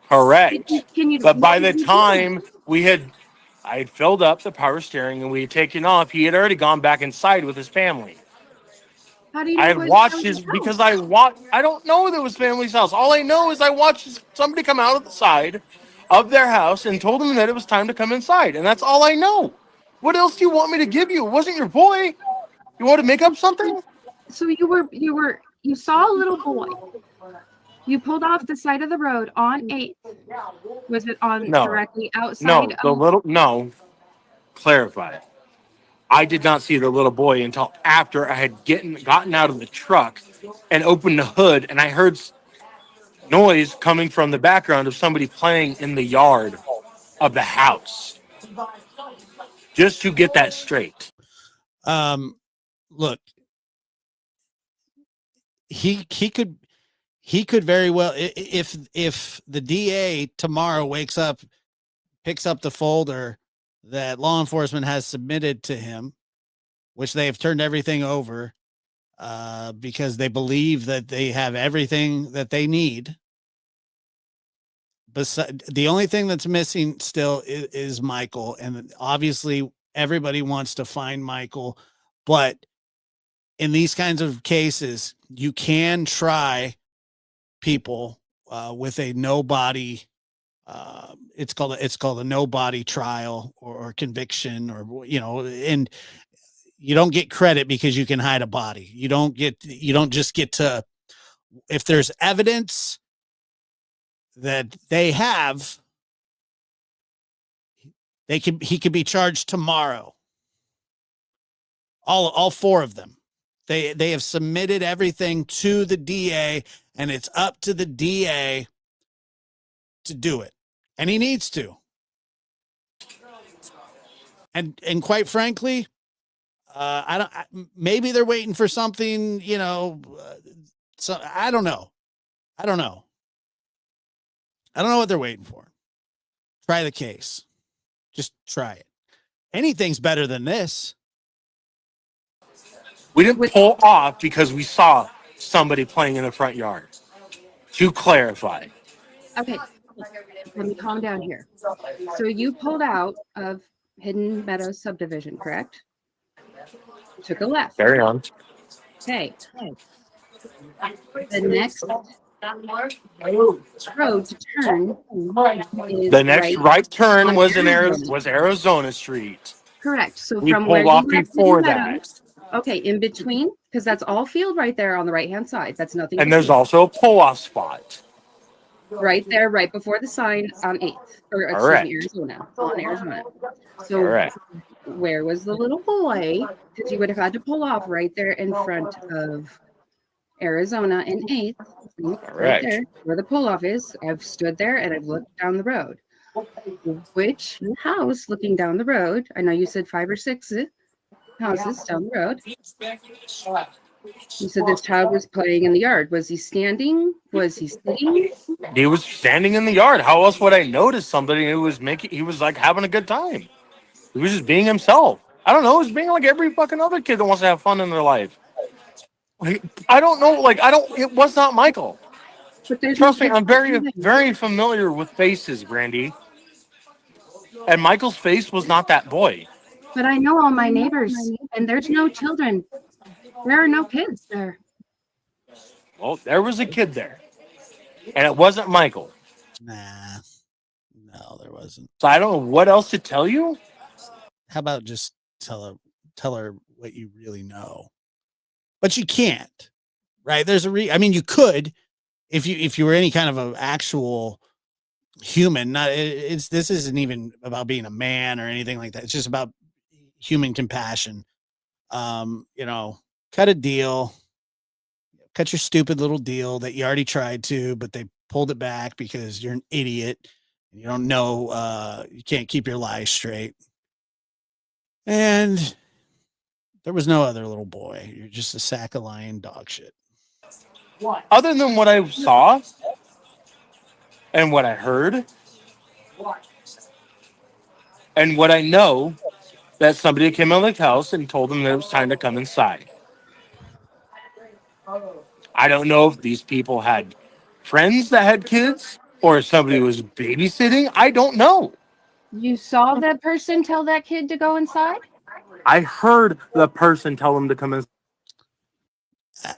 S1: Correct.
S9: Can you,
S1: But by the time I had filled up the power steering and we had taken off, he had already gone back inside with his family.
S9: How do you know
S1: I had
S9: it was
S1: watched
S9: family's
S1: his
S9: house?
S1: because I don't know that it was family's house. All I know is I watched somebody come out of the side of their house and told them that it was time to come inside. And that's all I know. What else do you want me to give you? It wasn't your boy. You want to make up something?
S9: So you saw a little boy. You pulled off the side of the road on 8th. Was it on directly outside?
S1: No. Clarify. I did not see the little boy until after I had gotten out of the truck and opened the hood, and I heard noise coming from the background of somebody playing in the yard of the house. Just to get that straight.
S3: Look, he could very well, if the DA tomorrow wakes up, picks up the folder that law enforcement has submitted to him, which they have turned everything over because they believe that they have everything that they need. But the only thing that's missing still is Michael. And obviously everybody wants to find Michael, but in these kinds of cases, you can try people with a no body. It's called a no body trial or conviction, or and you don't get credit because you can hide a body. You don't just get to, if there's evidence that they have, he could be charged tomorrow. All 4 of them. They have submitted everything to the DA, and it's up to the DA to do it. And he needs to. And quite frankly, maybe they're waiting for something, so I don't know. I don't know what they're waiting for. Try the case. Just try it. Anything's better than this.
S1: We didn't pull off because we saw somebody playing in the front yard. To clarify.
S9: Okay, let me calm down here. So you pulled out of Hidden Meadows subdivision, correct? Took a left.
S1: Carry on.
S9: Okay. The next road to turn is
S1: The next right turn was Arizona Street.
S9: Correct. So
S1: We
S9: from where
S1: pulled off
S9: you left
S1: before
S9: Hidden
S1: that.
S9: Meadows, okay, in between, because that's all field right there on the right-hand side. That's nothing.
S1: And there's also a pull-off spot.
S9: Right there, right before the sign on 8th, or excuse me, Arizona, on Arizona. So where was the little boy? Because you would have had to pull off right there in front of Arizona and 8th. Right there, where the pull-off is. I've stood there and I've looked down the road. Which house looking down the road? I know you said 5 or 6 houses down the road. You said this child was playing in the yard. Was he standing? Was he sitting?
S1: He was standing in the yard. How else would I notice somebody who was he was like having a good time? He was just being himself. I don't know. He was being like every fucking other kid that wants to have fun in their life. Like, I don't know. Like, it was not Michael.
S9: But there's
S1: Trust
S9: no
S1: me, I'm
S9: kids
S1: very,
S9: there.
S1: very familiar with faces, Brandy. And Michael's face was not that boy.
S9: But I know all my neighbors, and there's no children. There are no kids there.
S1: Well, there was a kid there. And it wasn't Michael.
S3: Nah, no, there wasn't.
S1: So I don't know what else to tell you.
S3: How about just tell her what you really know? But you can't, right? There's I mean, you could if you were any kind of an actual human. Not this isn't even about being a man or anything like that. It's just about human compassion. Cut a deal. Cut your stupid little deal that you already tried to, but they pulled it back because you're an idiot. And you don't know, you can't keep your lies straight. And there was no other little boy. You're just a sack of lying dog shit.
S1: Other than what I saw and what I heard and what I know, that somebody came in the house and told them that it was time to come inside. I don't know if these people had friends that had kids or if somebody was babysitting. I don't know.
S9: You saw that person tell that kid to go inside?
S1: I heard the person tell him to come in.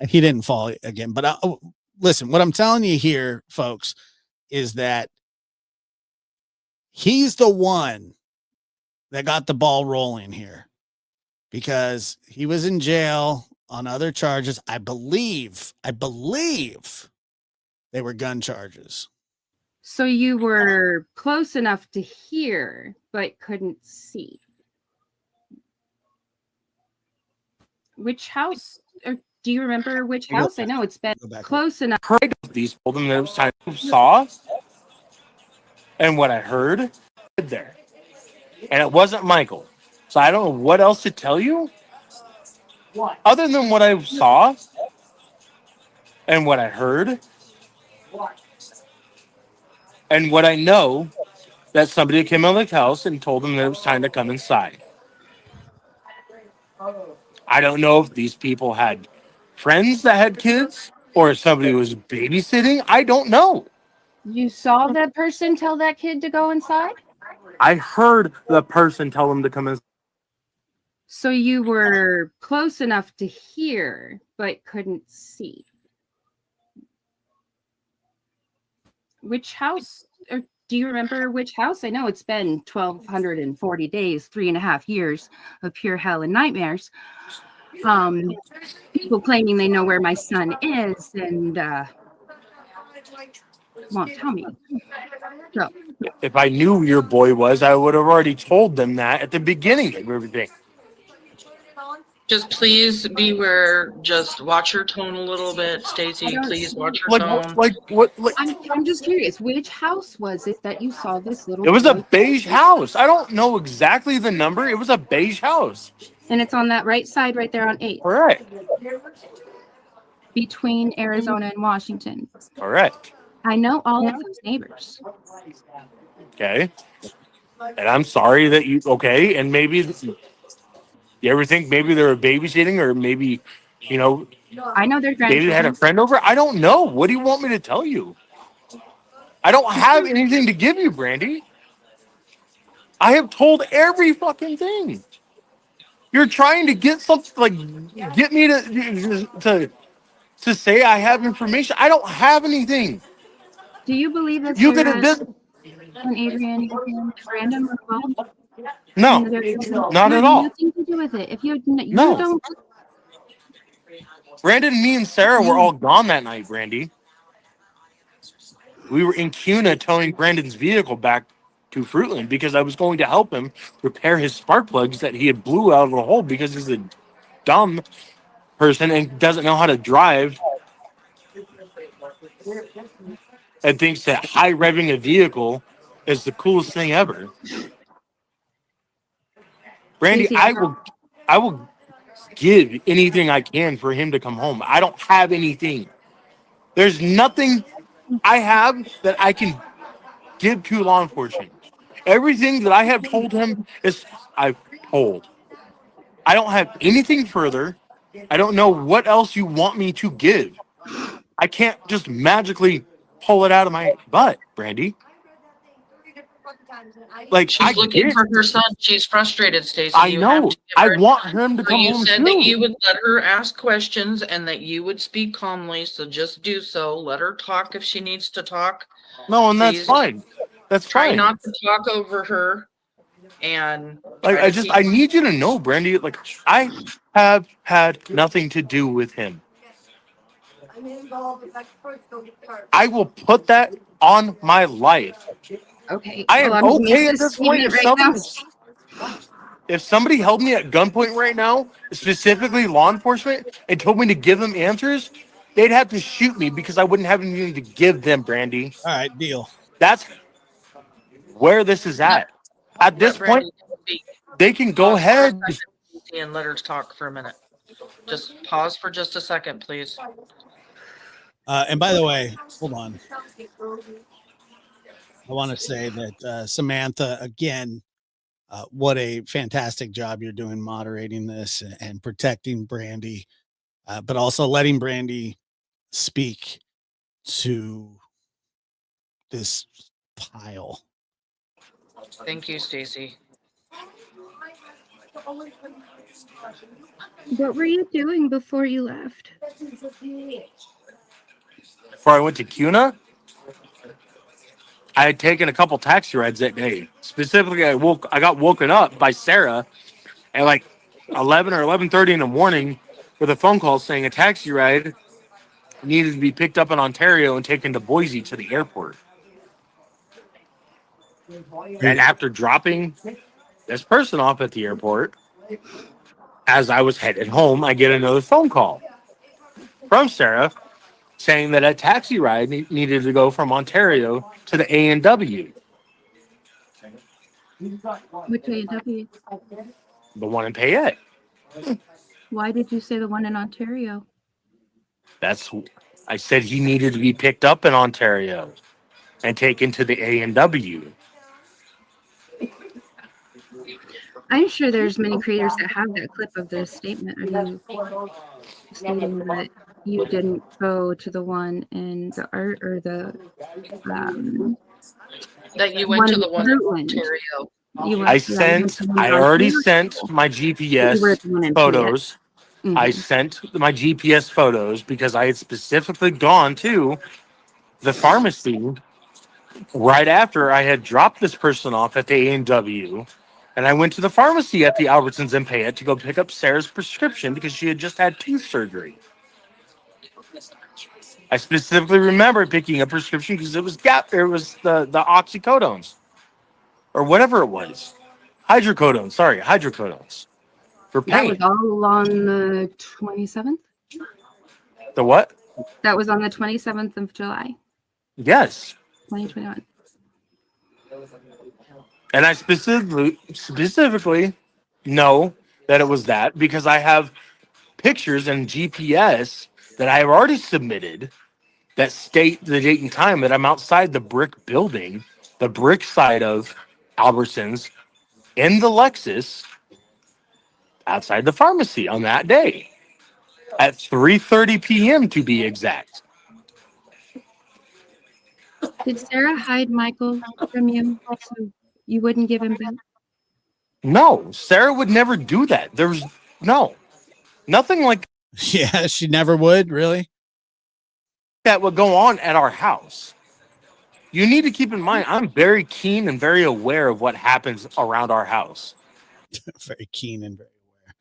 S3: He didn't fall again. But listen, what I'm telling you here, folks, is that he's the one that got the ball rolling here because he was in jail on other charges. I believe they were gun charges.
S9: So you were close enough to hear, but couldn't see. Which house? Or do you remember which house? I know it's been close enough.
S1: Heard these told them that it was time to saw and what I heard there. And it wasn't Michael. So I don't know what else to tell you. Other than what I saw and what I heard and what I know, that somebody came in the house and told them that it was time to come inside. I don't know if these people had friends that had kids or if somebody was babysitting. I don't know.
S9: You saw that person tell that kid to go inside?
S1: I heard the person tell him to come inside.
S9: So you were close enough to hear, but couldn't see. Which house? Or do you remember which house? I know it's been 1,240 days, 3.5 years of pure hell and nightmares. People claiming they know where my son is and won't tell me. So,
S1: If I knew who your boy was, I would have already told them that at the beginning of everything.
S5: Just please beware. Just watch your tone a little bit, Stacy. Please watch your tone.
S9: I'm just curious. Which house was it that you saw this little?
S1: It was a beige house. I don't know exactly the number. It was a beige house.
S9: And it's on that right side, right there on 8.
S1: All right.
S9: Between Arizona and Washington.
S1: All right.
S9: I know all of those neighbors.
S1: Okay. And I'm sorry that you. Okay, and maybe. You ever think maybe they were babysitting or maybe,
S9: I know their grandchildren.
S1: Maybe they had a friend over? I don't know. What do you want me to tell you? I don't have anything to give you, Brandy. I have told every fucking thing. You're trying to get something, like, get me to say I have information. I don't have anything.
S9: Do you believe that
S1: you could have
S9: done and Adrien and Brandon were involved?
S1: No, not at all.
S9: Nothing to do with it. If you
S1: no.
S9: don't.
S1: Brandon, me, and Sarah were all gone that night, Brandy. We were in Cuna towing Brandon's vehicle back to Fruitland because I was going to help him repair his spark plugs that he had blew out of the hole because he's a dumb person and doesn't know how to drive and thinks that high revving a vehicle is the coolest thing ever. Brandy, I will give anything I can for him to come home. I don't have anything. There's nothing I have that I can give to law enforcement. Everything that I have told him is I've told. I don't have anything further. I don't know what else you want me to give. I can't just magically pull it out of my butt, Brandy. Like,
S5: She's looking
S1: get
S5: for
S1: it.
S5: her son. She's frustrated, Stacy.
S1: I
S5: You have
S1: know.
S5: to give
S1: I
S5: her.
S1: want him to
S5: So
S1: come
S5: you
S1: home
S5: said that you
S1: too.
S5: would let her ask questions and that you would speak calmly. So just do so. Let her talk if she needs to talk.
S1: No, and that's
S5: Please
S1: fine. That's
S5: try
S1: fine.
S5: not to talk over her. And
S1: Like,
S5: try to keep.
S1: I need you to know, Brandy, like, I have had nothing to do with him. I will put that on my life.
S9: Okay.
S1: I
S9: Well,
S1: am
S9: I'm gonna make
S1: okay at
S9: this
S1: this point.
S9: statement right now.
S1: If somebody held me at gunpoint right now, specifically law enforcement, and told me to give them answers, they'd have to shoot me because I wouldn't have anything to give them, Brandy.
S3: All right, deal.
S1: That's where this is at. At this
S5: Let Brandy
S1: point,
S5: speak.
S1: they can go
S5: Pause for a
S1: ahead.
S5: second and let her talk for a minute. Just pause for just a second, please.
S3: And by the way, hold on. I want to say that Samantha, again, what a fantastic job you're doing moderating this and protecting Brandy, but also letting Brandy speak to this pile.
S5: Thank you, Stacy.
S9: What were you doing before you left?
S1: Before I went to CUNA, I had taken a couple taxi rides that day. Specifically, I got woken up by Sarah at like 11 or 11:30 in the morning with a phone call saying a taxi ride needed to be picked up in Ontario and taken to Boise to the airport. And after dropping this person off at the airport, as I was headed home, I get another phone call from Sarah saying that a taxi ride needed to go from Ontario to the A&W,
S9: Which A&W?
S1: the one in Payette.
S9: Why did you say the one in Ontario?
S1: I said he needed to be picked up in Ontario and taken to the A&W.
S9: I'm sure there's many creators that have that clip of this statement of you stating that you didn't go to the one in the art or the
S5: That you went to the one in
S9: Fruitland.
S5: Ontario.
S1: I already sent my GPS photos.
S9: Mm-hmm.
S1: I sent my GPS photos because I had specifically gone to the pharmacy right after I had dropped this person off at the A&W. And I went to the pharmacy at the Albertsons in Payette to go pick up Sarah's prescription because she had just had tooth surgery. I specifically remember picking a prescription because it was the oxycodones or whatever it was. Hydrocodones for
S9: That
S1: pain.
S9: was all on the 27th?
S1: The what?
S9: That was on the 27th of July,
S1: Yes.
S9: 2021.
S1: And I specifically know that it was that because I have pictures and GPS that I have already submitted that state the date and time that I'm outside the brick building, the brick side of Albertsons, in the Lexus, outside the pharmacy on that day at 3:30 p.m. to be exact.
S9: Did Sarah hide Michael from you so you wouldn't give him back?
S1: No, Sarah would never do that. There's nothing like
S3: Yeah, she never would, really.
S1: that would go on at our house. You need to keep in mind, I'm very keen and very aware of what happens around our house.
S3: Very keen and very aware.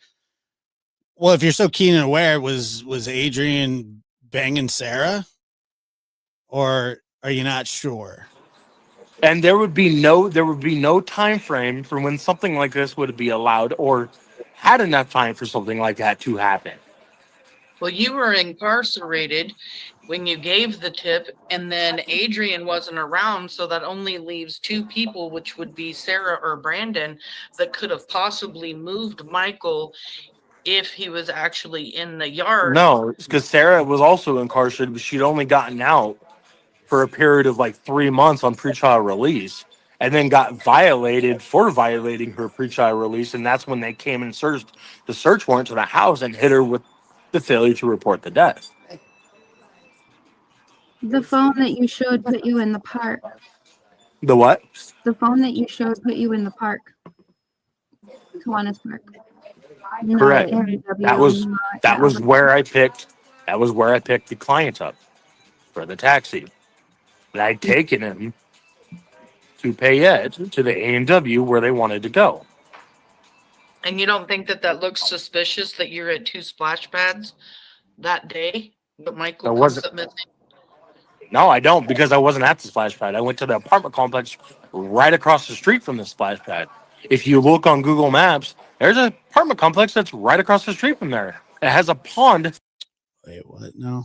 S3: Well, if you're so keen and aware, was Adrien banging Sarah? Or are you not sure?
S1: And there would be no time frame for when something like this would be allowed or had enough time for something like that to happen.
S5: Well, you were incarcerated when you gave the tip, and then Adrien wasn't around, so that only leaves two people, which would be Sarah or Brandon, that could have possibly moved Michael if he was actually in the yard.
S1: No, because Sarah was also incarcerated, but she'd only gotten out for a period of like 3 months on pretrial release. and then got violated for violating her pre-trial release. And that's when they came and searched the search warrant to the house and hit her with the failure to report the death.
S9: The phone that you showed put you in the park.
S1: The what?
S9: The phone that you showed put you in the park. Kiwanis Park. Not
S1: Correct.
S9: at AW,
S1: That was
S9: not
S1: that
S9: at
S1: was
S9: Albert.
S1: where I picked the client up for the taxi. And I'd taken him to Payette to the A&W where they wanted to go.
S5: And you don't think that that looks suspicious that you're at 2 splash pads that day, but Michael comes up missing?
S1: No, I don't, because I wasn't at the splash pad. I went to the apartment complex right across the street from the splash pad. If you look on Google Maps, there's an apartment complex that's right across the street from there. It has a pond.
S3: Wait, what? No.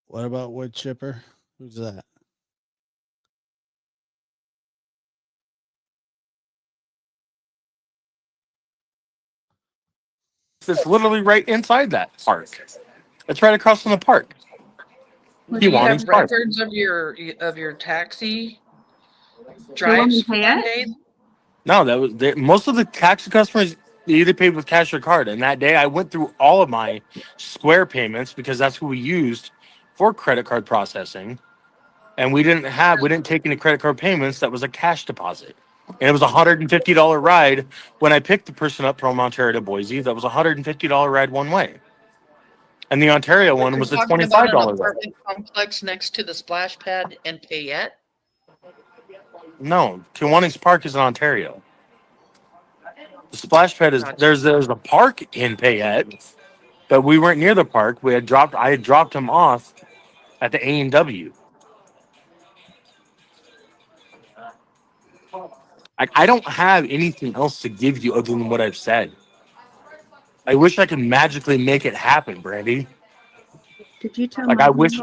S3: What about wood chipper? Who's that?
S1: It's literally right inside that park. It's right across from the park.
S5: Do you have
S1: Park.
S5: records of your taxi
S9: The one in
S5: drives for that
S9: Payette?
S5: day?
S1: No, that was most of the taxi customers either paid with cash or card. And that day I went through all of my Square payments because that's who we used for credit card processing. And we didn't take any credit card payments. That was a cash deposit. And it was a $150 ride when I picked the person up from Ontario to Boise. That was a $150 ride one way. And the Ontario one was a
S5: Talking
S1: $25
S5: about an
S1: ride.
S5: apartment complex next to the splash pad in Payette?
S1: No, Kiwanis Park is in Ontario. The splash pad is there's a park in Payette, but we weren't near the park. I had dropped him off at the A&W. I don't have anything else to give you other than what I've said. I wish I could magically make it happen, Brandy.
S9: Did you tell
S1: Like
S9: Mom?
S1: I wish.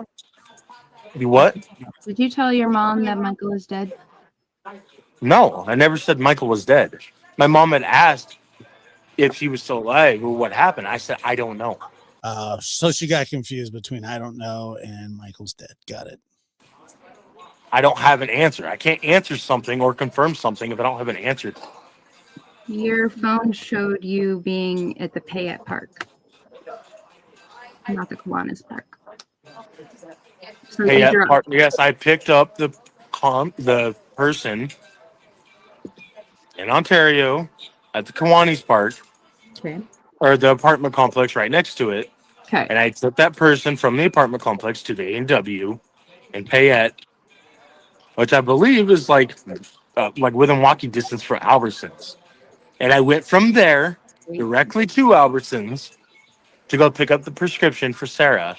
S1: You what?
S9: Did you tell your mom that Michael is dead?
S1: No, I never said Michael was dead. My mom had asked if he was still alive or what happened. I said I don't know.
S3: So she got confused between I don't know and Michael's dead. Got it.
S1: I don't have an answer. I can't answer something or confirm something if I don't have an answer.
S9: Your phone showed you being at the Payette Park, not the Kiwanis Park. So
S1: Payette Park. Yes, I picked up the person in Ontario at the Kiwanis Park,
S9: okay.
S1: or the apartment complex right next to it.
S9: Okay.
S1: And I took that person from the apartment complex to the A&W in Payette, which I believe is like within walking distance from Albertsons. And I went from there directly to Albertsons to go pick up the prescription for Sarah.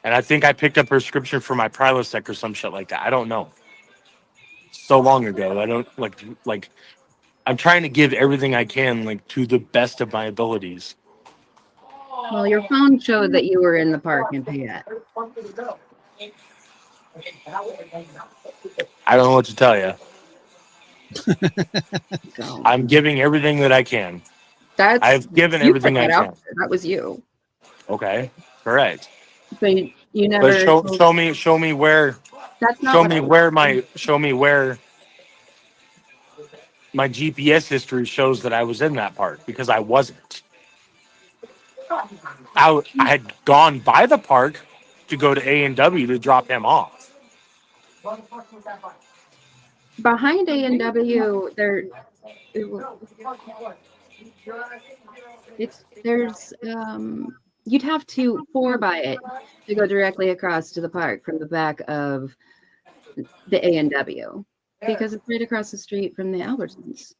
S1: And I think I picked up a prescription for my Prilosec or some shit like that. I don't know. So long ago. I don't like I'm trying to give everything I can to the best of my abilities.
S9: Well, your phone showed that you were in the park in Payette.
S1: I don't know what to tell you. I'm giving everything that I can. I've given everything I can.
S9: That was you.
S1: Okay, correct.
S9: So you never.
S1: But show me where.
S9: That's not.
S1: Show me where my GPS history shows that I was in that park, because I wasn't. I had gone by the park to go to A&W to drop him off.
S9: Behind A&W, you'd have to 4x it to go directly across to the park from the back of the A&W, because it's right across the street from the Albertsons.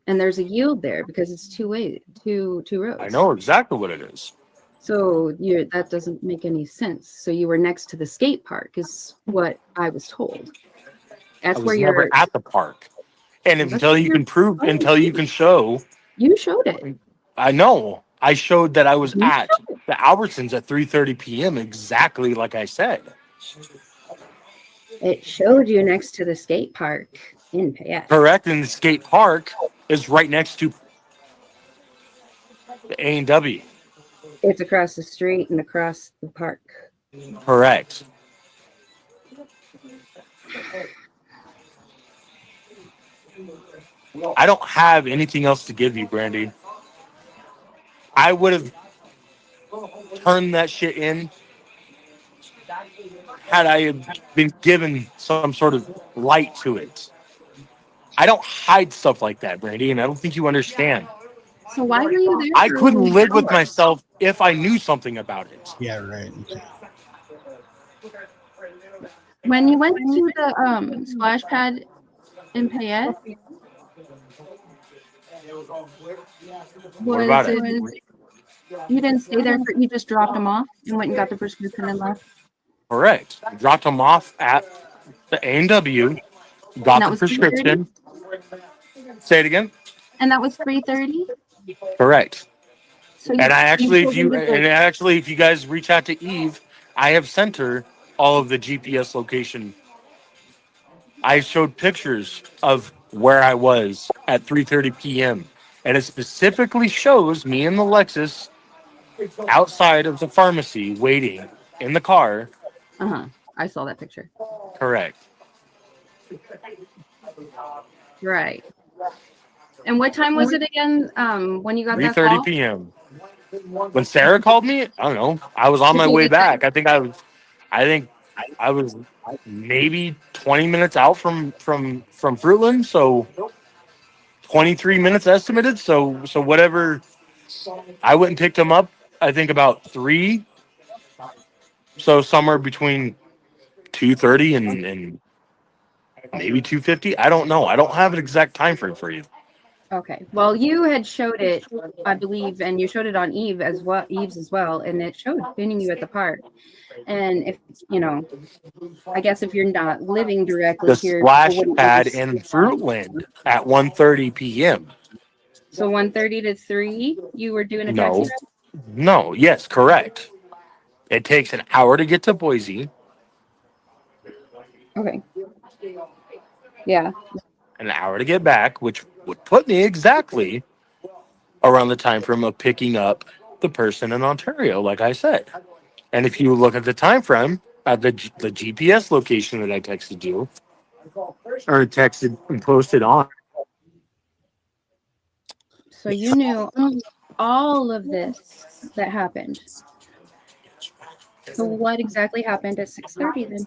S9: And there's a yield there because it's two roads.
S1: I know exactly what it is.
S9: So that doesn't make any sense. So you were next to the skate park, is what I was told. That's
S1: I was
S9: where
S1: never
S9: you're
S1: at the park. And until you can show.
S9: You showed it.
S1: I know. I showed that I was at the Albertsons at 3:30 p.m. exactly like I said.
S9: It showed you next to the skate park in Payette.
S1: Correct, and the skate park is right next to the A&W.
S6: It's across the street and across the park.
S1: Correct. I don't have anything else to give you, Brandy. I would have turned that shit in had I been given some sort of light to it. I don't hide stuff like that, Brandy, and I don't think you understand.
S9: So why were you there?
S1: I
S9: for
S1: couldn't
S9: only
S1: live
S9: an
S1: with
S9: hour?
S1: myself if I knew something about it.
S10: Yeah, right. Okay.
S9: When you went to the splash pad in Payette,
S1: What about it?
S9: You didn't stay there. You just dropped them off and went and got the prescription and left.
S1: Correct. Dropped them off at the A&W, got
S9: that
S1: the
S9: was
S1: prescription. Say it again.
S9: And that was 3:30.
S1: Correct.
S9: So
S1: And if you guys reach out to Eve, I have sent her all of the GPS location. I showed pictures of where I was at 3:30 p.m. and it specifically shows me in the Lexus outside of the pharmacy waiting in the car.
S9: I saw that picture.
S1: Correct.
S9: Right. And what time was it again? When you got that
S1: 3:30
S9: call?
S1: p.m. When Sarah called me, I don't know. I was on my way back. I think I was maybe 20 minutes out from Fruitland, so 23 minutes estimated. So whatever. I went and picked him up. I think about 3. So somewhere between 2:30 and maybe 2:50. I don't know. I don't have an exact time frame for you.
S9: Okay. Well, you had showed it, I believe, and you showed it on Eve's as well, and it showed pinning you at the park. And if I guess if you're not living directly
S1: The
S9: here,
S1: splash pad in Fruitland at 1:30 p.m.
S9: So 1:30 to 3, you were doing a
S1: No.
S9: taxi ride?
S1: No. Yes, correct. It takes an hour to get to Boise.
S9: Okay. Yeah.
S1: An hour to get back, which would put me exactly around the time frame of picking up the person in Ontario, like I said. And if you look at the time frame at the GPS location that I texted you, or texted and posted on.
S9: So you knew all of this that happened. So what exactly happened at 6:30 then?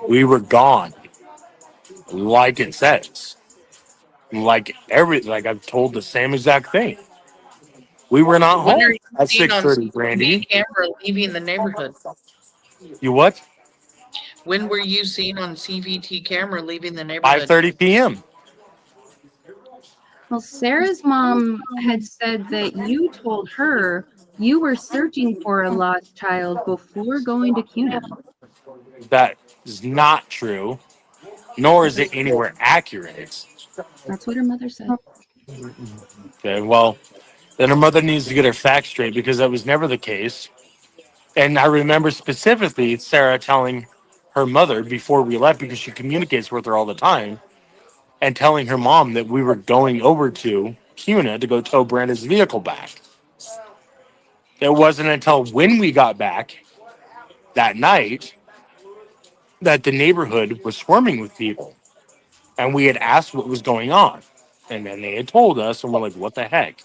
S1: We were gone. Like it says. Like I've told the same exact thing. We were not
S5: When are
S1: home
S5: you
S1: at
S5: seen on
S1: 6:30, Brandy.
S5: camera leaving the neighborhood?
S1: You what?
S5: When were you seen on CVT camera leaving the neighborhood?
S1: 5:30 p.m.
S9: Well, Sarah's mom had said that you told her you were searching for a lost child before going to CUNA.
S1: That is not true, nor is it anywhere accurate.
S9: That's what her mother said.
S1: Okay, well, then her mother needs to get her facts straight because that was never the case. And I remember specifically Sarah telling her mother before we left, because she communicates with her all the time, and telling her mom that we were going over to CUNA to go tow Brandon's vehicle back. It wasn't until when we got back that night that the neighborhood was swarming with people. And we had asked what was going on. And then they had told us, and we're like, what the heck?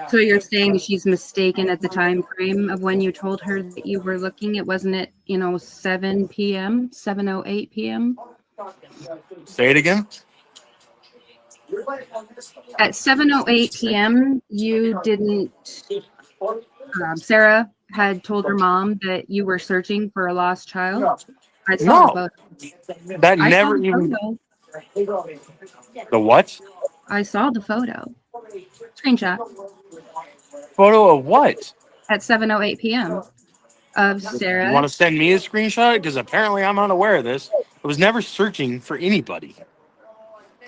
S9: So you're saying she's mistaken at the time frame of when you told her that you were looking? It wasn't at 7 p.m., 7:08 p.m.
S1: Say it again.
S9: At 7:08 p.m., you didn't. Sarah had told her mom that you were searching for a lost child. I saw the photo.
S1: That never even. The what?
S9: I saw the photo. Screenshot.
S1: Photo of what?
S9: At 7:08 p.m. of Sarah.
S1: You want to send me a screenshot? Because apparently I'm unaware of this. I was never searching for anybody.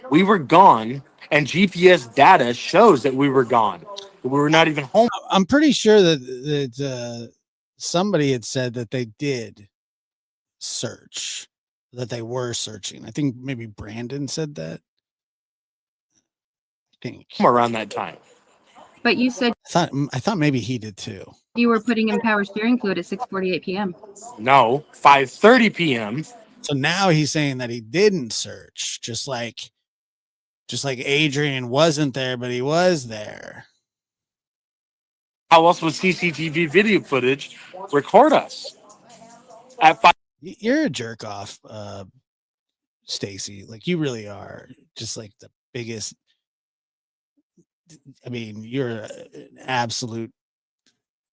S1: We were gone, and GPS data shows that we were gone. We were not even home.
S3: I'm pretty sure that somebody had said that they did search, that they were searching. I think maybe Brandon said that. I think
S1: around that time.
S9: But you said
S3: I thought maybe he did too.
S9: you were putting in power steering fluid at 6:48 p.m.
S1: No, 5:30 p.m.
S3: So now he's saying that he didn't search, just like Adrien wasn't there, but he was there.
S1: How else would CCTV video footage record us? At 5.
S3: You're a jerk off, Stacy. Like, you really are just like the biggest. I mean, you're an absolute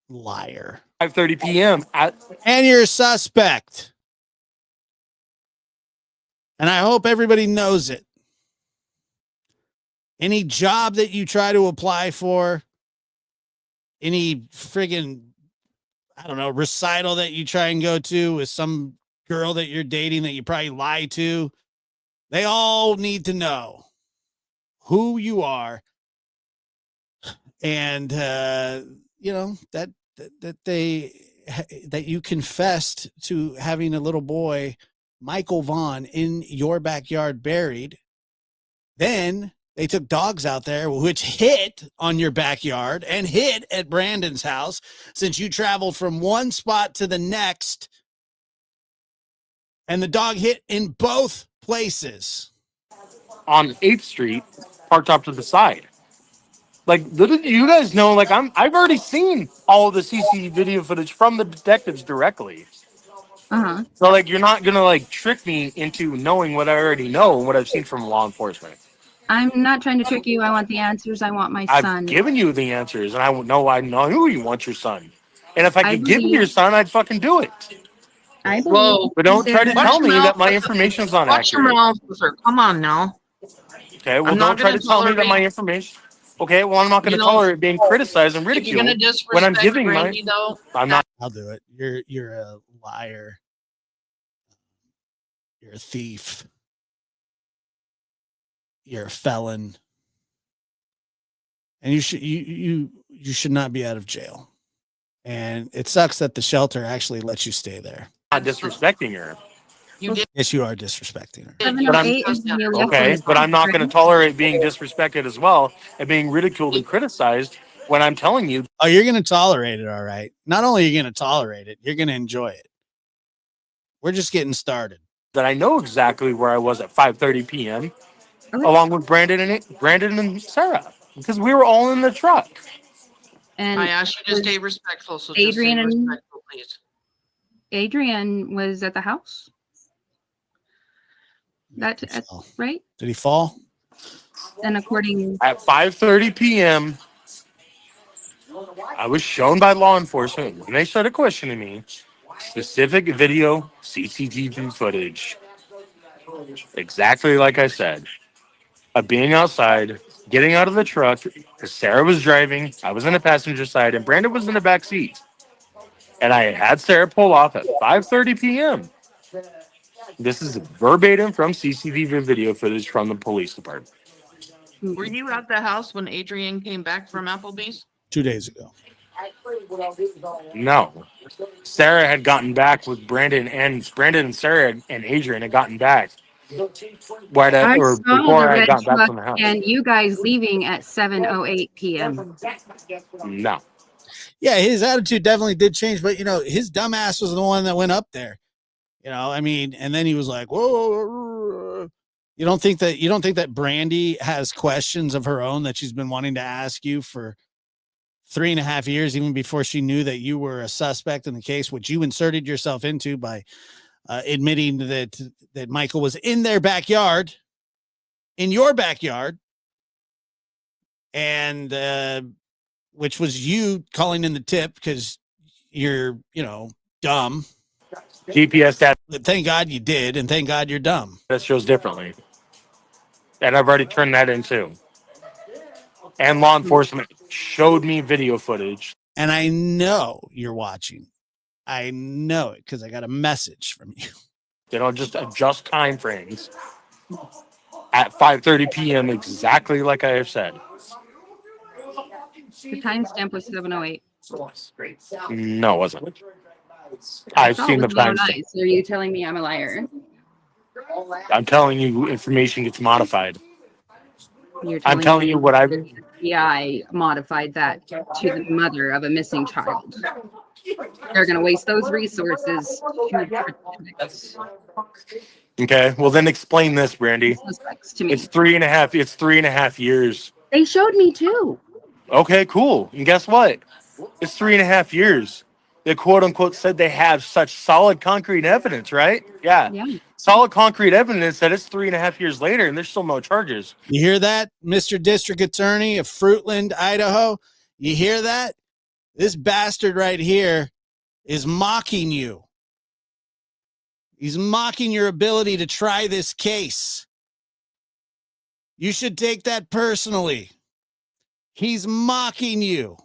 S3: liar.
S1: 5:30 p.m.
S3: And you're a suspect. And I hope everybody knows it. Any job that you try to apply for, any friggin', I don't know, recital that you try and go to with some girl that you're dating that you probably lie to, they all need to know who you are. And, you know, that you confessed to having a little boy, Michael Vaughan, in your backyard buried. Then they took dogs out there, which hit on your backyard and hit at Brandon's house, since you traveled from one spot to the next. And the dog hit in both places.
S1: On 8th Street, parked off to the side. Like, you guys know, like, I've already seen all of the CCTV video footage from the detectives directly.
S9: Uh-huh.
S1: So, like, you're not gonna, like, trick me into knowing what I already know and what I've seen from law enforcement.
S9: I'm not trying to trick you. I want the answers. I want my
S1: I've
S9: son.
S1: given you the answers, and I know who you want your son. And if I could give you your son, I'd fucking do it.
S9: I believe.
S5: Whoa.
S1: But don't try to
S5: Watch
S1: tell
S5: your
S1: me
S5: mouth.
S1: that my information is not
S5: Watch your
S1: accurate.
S5: mouth, sir. Come on now.
S1: Okay, well,
S5: I'm
S1: don't
S5: not
S1: try
S5: gonna
S1: to tell me that my
S5: tolerate-
S1: information. Okay, well, I'm not going to tolerate being criticized and
S5: If you're
S1: ridiculed
S5: gonna disrespect
S1: when I'm giving
S5: Brandy, though,
S1: I'm not.
S3: I'll do it. You're a liar. You're a thief. You're a felon. And you should not be out of jail. And it sucks that the shelter actually lets you stay there.
S1: Not disrespecting her.
S5: you did.
S3: Yes, you are disrespecting her.
S9: 708 is the
S1: Okay, but I'm not going to tolerate being disrespected as well and being ridiculed and criticized when I'm telling you.
S3: Oh, you're going to tolerate it, all right. Not only are you going to tolerate it, you're going to enjoy it. We're just getting started.
S1: That I know exactly where I was at 5:30 p.m. along with Brandon and Sarah, because we were all in the truck.
S9: And
S5: I asked you to stay respectful, so
S9: Adrien
S5: just stay
S9: and-
S5: respectful, please.
S9: Adrien was at the house. That's right.
S3: Did he fall?
S9: And according
S1: At 5:30 p.m., I was shown by law enforcement when they started questioning me specific video CCTV footage. Exactly like I said. Of being outside, getting out of the truck, because Sarah was driving, I was in the passenger side, and Brandon was in the back seat. And I had Sarah pull off at 5:30 p.m. This is verbatim from CCTV video footage from the police department.
S5: Were you at the house when Adrien came back from Applebee's?
S3: 2 days ago.
S1: No. Sarah had gotten back with Brandon and Sarah and Adrien had gotten back. Right
S9: I
S1: at, or
S9: saw the
S1: before I
S9: red
S1: got back
S9: truck
S1: from the house.
S9: and you guys leaving at 7:08 p.m.
S1: No.
S3: Yeah, his attitude definitely did change, but you know, his dumbass was the one that went up there. You know, I mean, and then he was like, whoa. You don't think that Brandy has questions of her own that she's been wanting to ask you for 3.5 years, even before she knew that you were a suspect in the case, which you inserted yourself into by admitting that Michael was in their backyard, in your backyard, and which was you calling in the tip because you're, you know, dumb.
S1: GPS data
S3: But thank God you did, and thank God you're dumb.
S1: that shows differently. And I've already turned that in too. And law enforcement showed me video footage.
S3: And I know you're watching. I know it because I got a message from you.
S1: You know, just adjust time frames at 5:30 p.m. exactly like I have said.
S9: The timestamp was 7:08.
S1: No, it wasn't. I've seen the timestamp.
S9: So are you telling me I'm a liar?
S1: I'm telling you, information gets modified.
S9: You're
S1: I'm telling you what I've.
S9: FBI modified that to the mother of a missing child. They're going to waste those resources to protect
S1: Okay, well then explain this, Brandy.
S9: suspects to me.
S1: It's 3.5. It's 3.5 years.
S9: They showed me too.
S1: Okay, cool. And guess what? It's 3.5 years. They quote unquote said they have such solid concrete evidence, right? Yeah.
S9: Yeah.
S1: Solid concrete evidence that it's 3.5 years later and there's still no charges.
S3: You hear that, Mr. District Attorney of Fruitland, Idaho? You hear that? This bastard right here is mocking you. He's mocking your ability to try this case. You should take that personally. He's mocking you.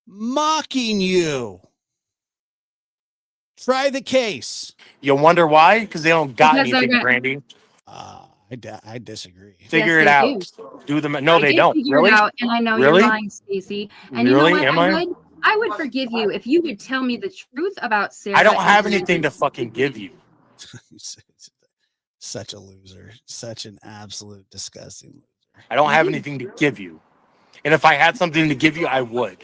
S3: Mocking you. Try the case.
S1: You wonder why? Because they don't got
S9: Because they're
S1: anything,
S9: gonna-
S1: Brandy.
S3: I disagree.
S1: Figure
S9: Yes,
S1: it
S9: they
S1: out. Do them. No,
S9: I
S1: they
S9: did
S1: don't.
S9: figure
S1: Really?
S9: it out, and I know
S1: Really?
S9: you're lying, Stacy. And
S1: Really?
S9: you know
S1: Am
S9: what?
S1: I?
S9: I would forgive you if you could tell me the truth about Sarah.
S1: I don't have
S9: and
S1: anything to fucking give you.
S3: Such a loser. Such an absolute disgusting loser.
S1: I don't have anything to give you. And if I had something to give you, I would.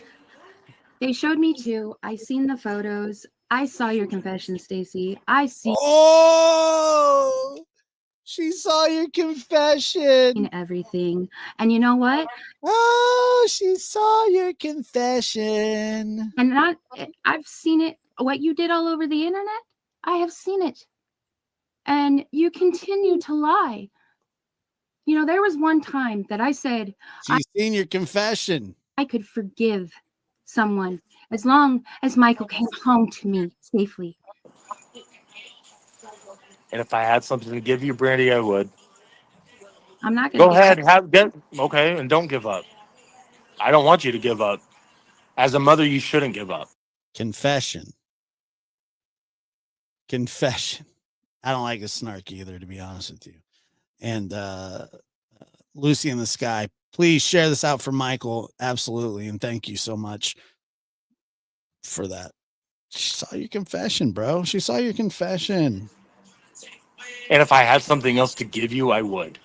S9: They showed me too. I seen the photos. I saw your confession, Stacy. I see
S3: Oh, she saw your confession.
S9: everything. And you know what?
S3: Oh, she saw your confession.
S9: And I've seen it. What you did all over the internet, I have seen it. And you continue to lie. You know, there was one time that I said
S3: She's seen your confession.
S9: I could forgive someone as long as Michael came home to me safely.
S1: And if I had something to give you, Brandy, I would.
S9: I'm not going to
S1: Go ahead. Okay, and don't give up. I don't want you to give up. As a mother, you shouldn't give up.
S3: Confession. I don't like a snark either, to be honest with you. And Lucy in the Sky, please share this out for Michael. Absolutely. And thank you so much for that. She saw your confession, bro. She saw your confession.
S1: And if I had something else to give you, I would.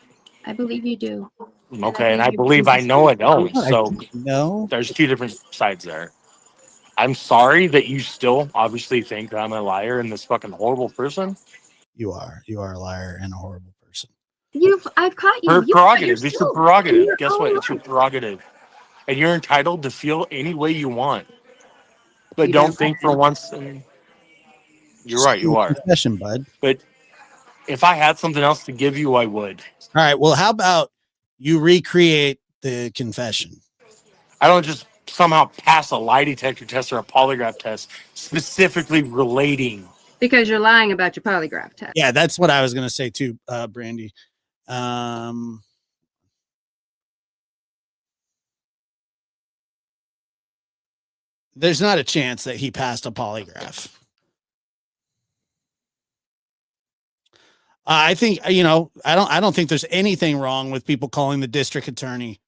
S9: I believe you do.
S1: Okay, and I believe I know I don't. So
S3: No.
S1: there's two different sides there. I'm sorry that you still obviously think that I'm a liar and this fucking horrible person.
S3: You are a liar and a horrible person.
S9: I've caught you.
S1: Her
S9: You
S1: prerogative. It's your
S9: yourself.
S1: prerogative.
S9: You're
S1: Guess what?
S9: all
S1: It's your prerogative. And you're entitled to feel any way you want. But
S9: You
S1: don't
S9: don't
S1: think for once. You're right, you are.
S3: Confession, bud.
S1: But if I had something else to give you, I would.
S3: All right. Well, how about you recreate the confession?
S1: I don't just somehow pass a lie detector test or a polygraph test specifically relating.
S9: Because you're lying about your polygraph test.
S3: Yeah, that's what I was going to say too, Brandy. There's not a chance that he passed a polygraph. I think, I don't think there's anything wrong with people calling the district attorney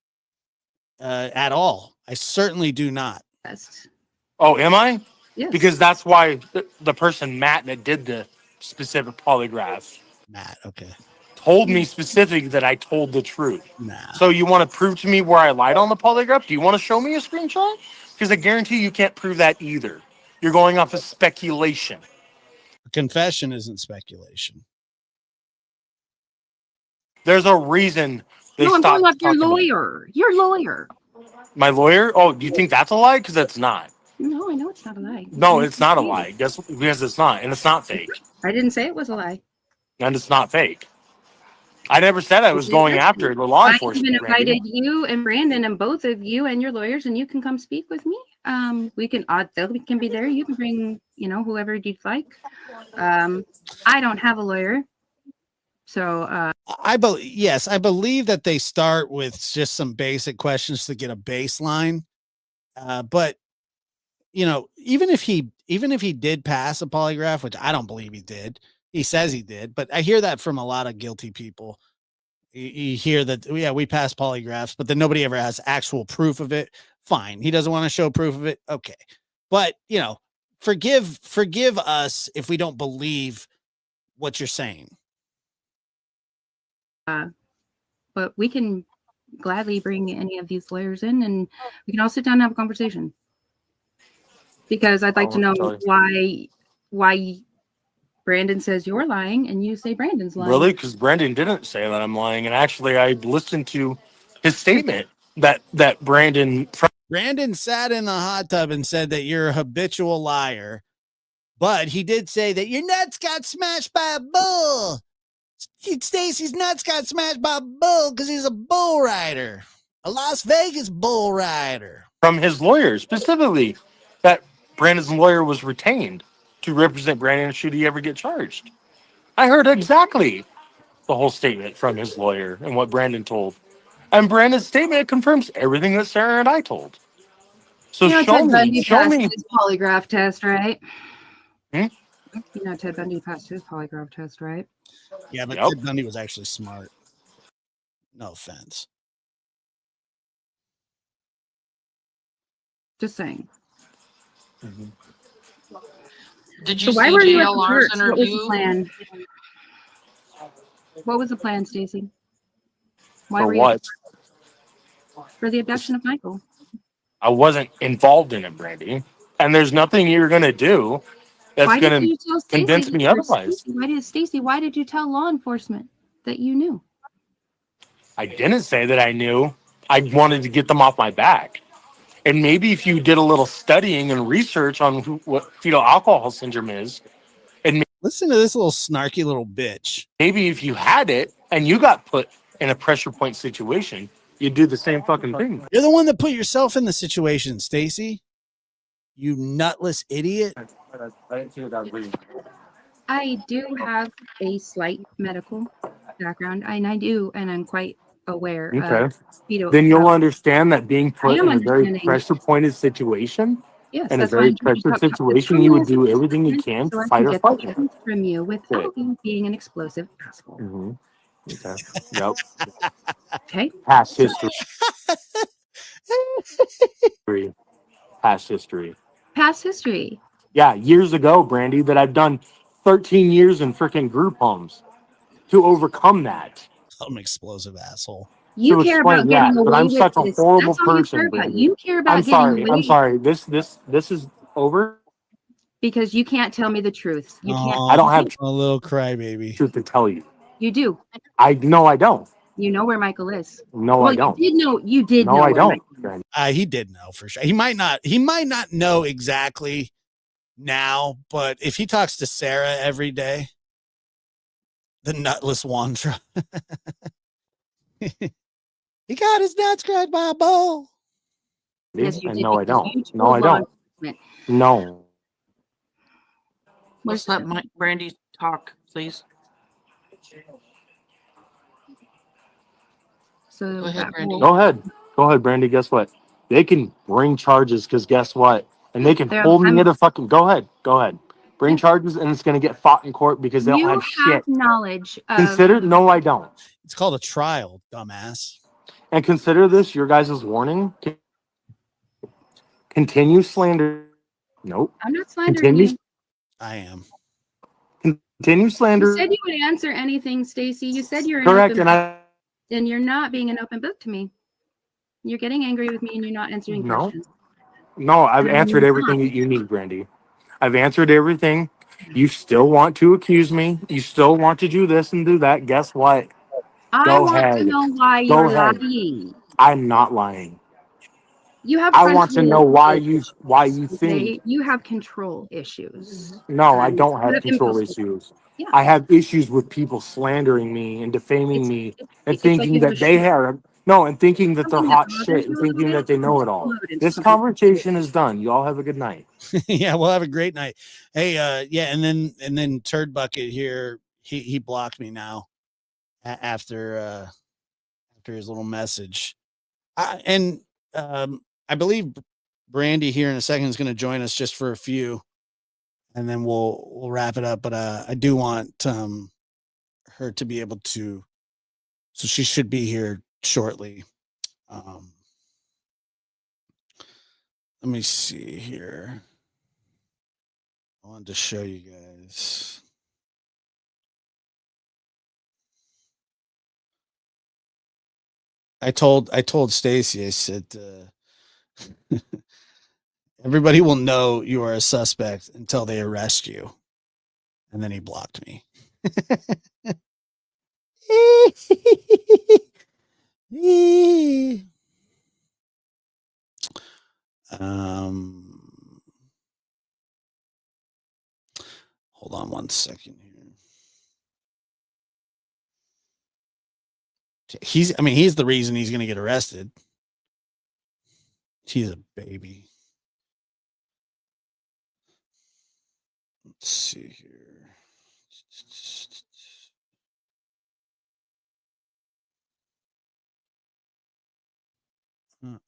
S3: at all. I certainly do not.
S9: Test.
S1: Oh, am I?
S9: Yes.
S1: Because that's why the person, Matt, that did the specific polygraph,
S3: Matt, okay.
S1: told me specifically that I told the truth.
S3: Nah.
S1: So you want to prove to me where I lied on the polygraph? Do you want to show me a screenshot? Because I guarantee you can't prove that either. You're going off of speculation.
S3: Confession isn't speculation.
S1: There's a reason they
S9: No, I'm
S1: stopped
S9: going off your
S1: talking about it.
S9: lawyer. Your lawyer.
S1: My lawyer? Oh, do you think that's a lie? Because that's not.
S9: No, I know it's not a lie.
S1: No, it's not a lie. Guess because it's not, and it's not fake,
S9: I didn't say it was a lie.
S1: and it's not fake. I never said I was going after the law
S9: I
S1: enforcement.
S9: even
S1: Brandy.
S9: invited you and Brandon and both of you and your lawyers, and you can come speak with me. We can be there. You can bring, whoever you'd like. I don't have a lawyer, so
S3: I believe that they start with just some basic questions to get a baseline. But even if he did pass a polygraph, which I don't believe he did, he says he did, but I hear that from a lot of guilty people. You hear that, yeah, we pass polygraphs, but then nobody ever has actual proof of it. Fine. He doesn't want to show proof of it. Okay. But forgive us if we don't believe what you're saying.
S9: but we can gladly bring any of these lawyers in, and we can all sit down and have a conversation. Because I'd like to know why Brandon says you're lying and you say Brandon's lying.
S1: Really? Because Brandon didn't say that I'm lying, and actually, I listened to his statement that Brandon.
S3: Brandon sat in the hot tub and said that you're a habitual liar, but he did say that your nuts got smashed by a bull. Stacy's nuts got smashed by a bull because he's a bull rider, a Las Vegas bull rider.
S1: From his lawyer, specifically, that Brandon's lawyer was retained to represent Brandon should he ever get charged. I heard exactly the whole statement from his lawyer and what Brandon told. And Brandon's statement confirms everything that Sarah and I told. So
S9: Ted Bundy
S1: show
S9: passed
S1: me.
S9: his polygraph test, right?
S1: Hmm?
S9: Ted Bundy passed his polygraph test, right?
S3: Yeah, but Ted Bundy was actually smart. No offense.
S9: Just saying.
S5: Mm-hmm. Did you
S9: why
S5: see
S9: were you at the
S5: JLR's
S9: church? What was
S5: interview?
S9: the plan? What was the plan, Stacy? Why
S1: For
S9: were you
S1: what?
S9: for the abduction of Michael?
S1: I wasn't involved in it, Brandy. And there's nothing you're going to do that's going to convince me otherwise.
S9: Why did you tell law enforcement that you knew?
S1: I didn't say that I knew. I wanted to get them off my back. And maybe if you did a little studying and research on what fetal alcohol syndrome is, and
S3: listen to this little snarky little bitch.
S1: Maybe if you had it and you got put in a pressure point situation, you'd do the same fucking thing.
S3: You're the one that put yourself in the situation, Stacy. You nutless idiot.
S1: I didn't see what that was reading.
S9: I do have a slight medical background, and I'm quite aware of fetal.
S1: Then you'll understand that being put in a very
S9: understanding.
S1: pressure-pointed situation,
S9: Yes,
S1: in a
S9: that's why
S1: very
S9: I'm trying to
S1: pressured
S9: talk
S1: situation, you would do everything you can
S9: so
S1: to
S9: I
S1: fight
S9: can
S1: or
S9: get the
S1: flight.
S9: truth from you without you being an explosive asshole.
S1: Mm-hmm. Okay. Yep.
S9: Okay.
S1: Past history. Past history.
S9: Past history.
S1: Yeah, years ago, Brandy, that I've done 13 years in freaking group homes to overcome that.
S3: I'm an explosive asshole.
S9: You care about getting away
S1: but I'm
S9: with
S1: such a
S9: this.
S1: horrible
S9: That's all
S1: person,
S9: you care about.
S1: Brandy.
S9: You care about
S1: I'm
S9: getting
S1: sorry.
S9: away.
S1: I'm sorry. This is over.
S9: Because you can't tell me the truth. You can't.
S1: I don't have
S3: a little crybaby
S1: truth to tell you.
S9: You do.
S1: I don't.
S9: You know where Michael is.
S1: No, I don't.
S9: You did know.
S1: No, I don't.
S3: He did know for sure. He might not know exactly now, but if he talks to Sarah every day, the nutless Wondra, he got his nuts cried by a bull.
S9: Yes, you did.
S1: No, I don't. No, I don't. No.
S5: Let's let Brandy talk, please.
S9: So
S5: go ahead, Brandy.
S1: Go ahead, Brandy. Guess what? They can bring charges because guess what? And they can hold me at a fucking. Go ahead. Bring charges, and it's going to get fought in court because they don't have shit.
S9: Knowledge.
S1: Consider. No, I don't.
S3: It's called a trial, dumbass.
S1: And consider this your guys' warning. Continue slander. Nope.
S9: I'm not slandering you.
S3: I am.
S1: Continue slander.
S9: You said you would answer anything, Stacy. You said you're
S1: correct,
S9: and you're not being an open book to me. You're getting angry with me, and you're not answering questions.
S1: No, I've answered everything that you need, Brandy. I've answered everything. You still want to accuse me. You still want to do this and do that. Guess what?
S9: I want to know why you're lying.
S1: I'm not lying.
S9: You have.
S1: I want to know why you think
S9: you have control issues.
S1: No, I don't have control issues. Yeah. I have issues with people slandering me and defaming me and thinking that they have and thinking that they're hot shit and thinking that they know it all. This conversation is done. You all have a good night.
S3: Yeah, we'll have a great night. Hey, and then Turd Bucket here, he blocked me now after his little message. I believe Brandy here in a second is going to join us just for a few, and then we'll wrap it up. But I do want her to be able to, so she should be here shortly. Let me see here. I wanted to show you guys. I told Stacy, I said, everybody will know you are a suspect until they arrest you. And then he blocked me. Hold on one second here. He's the reason he's going to get arrested. He's a baby. Let's see here.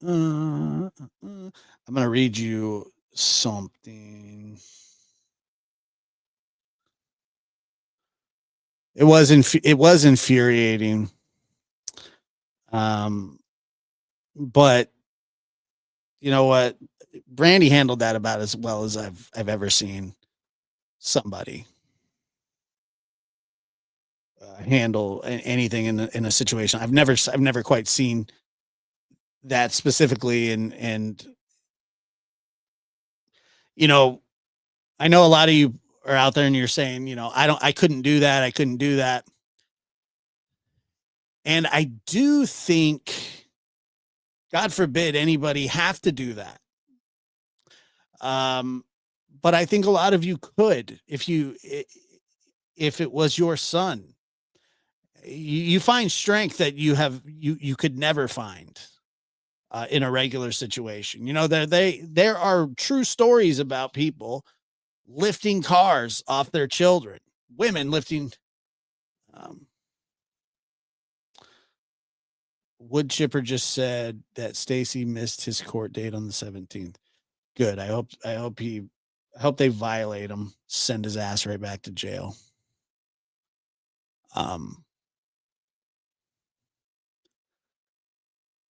S3: I'm going to read you something. It was infuriating. But you know what? Brandy handled that about as well as I've ever seen somebody handle anything in a situation. I've never quite seen that specifically. And you know, I know a lot of you are out there and you're saying, you know, I couldn't do that. I couldn't do that. And I do think, God forbid anybody have to do that. But I think a lot of you could, if it was your son. You find strength that you could never find in a regular situation. You know, there are true stories about people lifting cars off their children, women lifting. Wood Chipper just said that Stacy missed his court date on the 17th. Good. I hope they violate him, send his ass right back to jail.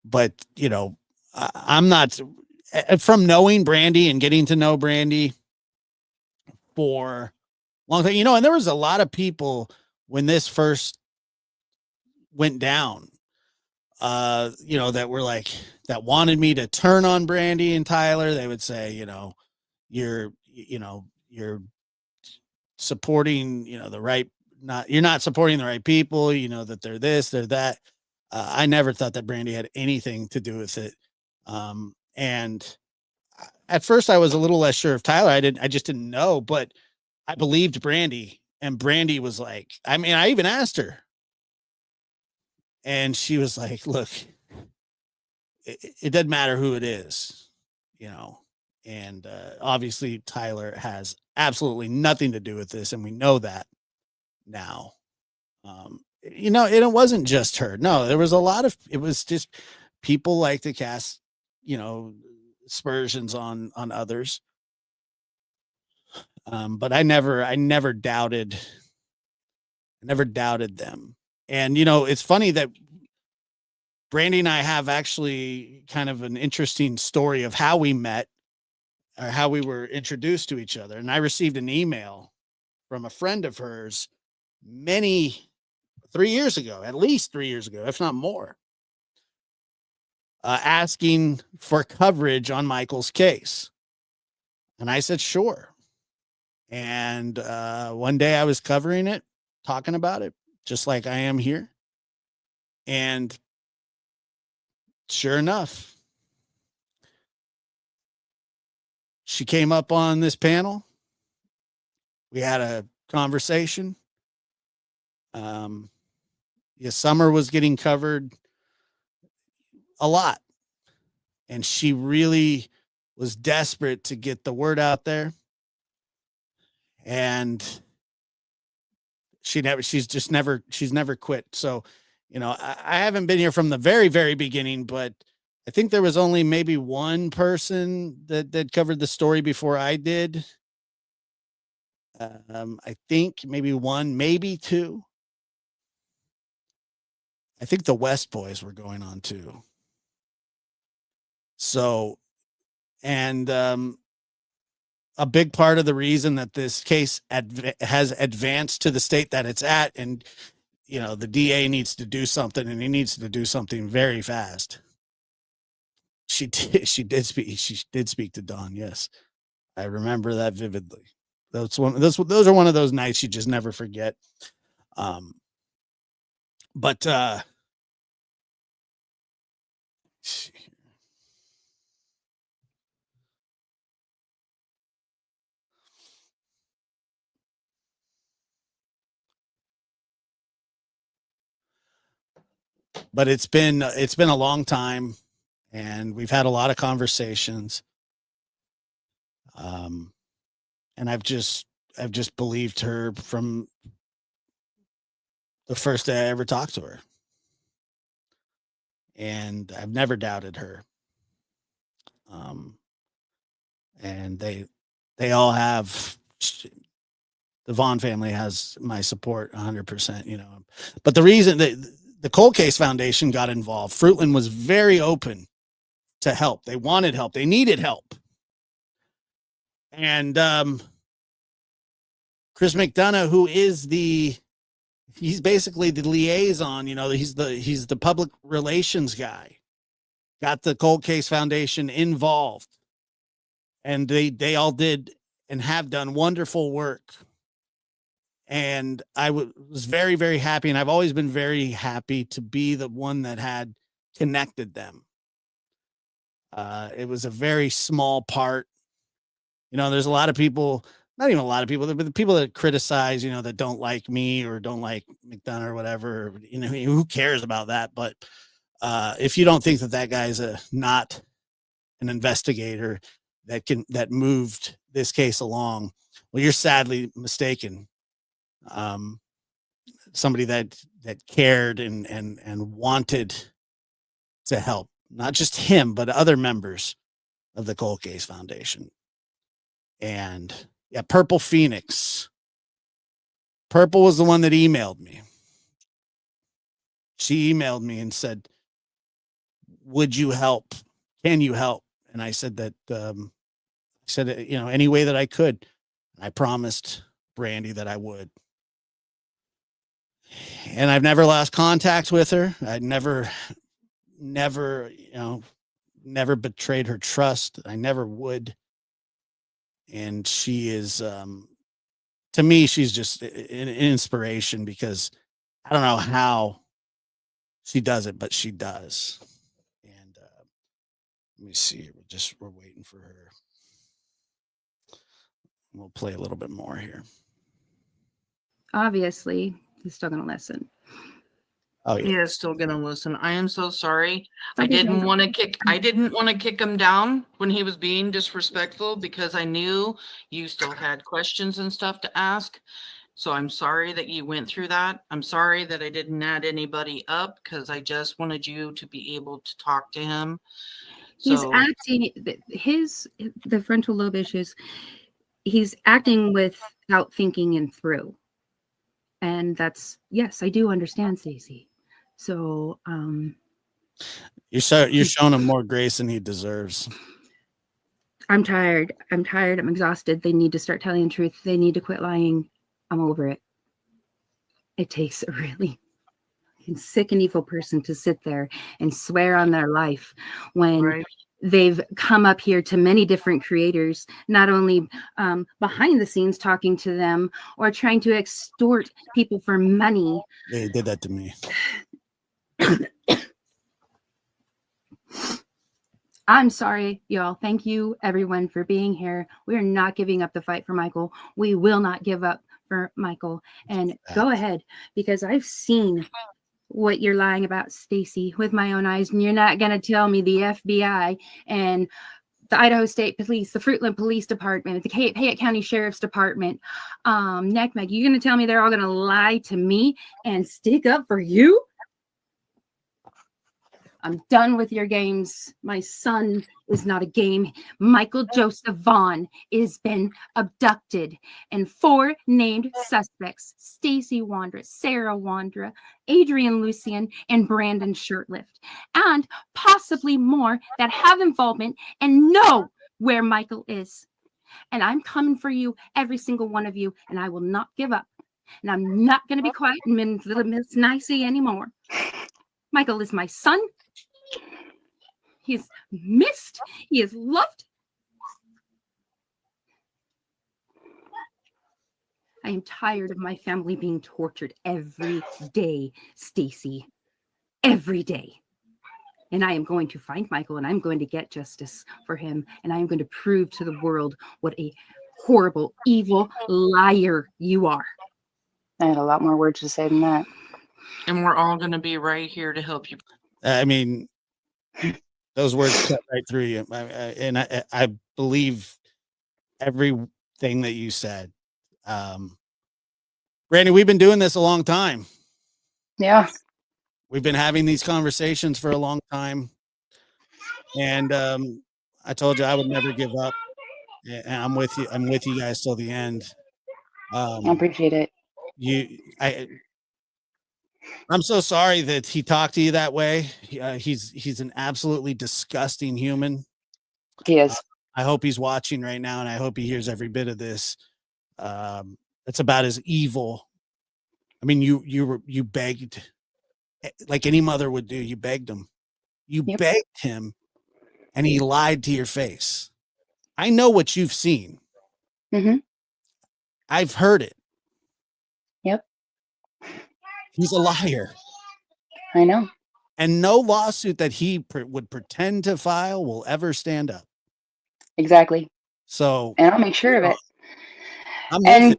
S3: But you know, I'm not, from knowing Brandy and getting to know Brandy for a long time, you know, and there was a lot of people when this first went down, you know, that were like, that wanted me to turn on Brandy and Tyler. They would say, you know, you're supporting, you know, you're not supporting the right people, you know, that they're this, they're that. I never thought that Brandy had anything to do with it. And at first I was a little less sure of Tyler. I just didn't know, but I believed Brandy, and Brandy was like, I mean, I even asked her and she was like, look, it doesn't matter who it is, you know, and obviously Tyler has absolutely nothing to do with this. And we know that now. You know, it wasn't just her. No, there was it was just people like to cast, you know, aspersions on others. But I never doubted them. And, you know, it's funny that Brandy and I have actually kind of an interesting story of how we met or how we were introduced to each other. And I received an email from a friend of hers 3 years ago, at least 3 years ago, if not more, asking for coverage on Michael's case. And I said, sure. And one day I was covering it, talking about it, just like I am here. And sure enough, she came up on this panel. We had a conversation. Summer was getting covered a lot, and she really was desperate to get the word out there. And she's never quit. So, you know, I haven't been here from the very, very beginning, but I think there was only maybe one person that covered the story before I did. I think maybe one, maybe two. I think the West Boys were going on too. So, and a big part of the reason that this case has advanced to the state that it's at, and you know, the DA needs to do something, and he needs to do something very fast. She did speak to Dawn. Yes. I remember that vividly. Those are one of those nights you just never forget. But it's been a long time, and we've had a lot of conversations. And I've just believed her from the first day I ever talked to her. And I've never doubted her. And they all have, the Vaughan family has my support 100%, you know. But the reason that the Cold Case Foundation got involved, Fruitland was very open to help. They wanted help. They needed help. And Chris McDonough, who is he's basically the liaison, you know, he's the public relations guy, got the Cold Case Foundation involved. And they all did and have done wonderful work. And I was very, very happy. And I've always been very happy to be the one that had connected them. It was a very small part. You know, there's a lot of people, not even a lot of people, but the people that criticize, you know, that don't like me or don't like McDonough or whatever, you know, who cares about that? But if you don't think that guy's not an investigator that moved this case along, well, you're sadly mistaken. Somebody that cared and wanted to help, not just him, but other members of the Cold Case Foundation. And yeah, Purple Phoenix. Purple was the one that emailed me. She emailed me and said, would you help? Can you help? And I said that, you know, any way that I could. I promised Brandy that I would. And I've never lost contact with her. I'd never, you know, never betrayed her trust. I never would. And she is, to me, she's just an inspiration, because I don't know how she does it, but she does. And let me see. We're waiting for her. We'll play a little bit more here.
S9: Obviously, he's still going to listen.
S3: Oh, yeah.
S5: He is still gonna listen. I am so sorry. I didn't want to kick him down when he was being disrespectful, because I knew you still had questions and stuff to ask. So I'm sorry that you went through that. I'm sorry that I didn't add anybody up, because I just wanted you to be able to talk to him.
S9: He's acting, the frontal lobe issues, he's acting without thinking and through. And that's, yes, I do understand, Stacy. So
S3: you're showing him more grace than he deserves.
S9: I'm tired. I'm exhausted. They need to start telling the truth. They need to quit lying. I'm over it. It takes a really sick and evil person to sit there and swear on their life when they've come up here to many different creators, not only behind the scenes talking to them or trying to extort people for money.
S3: They did that to me.
S9: I'm sorry, y'all. Thank you, everyone, for being here. We are not giving up the fight for Michael. We will not give up for Michael. And go ahead, because I've seen what you're lying about, Stacy, with my own eyes, and you're not going to tell me the FBI and the Idaho State Police, the Fruitland Police Department, the Fayette County Sheriff's Department, NECMEG, you're going to tell me they're all going to lie to me and stick up for you? I'm done with your games. My son is not a game. Michael Joseph Vaughan has been abducted, and 4 named suspects, Stacy Wondra, Sarah Wondra, Adrien Lucienne, and Brandon Shurtliff, and possibly more that have involvement and know where Michael is. And I'm coming for you, every single one of you, and I will not give up. And I'm not going to be quiet and little Miss Nicey anymore. Michael is my son. He is missed. He is loved. I am tired of my family being tortured every day, Stacy. Every day. And I am going to find Michael, and I'm going to get justice for him. And I am going to prove to the world what a horrible, evil liar you are.
S6: I had a lot more words to say than that.
S5: And we're all going to be right here to help you.
S3: I mean, those words cut right through you. And I believe everything that you said. Brandy, we've been doing this a long time.
S6: Yeah.
S3: We've been having these conversations for a long time. And I told you I would never give up. And I'm with you. I'm with you guys till the end.
S6: I appreciate it.
S3: I'm so sorry that he talked to you that way. He's an absolutely disgusting human.
S6: He is.
S3: I hope he's watching right now, and I hope he hears every bit of this. It's about as evil. I mean, you begged, like any mother would do. You begged him. You begged him, and he lied to your face. I know what you've seen.
S6: Mm-hmm.
S3: I've heard it.
S6: Yep.
S3: He's a liar.
S6: I know.
S3: And no lawsuit that he would pretend to file will ever stand up.
S6: Exactly.
S3: So,
S6: and I'll make sure of it.
S3: And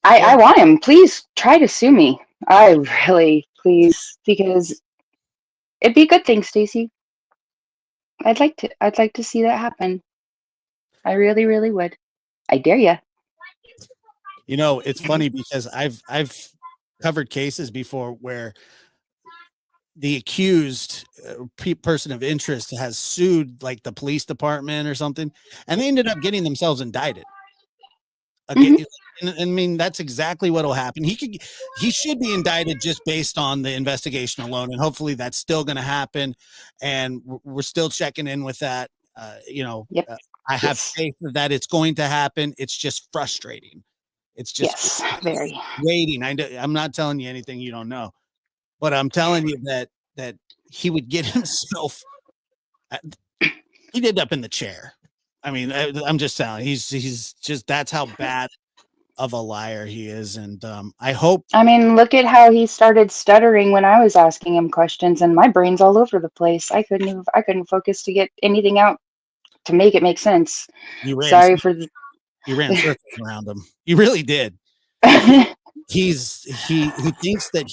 S6: I want him. Please try to sue me. I really, please, because it'd be a good thing, Stacy. I'd like to see that happen. I really, really would. I dare you.
S3: You know, it's funny because I've covered cases before where the accused person of interest has sued like the police department or something, and they ended up getting themselves indicted. Okay. And I mean, that's exactly what will happen. He should be indicted just based on the investigation alone. And hopefully that's still going to happen. And we're still checking in with that. I have faith that it's going to happen. It's just frustrating. It's just
S6: very
S3: waiting. I'm not telling you anything you don't know, but I'm telling you that he would get himself, he'd end up in the chair. I mean, I'm just telling you, he's just, that's how bad of a liar he is. And I hope.
S6: I mean, look at how he started stuttering when I was asking him questions, and my brain's all over the place. I couldn't focus to get anything out to make it make sense.
S3: You
S6: ran
S3: circles around him. You really did. He thinks that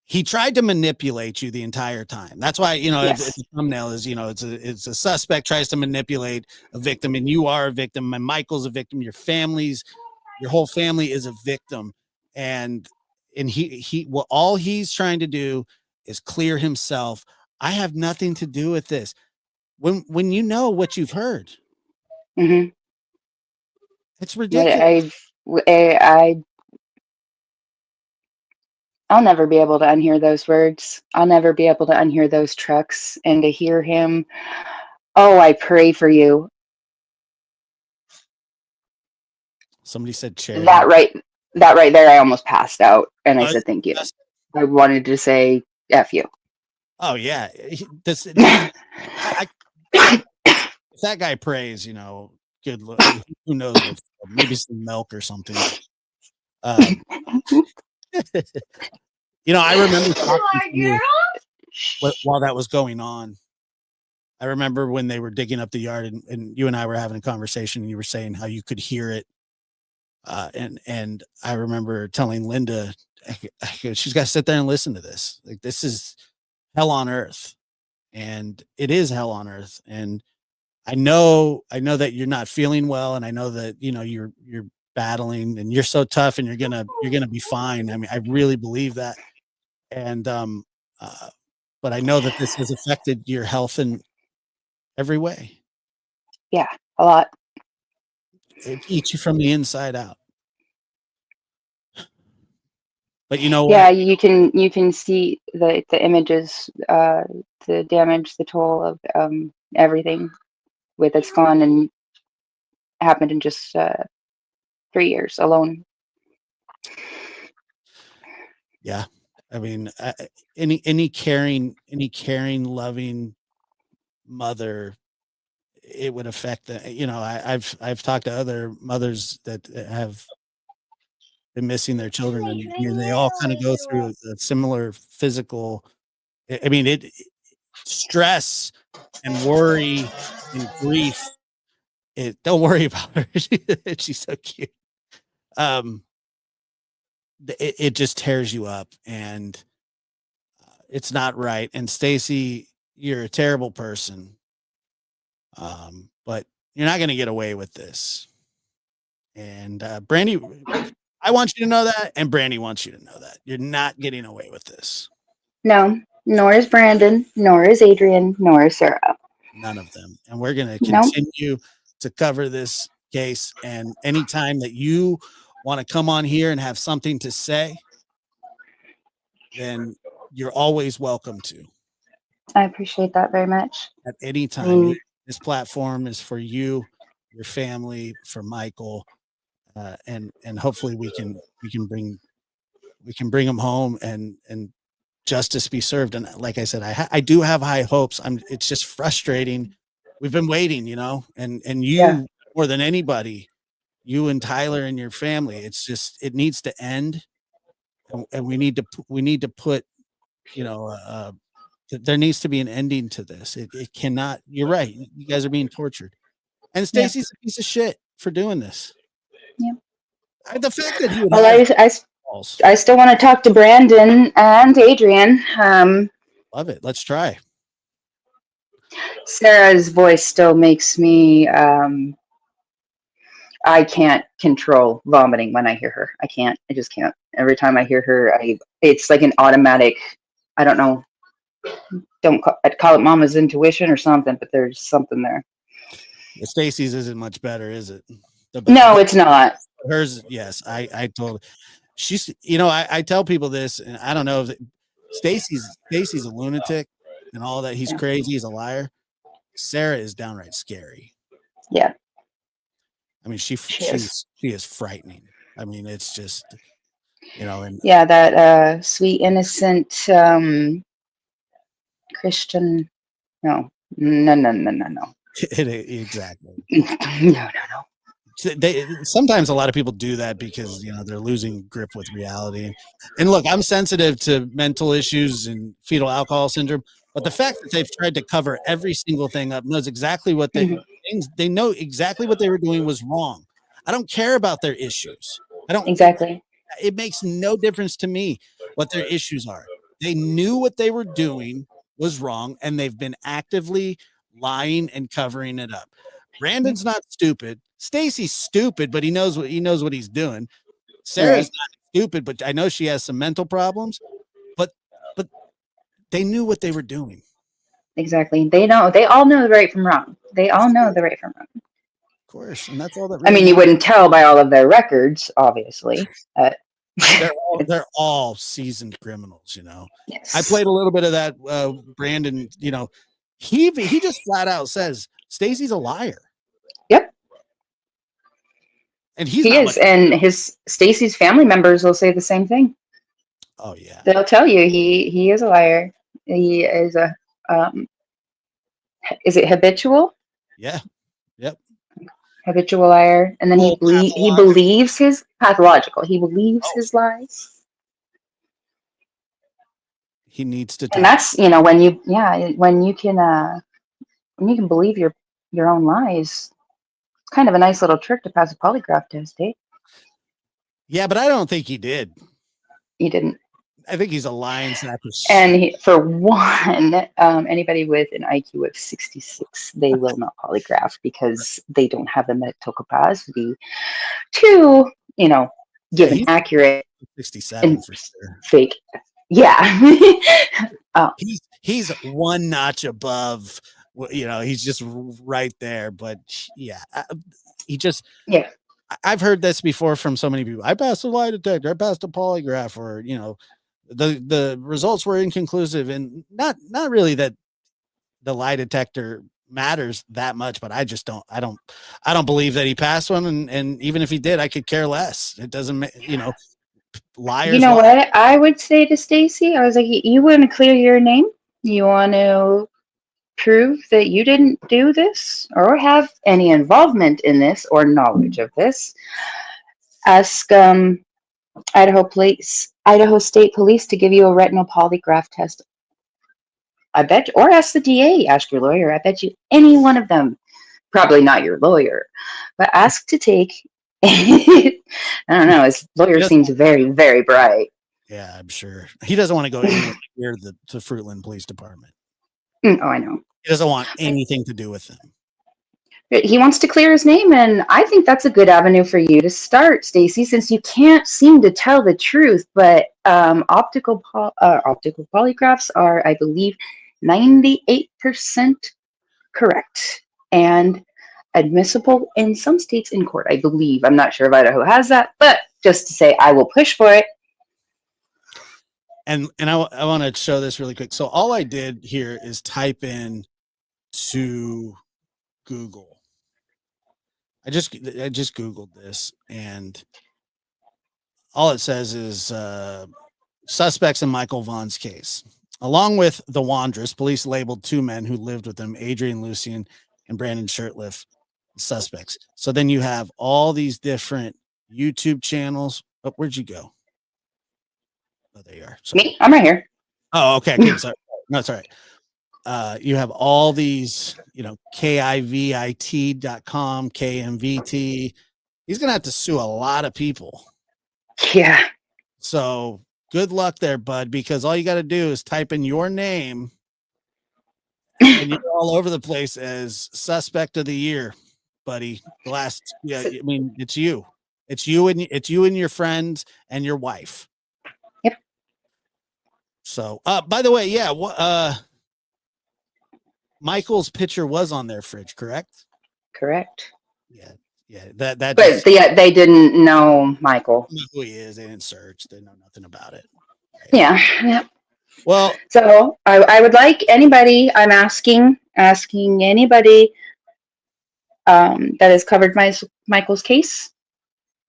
S3: he tried to manipulate you the entire time. That's why, the thumbnail is, it's a suspect tries to manipulate a victim, and you are a victim, and Michael's a victim. Your whole family is a victim. And all he's trying to do is clear himself. I have nothing to do with this. When you know what you've heard, it's ridiculous.
S6: I'll never be able to unhear those words. I'll never be able to unhear those trucks, and to hear him. Oh, I pray for you.
S3: Somebody said chair.
S6: That right there, I almost passed out, and I said thank you. I wanted to say F you.
S3: Oh yeah, if that guy prays, good look. Who knows? Maybe some milk or something. I remember talking to you while that was going on. I remember when they were digging up the yard, and you and I were having a conversation, and you were saying how you could hear it. And I remember telling Linda, she's got to sit there and listen to this. Like, this is hell on earth, and it is hell on earth. And I know that you're not feeling well, and I know that you're battling, and you're so tough, and you're gonna be fine. I mean, I really believe that. And but I know that this has affected your health in every way.
S6: Yeah, a lot.
S3: It eats you from the inside out. But you know what?
S6: Yeah, you can see the images, the damage, the toll of everything with it's gone and happened in just 3 years alone.
S3: Yeah. I mean, any caring, loving mother, it would affect the, I've talked to other mothers that have been missing their children, and they all kind of go through a similar physical, I mean, stress and worry and grief. Don't worry about her. She's so cute. It just tears you up, and it's not right. And Stacy, you're a terrible person. But you're not going to get away with this. And Brandy, I want you to know that, and Brandy wants you to know that you're not getting away with this.
S6: No, nor is Brandon, nor is Adrien, nor is Sarah.
S3: None of them. And we're going to continue to cover this case. And anytime that you want to come on here and have something to say, then you're always welcome to.
S6: I appreciate that very much.
S3: At any time. This platform is for you, your family, for Michael, and hopefully we can bring him home and justice be served. And like I said, I do have high hopes. It's just frustrating. We've been waiting, and you more than anybody, you and Tyler and your family. It's just, it needs to end, and we need to put, there needs to be an ending to this. It cannot. You're right. You guys are being tortured, and Stacy's a piece of shit for doing this.
S6: Yeah.
S3: The fact that he
S6: I still want to talk to Brandon and Adrien.
S3: Love it. Let's try.
S6: Sarah's voice still makes me. I can't control vomiting when I hear her. I can't. I just can't. Every time I hear her, it's like an automatic. I don't know. I'd call it mama's intuition or something, but there's something there.
S3: Stacy's isn't much better, is it?
S6: No, it's not.
S3: Hers, yes. I told she's, I tell people this, and I don't know if Stacy's a lunatic and all that. He's crazy. He's a liar. Sarah is downright scary.
S6: Yeah.
S3: I mean, she is frightening. I mean, it's just, and
S6: that sweet, innocent Christian. No.
S3: Exactly.
S6: No.
S3: Sometimes a lot of people do that because they're losing grip with reality. And look, I'm sensitive to mental issues and fetal alcohol syndrome, but the fact that they've tried to cover every single thing up, knows exactly what they know exactly what they were doing was wrong. I don't care about their issues. I don't
S6: exactly.
S3: It makes no difference to me what their issues are. They knew what they were doing was wrong, and they've been actively lying and covering it up. Brandon's not stupid. Stacy's stupid, but he knows what he's doing. Sarah's not stupid, but I know she has some mental problems. But they knew what they were doing.
S6: Exactly. They all know the right from wrong. They all know the right from wrong.
S3: Of course, and that's all that.
S6: Really matters. You wouldn't tell by all of their records, obviously.
S3: They're all seasoned criminals,
S6: Yes.
S3: I played a little bit of that. Brandon, he just flat out says Stacy's a liar.
S6: Yep.
S3: And
S6: he is, and Stacy's family members will say the same thing.
S3: Oh yeah.
S6: They'll tell you he is a liar. He is a is it habitual?
S3: Yeah. Yep.
S6: Habitual liar, and then he believes his pathological. He believes his lies.
S3: He needs to.
S6: And that's when you can believe your own lies. It's kind of a nice little trick to pass a polygraph test, eh?
S3: Yeah, but I don't think he did.
S6: He didn't.
S3: I think he's a lying sack of shit.
S6: And for one, anybody with an IQ of 66, they will not polygraph because they don't have the mental capacity to, give an accurate
S3: 67 for sure.
S6: Fake. Yeah.
S3: He's one notch above. He's just right there. But yeah, I've heard this before from so many people. I passed a lie detector. I passed a polygraph, or the results were inconclusive, and not really that the lie detector matters that much, but I don't believe that he passed one, and even if he did, I could care less. It doesn't, liars.
S6: You know what I would say to Stacy? I was like, you want to clear your name? You want to prove that you didn't do this or have any involvement in this or knowledge of this? Ask Idaho State Police to give you a retinal polygraph test. I bet, or ask the DA, ask your lawyer. I bet you any one of them, probably not your lawyer, but ask to take. I don't know. His lawyer seems very, very bright.
S3: Yeah, I'm sure he doesn't want to go anywhere near the Fruitland Police Department.
S6: Oh, I know.
S3: He doesn't want anything to do with them.
S6: He wants to clear his name, and I think that's a good avenue for you to start, Stacy, since you can't seem to tell the truth. But optical polygraphs are, I believe, 98% correct and admissible in some states in court, I believe. I'm not sure if Idaho has that, but just to say, I will push for it.
S3: And I want to show this really quick. So all I did here is type in to Google. I just Googled this, and all it says is suspects in Michael Vaughan's case. Along with the Wondras, police labeled 2 men who lived with them, Adrien, Lucienne, and Brandy Shurtliff, suspects. So then you have all these different YouTube channels. Oh, where'd you go? Oh, there you are. Sorry.
S6: Me? I'm right here.
S3: Oh, okay. Good. Sorry. No, it's all right. You have all these, KIVIT.com, KMVT. He's going to have to sue a lot of people.
S6: Yeah.
S3: So good luck there, bud, because all you got to do is type in your name and you're all over the place as suspect of the year, buddy. It's you. It's you and your friends and your wife.
S6: Yep.
S3: So, by the way, yeah, Michael's picture was on their fridge, correct?
S6: Correct.
S3: Yeah. That.
S6: But they didn't know Michael.
S3: Who he is? They didn't search. They know nothing about it.
S6: Yeah.
S3: Well,
S6: so I would like anybody. I'm asking anybody that has covered Michael's case.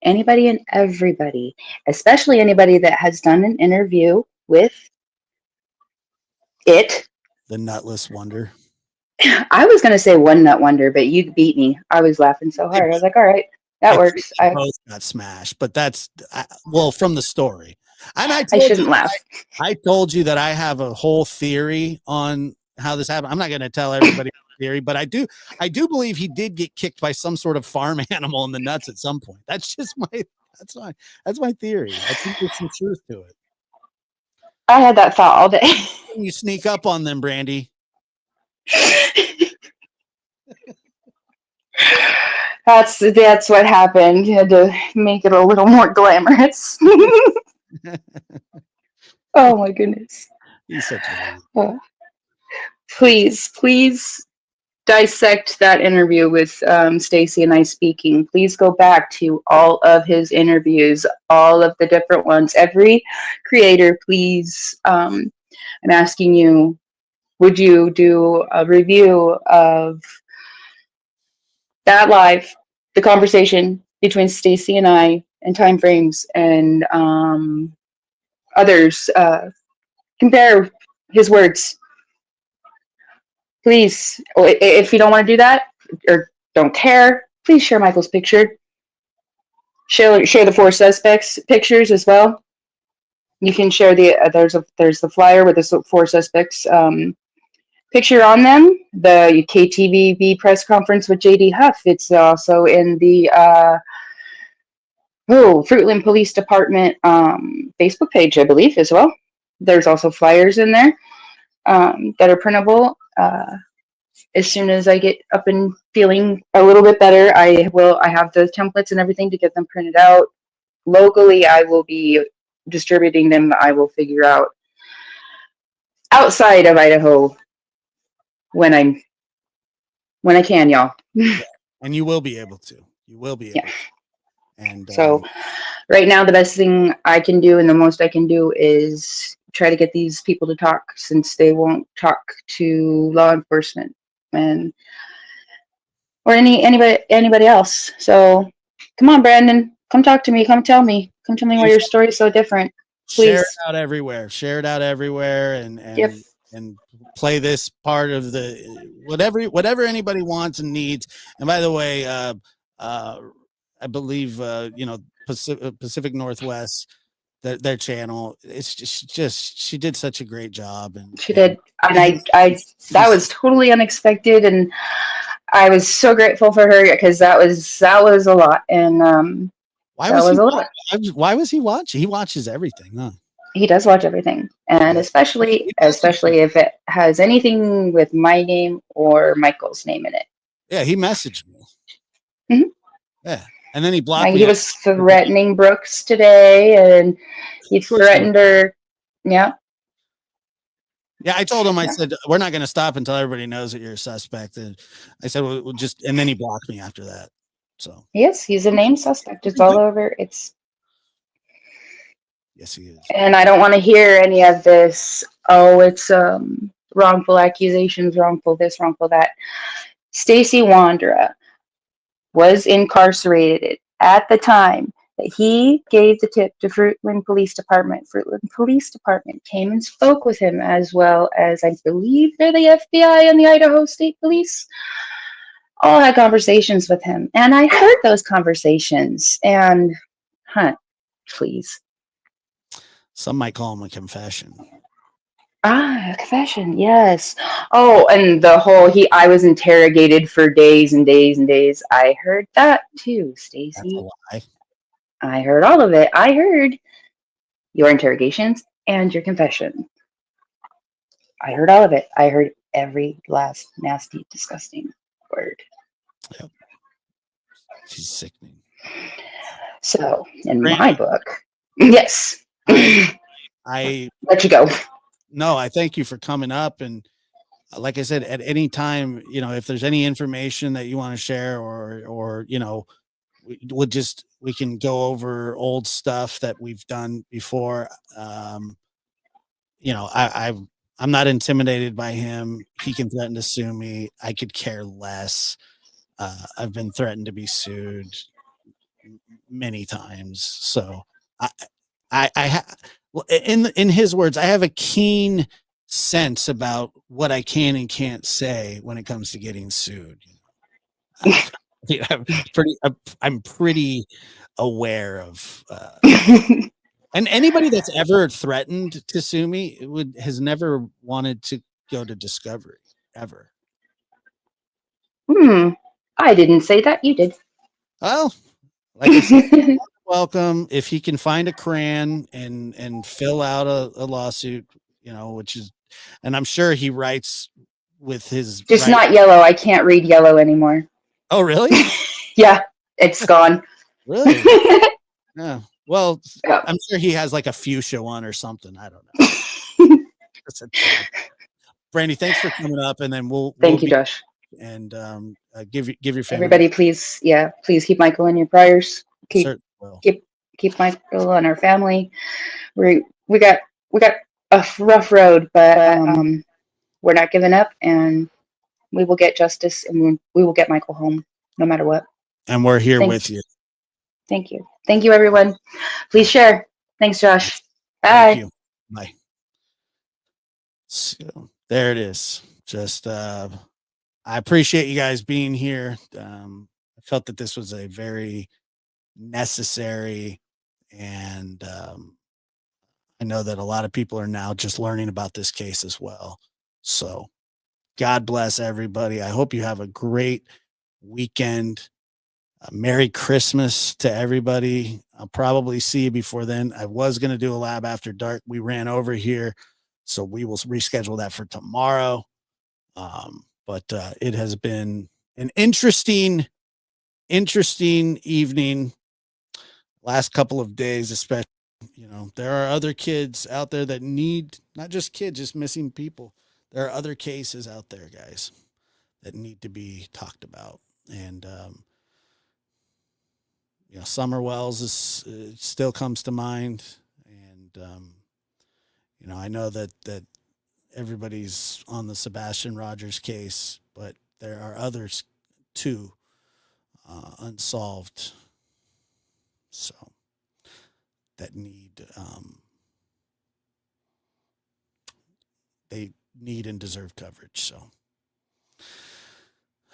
S6: Anybody and everybody, especially anybody that has done an interview with it.
S3: The Nutless Wonder.
S6: I was going to say One Nut Wonder, but you beat me. I was laughing so hard. I was like, all right, that works.
S3: I both got smashed, but that's from the story. And I
S6: shouldn't laugh.
S3: I told you that I have a whole theory on how this happened. I'm not going to tell everybody the theory, but I do believe he did get kicked by some sort of farm animal in the nuts at some point. That's my theory. I think there's some truth to it.
S6: I had that thought all day.
S3: You sneak up on them, Brandy.
S6: That's what happened. You had to make it a little more glamorous. Oh my goodness.
S3: He's such a
S6: Please dissect that interview with Stacy and I speaking. Please go back to all of his interviews, all of the different ones. Every creator, please. I'm asking you, would you do a review of that live, the conversation between Stacy and I, and timeframes and others? Compare his words. Please, if you don't want to do that or don't care, please share Michael's picture. Share the 4 suspects' pictures as well. You can share there's the flyer with the 4 suspects picture on them. The KTVB press conference with JD Huff. It's also in the Fruitland Police Department Facebook page, I believe, as well. There's also flyers in there that are printable. As soon as I get up and feeling a little bit better, I have the templates and everything to get them printed out. Locally, I will be distributing them. I will figure out outside of Idaho when I can, y'all.
S3: And you will be able to. You will be able to. And
S6: so right now, the best thing I can do and the most I can do is try to get these people to talk, since they won't talk to law enforcement or anybody else. So come on, Brandon, Come talk to me. Come tell me. Come tell me why your story is so different.
S3: Share it
S6: Please.
S3: out everywhere. Share it out everywhere, and
S6: Yep.
S3: and play this part of the whatever anybody wants and needs. And by the way, I believe Pacific Northwest, their channel. It's just she did such a great job, and
S6: She did, and I that was totally unexpected, and I was so grateful for her because that was a lot, and
S3: why
S6: that
S3: was
S6: was
S3: he?
S6: a lot.
S3: Why was he watching? He watches everything, huh?
S6: He does watch everything, and
S3: Yeah.
S6: especially if it has anything with my name or Michael's name in it.
S3: Yeah, he messaged me.
S6: Mhm.
S3: Yeah, and then he blocked
S6: Like
S3: me.
S6: he was threatening Brooks today, and he threatened her. Yeah.
S3: Yeah, I told him. I said we're not going to stop until everybody knows that you're a suspect. And I said we'll just, and then he blocked me after that. So
S6: Yes, he's a named suspect. It's all over. It's.
S3: Yes, he is.
S6: And I don't want to hear any of this. Oh, it's wrongful accusations, wrongful this, wrongful that. Stacy Wondra was incarcerated at the time that he gave the tip to Fruitland Police Department. Fruitland Police Department came and spoke with him, as well as I believe they're the FBI and the Idaho State Police. All had conversations with him, and I heard those conversations. And, please.
S3: Some might call him a confession.
S6: Ah, confession, yes. Oh, and the whole I was interrogated for days and days and days. I heard that too,
S3: That's
S6: Stacy.
S3: a lie.
S6: I heard all of it. I heard your interrogations and your confession. I heard all of it. I heard every last nasty, disgusting word.
S3: Yep. She's sickening.
S6: So, in
S3: Brandy,
S6: my book, yes.
S3: I
S6: Let you go.
S3: No, I thank you for coming up. And like I said, at any time, if there's any information that you want to share, or we can go over old stuff that we've done before. I'm not intimidated by him. He can threaten to sue me. I could care less. I've been threatened to be sued many times. So in his words, I have a keen sense about what I can and can't say when it comes to getting sued. I'm pretty aware of, and anybody that's ever threatened to sue me has never wanted to go to discovery ever.
S6: I didn't say that. You did.
S3: Well, like I said, welcome. If he can find a crayon and fill out a lawsuit, which is, and I'm sure he writes with his
S6: just not yellow. I can't read yellow anymore.
S3: Oh, really?
S6: Yeah, it's gone.
S3: Really? Yeah. Well, yeah. I'm sure he has like a fuchsia one or something. I don't know. Brandy, thanks for coming up, and then
S6: thank you, Josh.
S3: And give your family.
S6: Everybody, please keep Michael in your prayers. Keep Michael and our family. We got a rough road, but we're not giving up, and we will get justice, and we will get Michael home, no matter what.
S3: And we're here with you.
S6: Thank you, everyone. Please share. Thanks, Josh. Bye.
S3: Thank you. Bye. So there it is. Just I appreciate you guys being here. I felt that this was a very necessary, and I know that a lot of people are now just learning about this case as well. So God bless everybody. I hope you have a great weekend. Merry Christmas to everybody. I'll probably see you before then. I was going to do a lab after dark. We ran over here, so we will reschedule that for tomorrow. But it has been an interesting evening. Last couple of days, especially, there are other kids out there that need, not just kids, just missing people. There are other cases out there, guys, that need to be talked about. And, Summer Wells still comes to mind. And, I know that everybody's on the Sebastian Rogers case, but there are others too, unsolved. So that they need and deserve coverage. So,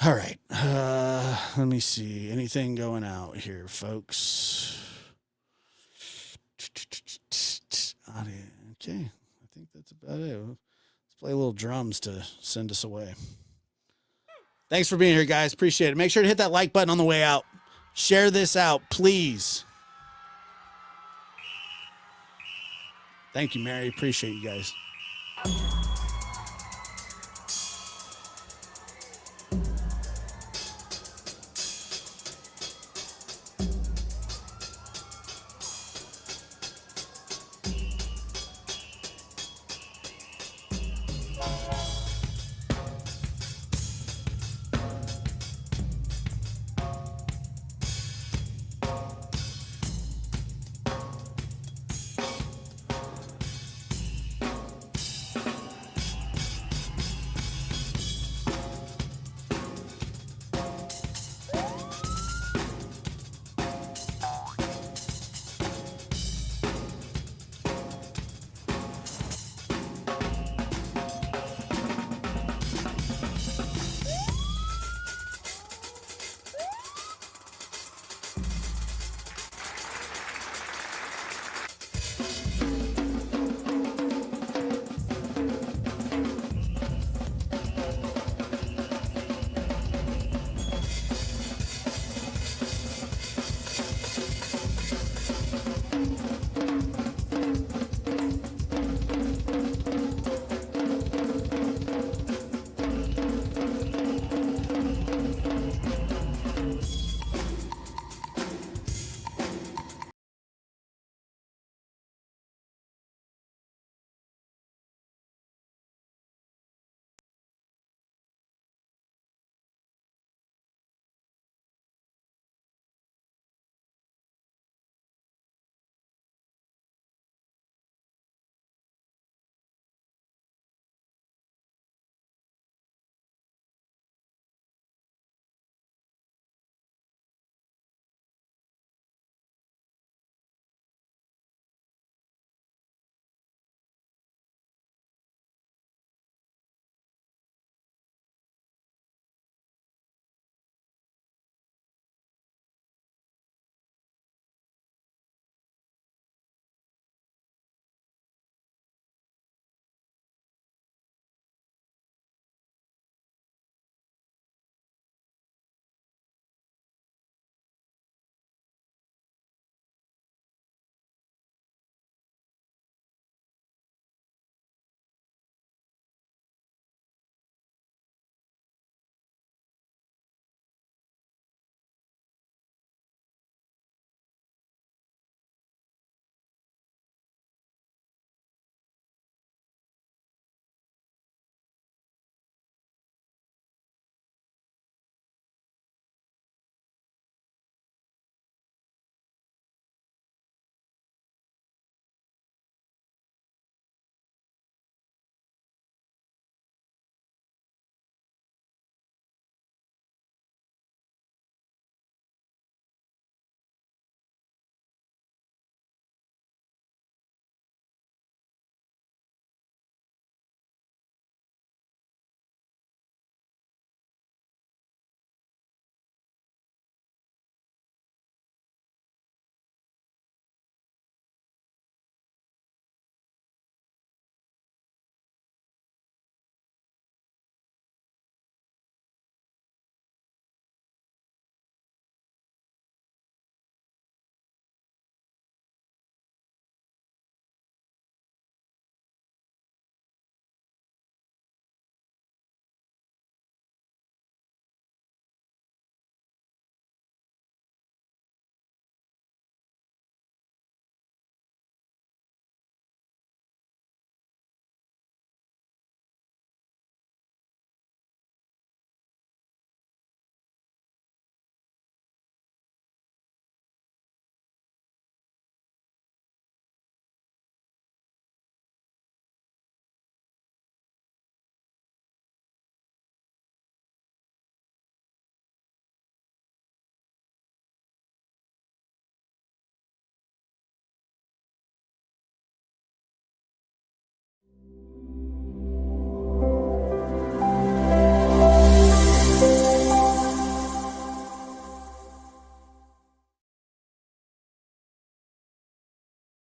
S3: all right. Let me see. Anything going out here, folks? Okay. I think that's about it. Let's play a little drums to send us away. Thanks for being here, guys. Appreciate it. Make sure to hit that like button on the way out. Share this out, please. Thank you, Mary. Appreciate you guys.